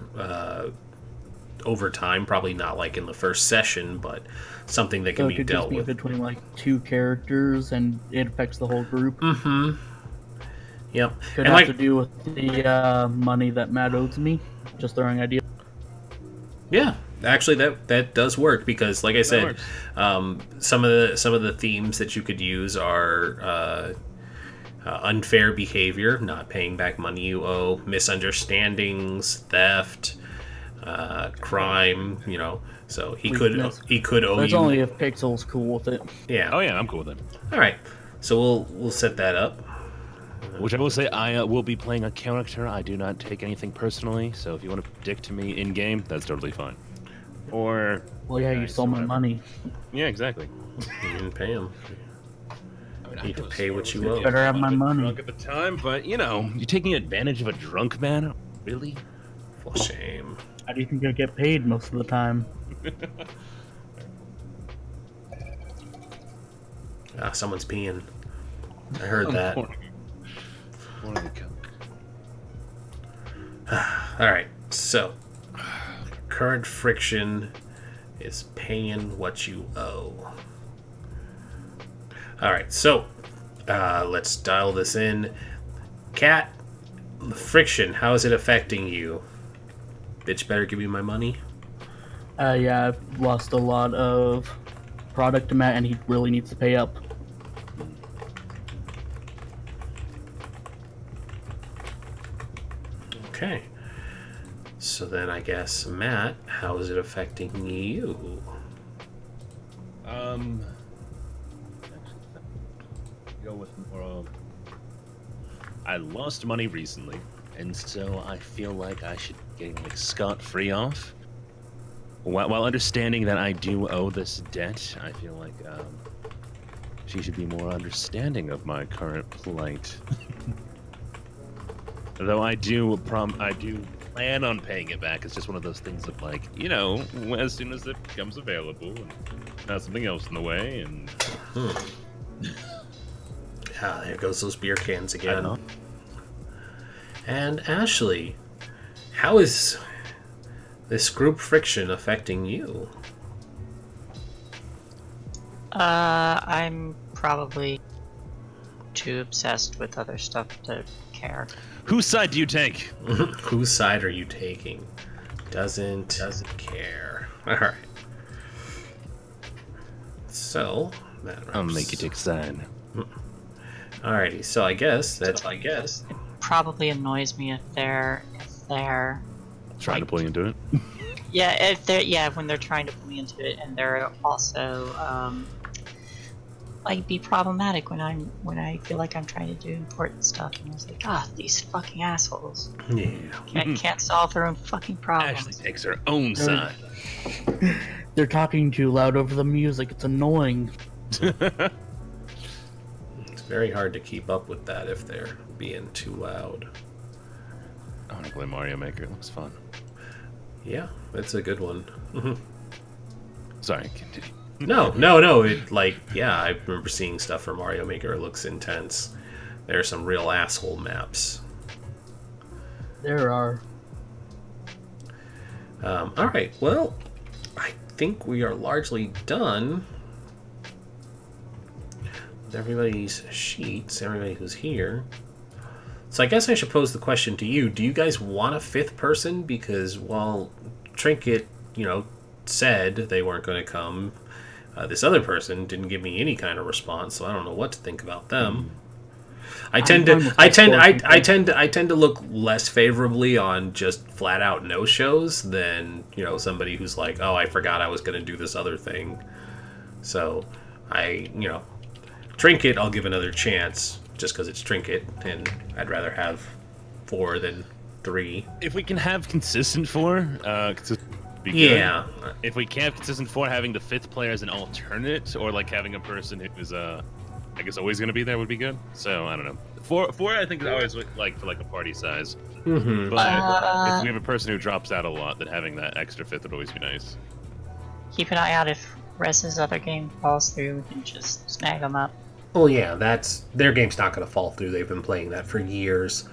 over time. Probably not like in the first session, but something that can So be it could dealt just be with. between like two characters, and it affects the whole group. Mm-hmm. Yep. Could And have like, to do with the money that Matt owes me. Just throwing idea. yeah, actually, that does work because, like I said, works. some of the themes that you could use are unfair behavior, not paying back money you owe, misunderstandings, theft, crime. You know, so he Weakness. could owe That's you. only if Pixel's cool with it. Yeah. Oh yeah, I'm cool with it. All right. So we'll set that up. Which I will say, I will be playing a character. I do not take anything personally, so if you want to dick to me in game, that's totally fine. Or Well, yeah, you nice, stole my whatever. money. yeah, exactly. You didn't pay him. I Need to was- pay I what was you a owe. bit Better have my money. Drunk at the time, but you know, you're taking advantage of a drunk man. Really? For shame. How do you think I get paid most of the time? Ah, someone's peeing. I heard that. Morning. Morning, Coke. All right, so current friction is paying what you owe. All right, so let's dial this in. Cat, the friction, how is it affecting you? Bitch, better give me my money. Yeah, I've lost a lot of product to Matt, and he really needs to pay up. Okay. So then I guess, Matt, how is it affecting you? Go with more. I lost money recently, and so I feel like I should get like scot-free off. While understanding that I do owe this debt, I feel like she should be more understanding of my current plight. Though I do plan on paying it back. It's just one of those things of like, you know, as soon as it becomes available, and not something else in the way, and Ah, there goes those beer cans I again. know. And Ashley, how is this group friction affecting you? I'm probably too obsessed with other stuff to care. Whose side do you take? Whose side are you taking? Doesn't care. All right. So that I'll wraps- make you take side. Alrighty. So I guess It probably annoys me if they're Trying to play into it. when they're trying to pull me into it, and they're also like be problematic when I feel like I'm trying to do important stuff, and I was like, these fucking assholes yeah. can't solve their own fucking problems. Ashley takes her own side. They're talking too loud over the music. It's annoying. It's very hard to keep up with that if they're being too loud. I want to play Mario Maker. It looks fun. Yeah, that's a good one. Sorry, continue. No. It I remember seeing stuff for Mario Maker. It looks intense. There are some real asshole maps. There are. All right. Well, I think we are largely done with everybody's sheets. Everybody who's here. So I guess I should pose the question to you. Do you guys want a fifth person? Because while Trinket, said they weren't going to come, this other person didn't give me any kind of response, so I don't know what to think about them. I tend to look less favorably on just flat out no shows than somebody who's like, oh, I forgot I was going to do this other thing. So Trinket, I'll give another chance just because it's Trinket, and I'd rather have 4 than 3. If we can have consistent 4, be good. Yeah. If we can't have consistent 4, having the 5th player as an alternate, or like having a person who's I guess always going to be there would be good. So I don't know. 4 I think is always like for like a party size. Mm-hmm. But if we have a person who drops out a lot, then having that extra 5th would always be nice. Keep an eye out if rest of his other game falls through, we can just snag them up. Well, yeah, that's their game's not going to fall through. They've been playing that for years.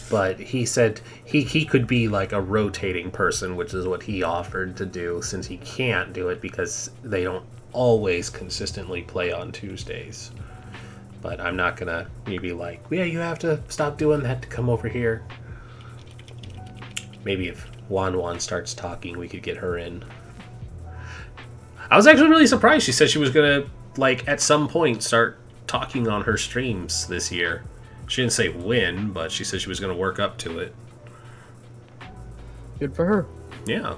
But he said he could be like a rotating person, which is what he offered to do, since he can't do it because they don't always consistently play on Tuesdays. But I'm not going to maybe like, yeah, you have to stop doing that to come over here. Maybe if Wan starts talking, we could get her in. I was actually really surprised. She said she was going to, like, at some point start talking on her streams this year. She didn't say when, but she said she was going to work up to it. Good for her. Yeah.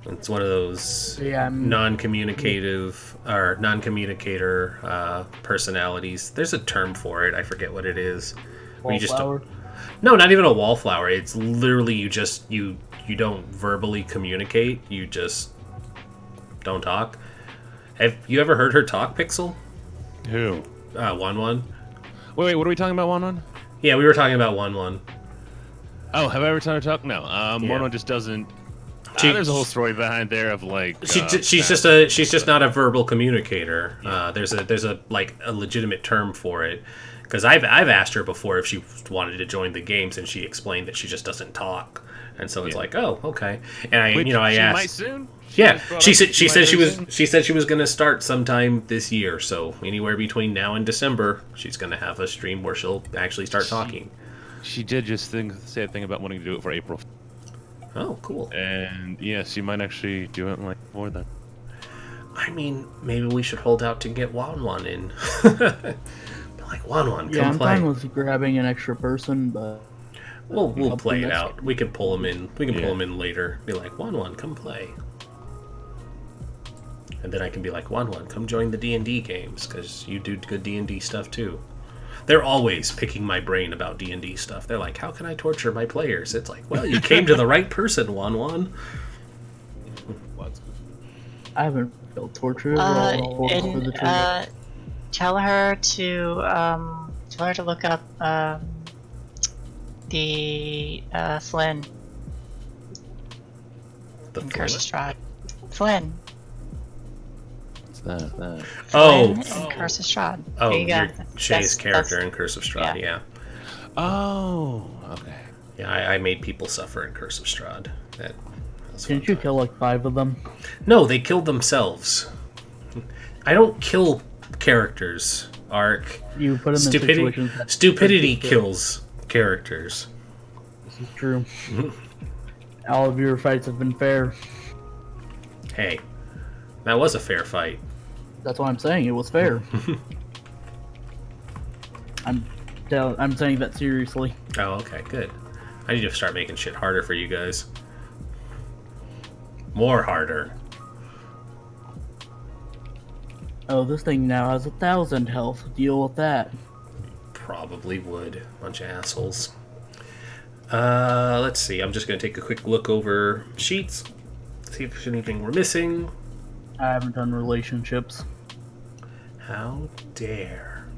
It's one of those non-communicative or non-communicator personalities. There's a term for it. I forget what it is. Where you just don't, no, not even a wallflower. It's literally you don't verbally communicate. You just don't talk. Have you ever heard her talk, Pixel? Who? Wan. Wait, what are we talking about, Wan? Yeah, we were talking about Wan. Oh, have I ever tried to talk? No. Yeah. Wan just doesn't. She- There's a whole story behind there of like. She's just not a verbal communicator. There's a legitimate term for it. Because I've asked her before if she wanted to join the games, and she explained that she just doesn't talk, and so it's like, oh, okay. And I asked. Might soon. She said she was going to start sometime this year. So anywhere between now and December, she's going to have a stream where she'll actually start talking. She did just say a thing about wanting to do it for April. Oh, cool. And yeah, she might actually do it like more than. I mean, maybe we should hold out to get Wan in. Like, Wan, come yeah, I'm play. fine with grabbing an extra person, but We'll play it out. We can pull him in. We can pull him in later. Be like, Wan, come play. And then I can be like, Wan, come join the D&D games, because you do good D&D stuff too. They're always picking my brain about D&D stuff. They're like, how can I torture my players? It's like, well, you came to the right person, Wan. I haven't felt torture. Tell her to look up the Flynn. The in Curse of Strahd. Flynn. What's that? Oh. Flynn in Curse of Strahd. Oh, There you go. Shay's character in Curse of Strahd, yeah. Oh, okay. Yeah, I made people suffer in Curse of Strahd. Didn't you kill like 5 of them? No, they killed themselves. I don't kill characters, Ark. You put them in situations that Stupidity kills characters. This is true. All of your fights have been fair. Hey, that was a fair fight. That's what I'm saying. It was fair. I'm saying that seriously. Oh, okay, good. I need to start making shit harder for you guys. More harder. Oh, this thing now has 1,000 health. Deal with that. Probably would. Bunch of assholes. Let's see. I'm just going to take a quick look over sheets. See if there's anything we're missing. I haven't done relationships. How dare.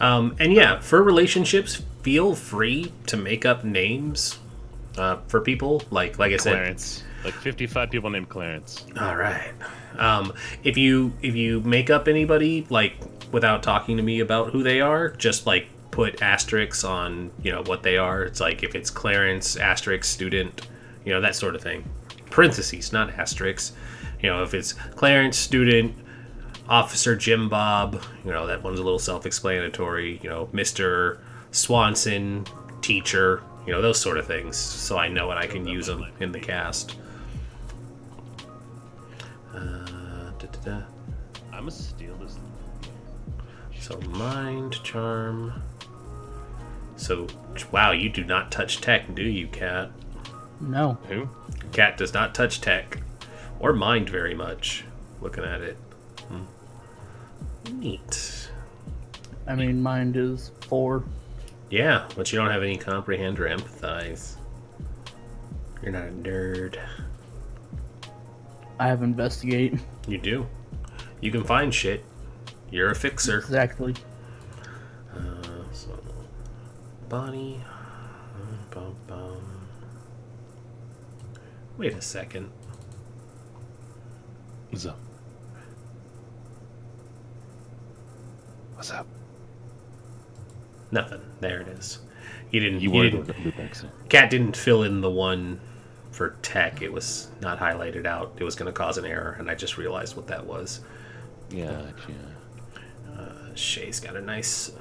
And yeah, for relationships, feel free to make up names for people. Like I said, Clarence. Like 55 people named Clarence. All right. If you make up anybody like without talking to me about who they are, just like put asterisks on what they are. It's like if it's Clarence asterisk student, that sort of thing. Parentheses, not asterisks. If it's Clarence student, Officer Jim Bob, that one's a little self-explanatory. Mr. Swanson teacher, those sort of things. So I know what I can use them in the cast. I'm gonna steal this. So mind charm. So wow, you do not touch tech, do you, Cat? No. Who? Cat does not touch tech or mind very much. Looking at it, neat. I mean, mind is 4. Yeah, but you don't have any comprehend or empathize. You're not a nerd. I have investigate. You do. You can find shit. You're a fixer. Exactly. So, body. Wait a second. What's up? What's up? Nothing. There it is. You didn't. You You were didn't. Cat didn't fill in the one for tech. It was not highlighted out. It was going to cause an error, and I just realized what that was. Yeah. Shay's got a nice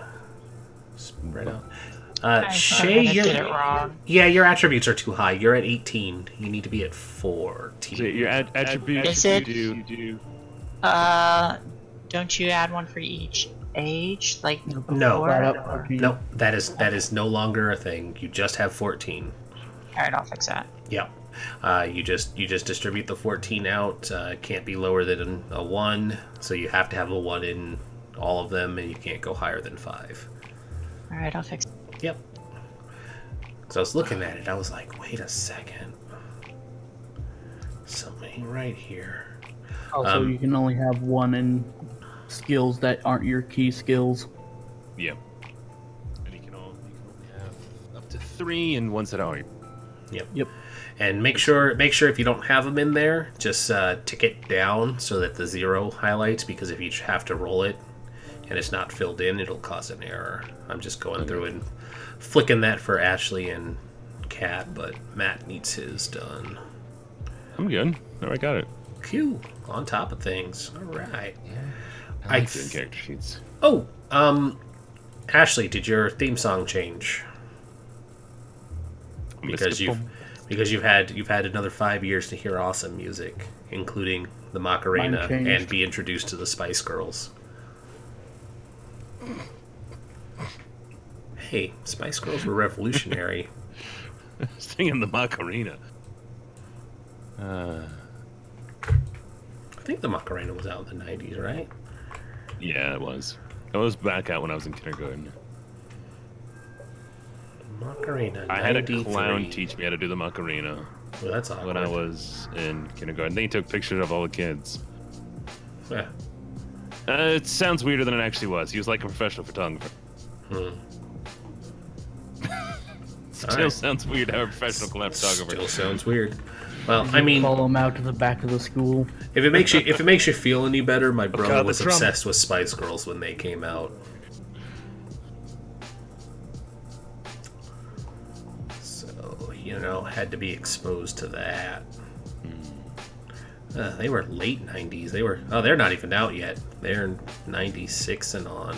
spread out. I Shay, did it wrong. your attributes are too high. You're at 18. You need to be at 14. So your attributes. Is it- You do. Don't you add one for each age? Like No. before, Right up, or- okay. No, that is no longer a thing. You just have 14. Alright, I'll fix that. Yeah. You just distribute the 14 out. Can't be lower than a 1, so you have to have a 1 in all of them, and you can't go higher than 5. Alright, I'll fix it. Yep. So I was looking at it, I was like, wait a second. Something right here. Also, you can only have one in skills that aren't your key skills. Yeah. And you can only have up to 3 and ones that are. Yep. And make sure if you don't have them in there, just tick it down so that the 0 highlights, because if you have to roll it and it's not filled in, it'll cause an error. I'm just going through and flicking that for Ashley and Kat, but Matt needs his done. I'm good. I got it. Q, on top of things. All right. I like doing character sheets. Oh, Ashley, did your theme song change? Because you've had another 5 years to hear awesome music, including the Macarena, Mine changed. and be introduced to the Spice Girls. Hey, Spice Girls were revolutionary. Singing the Macarena. I think the Macarena was out in the 90s, right? Yeah, it was. It was back out when I was in kindergarten. Macarena. I had a 93. clown teach me how to do the Macarena Well, that's awkward. when I was in kindergarten. Then he took pictures of all the kids. Yeah. It sounds weirder than it actually was. He was like a professional photographer. Still Alright. sounds weird to have a professional clown photographer. Still sounds weird. Well, I mean, Follow them out to the back of the school. if it makes you feel any better, my brother God, the was drum. obsessed with Spice Girls when they came out. So, had to be exposed to that. They were late 90s. They're not even out yet. They're 96 and on.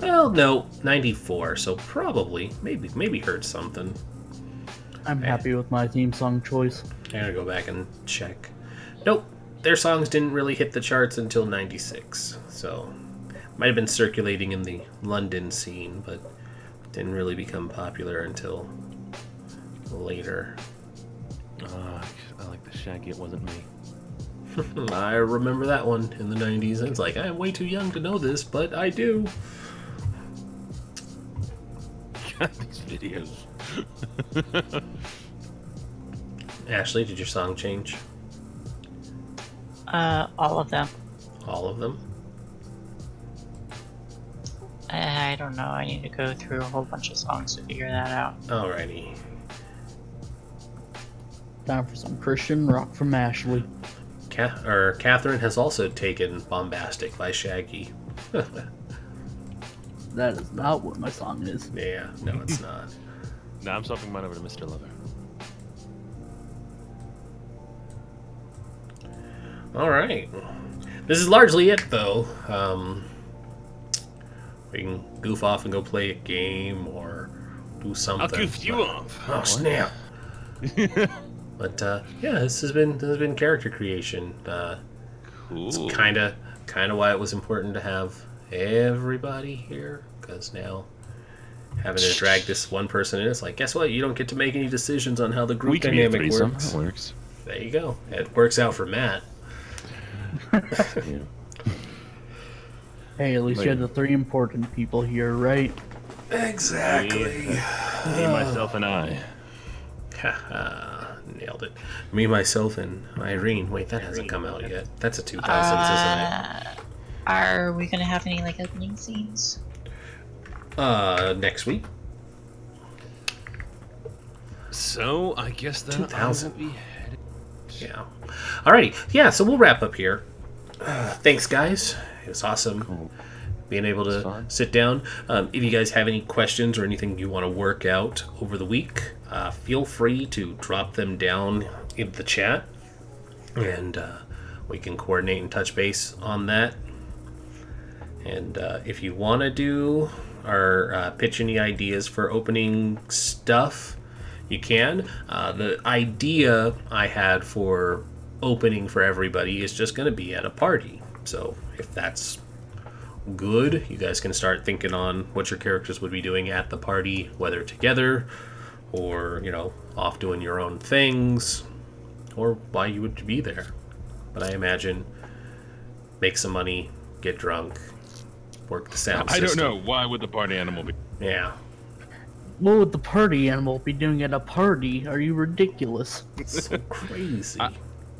Well, no, 94. So probably, maybe heard something. I'm happy with my theme song choice. I gotta go back and check. Nope, their songs didn't really hit the charts until 96. So, might have been circulating in the London scene, but didn't really become popular until later. I like the Shaggy, it wasn't me. I remember that one in the 90s. It's like, I'm way too young to know this, but I do. God, these videos. Ashley, did your song change? All of them. All of them? I don't know. I need to go through a whole bunch of songs to figure that out. Alrighty. Time for some Christian rock from Ashley. Catherine has also taken Bombastic by Shaggy. That is not what my song is. Yeah, no, it's not. Now I'm swapping mine over to Mr. Lover. Alright. This is largely it, though. We can goof off and go play a game or do something. I'll goof you off. Oh, snap. But, yeah, this has been character creation. Cool. It's kind of why it was important to have everybody here, because now having to drag this one person in, it's like, guess what? You don't get to make any decisions on how the group We can be a dynamic threesome. works. That works. There you go. It works out for Matt. Yeah. Hey, at least you had the 3 important people here, right? Exactly. Me, myself, and I. Nailed it. Me, myself, and Irene. Wait, that hasn't come out yet. That's a 2000s, isn't Are we gonna have any opening scenes? it? Next week. So I guess that 2000. I will be headed. Yeah. Alrighty, yeah. So we'll wrap up here. Thanks, guys. It was awesome being able to fun. sit down. If you guys have any questions or anything you want to work out over the week, feel free to drop them down in the chat, and we can coordinate and touch base on that. And if you want to do or pitch any ideas for opening stuff, you can. The idea I had for opening for everybody is just going to be at a party. So if that's good, you guys can start thinking on what your characters would be doing at the party, whether together or, you know, off doing your own things, or why you would be there. But I imagine make some money, get drunk, work the sound I system. don't know. Why would the party animal be? Yeah. What would the party animal be doing at a party? Are you ridiculous? So crazy.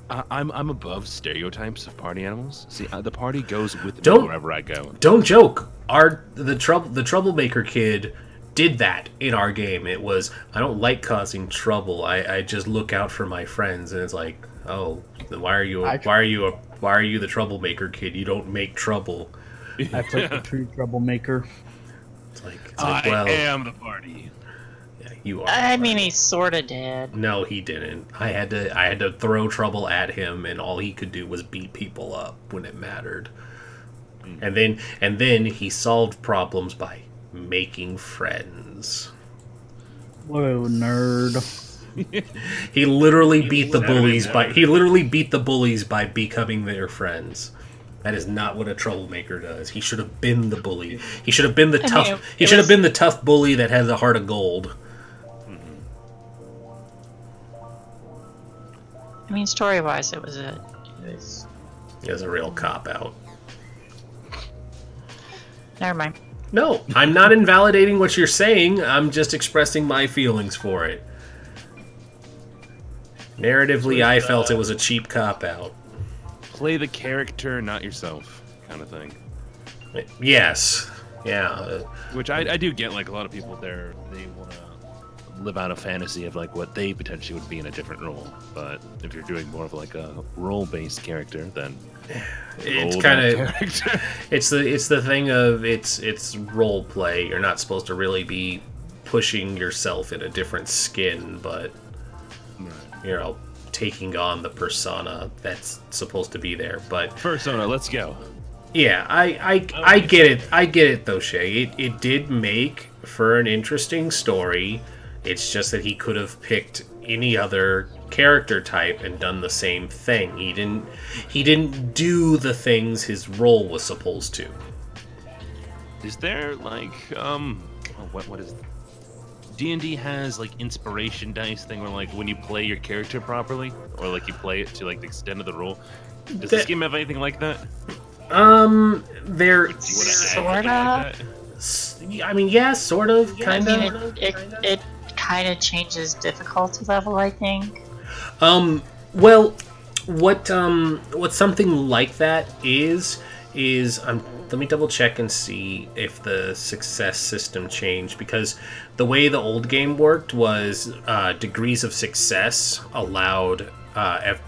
I'm above stereotypes of party animals. See, the party goes with Don't- me wherever I go. Don't joke. The troublemaker kid did that in our game. It was, I don't like causing trouble. I just look out for my friends, and it's like, oh, then why are you the troublemaker kid? You don't make trouble. I played the true troublemaker. It's like I well, am the party. yeah, you are. I mean, he sorta did. No, he didn't. I had to throw trouble at him, and all he could do was beat people up when it mattered. And then he solved problems by making friends. Whoa, nerd. He literally beat the bullies by becoming their friends. That is not what a troublemaker does. He should have been the bully. He should have been the tough. mean, He it should have was- been the tough bully that has a heart of gold. I mean, story-wise, it was He was a real cop out. never mind. No, I'm not invalidating what you're saying. I'm just expressing my feelings for it. Narratively, I felt it was a cheap cop out. Play the character, not yourself, kind of thing. Yes. Yeah. Which I do get. Like a lot of people there, they want to live out a fantasy of like what they potentially would be in a different role. But if you're doing more of like a role-based character, then It's roll kind that of character. it's the thing of it's role play. You're not supposed to really be pushing yourself in a different skin, but you know, taking on the persona that's supposed to be there. But Persona, let's go. yeah, I get it. I get it though, Shay. It did make for an interesting story. It's just that he could have picked any other character type and done the same thing. He didn't do the things his role was supposed to. Is there like what is D&D has like inspiration dice thing where like when you play your character properly or like you play it to like the extent of the role? Does this game have anything like that? There. Do you want to Sorta. add like that? I mean, yeah, sort of, kind I of. mean, it kind of changes difficulty level, I think. Well, what something like that is let me double check and see if the success system changed, because the way the old game worked was degrees of success allowed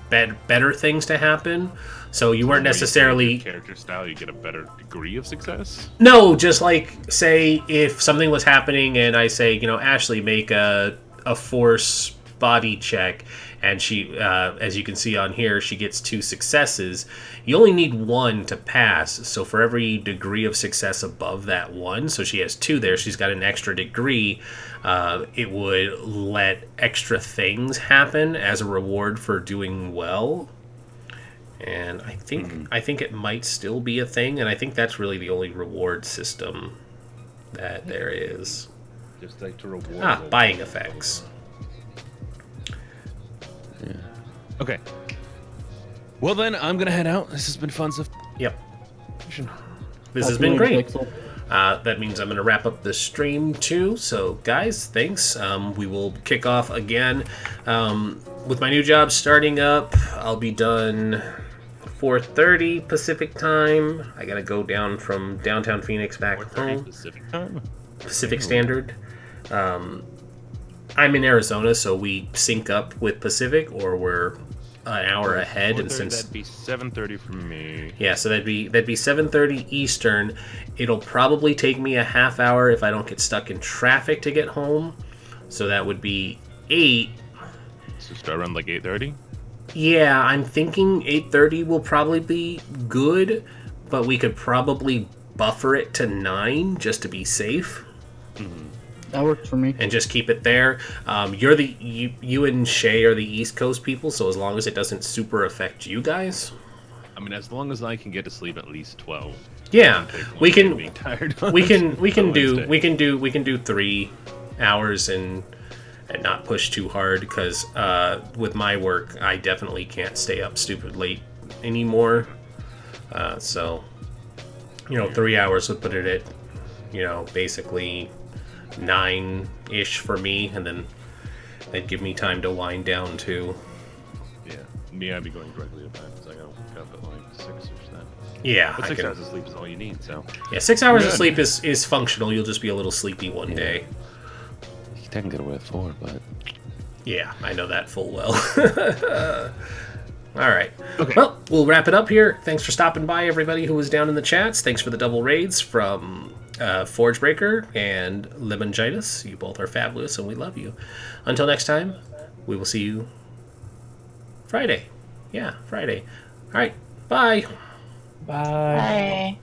better things to happen. So you weren't When you change necessarily your character style, you get a better degree of success. No, just like say if something was happening and I say, you know, Ashley, make a force body check, and she, as you can see on here, she gets 2 successes. You only need 1 to pass. So for every degree of success above that 1, so she has 2 there, she's got an extra degree. It would let extra things happen as a reward for doing well. And I think it might still be a thing, and I think that's really the only reward system that there is. Just like to reward. Buying effects. Okay. Well then, I'm gonna head out. This has been fun stuff. Yep. This has been Absolutely, great. Pixel. That means I'm going to wrap up the stream too. So, guys, thanks. We will kick off again with my new job starting up. I'll be done 4:30 Pacific time. I got to go down from downtown Phoenix back 4:30 home. Pacific time. Pacific Standard. I'm in Arizona, so we sync up with Pacific, or we're an hour ahead, and 4:30, since that'd be 7:30 for me. yeah, so that'd be 7:30 Eastern. It'll probably take me a half hour if I don't get stuck in traffic to get home. So that would be 8. So start around like 8:30. Yeah, I'm thinking 8:30 will probably be good, but we could probably buffer it to 9 just to be safe. That works for me. And just keep it there. You and Shay are the East Coast people, so as long as it doesn't super affect you guys, I mean, as long as I can get to sleep at least 12. yeah, we can Being tired. we can Wednesday. do 3 hours and not push too hard, because with my work, I definitely can't stay up stupid late anymore. So 3 hours would put it at basically 9-ish for me, and then they'd give me time to wind down too. Yeah, me, I'd be going directly to bed because I gotta wake up at like 6 or something. Yeah, But I 6 can, hours of sleep is all you need. So 6 hours of Good. sleep is functional. You'll just be a little sleepy one day. you can get away with 4, but Yeah, I know that full well. All right. Well, we'll wrap it up here. Thanks for stopping by, everybody who was down in the chats. Thanks for the double raids from Forgebreaker and Lemongitis. You both are fabulous, and we love you. Until next time, we will see you Friday. Yeah, Friday. All right. Bye. Bye. Bye.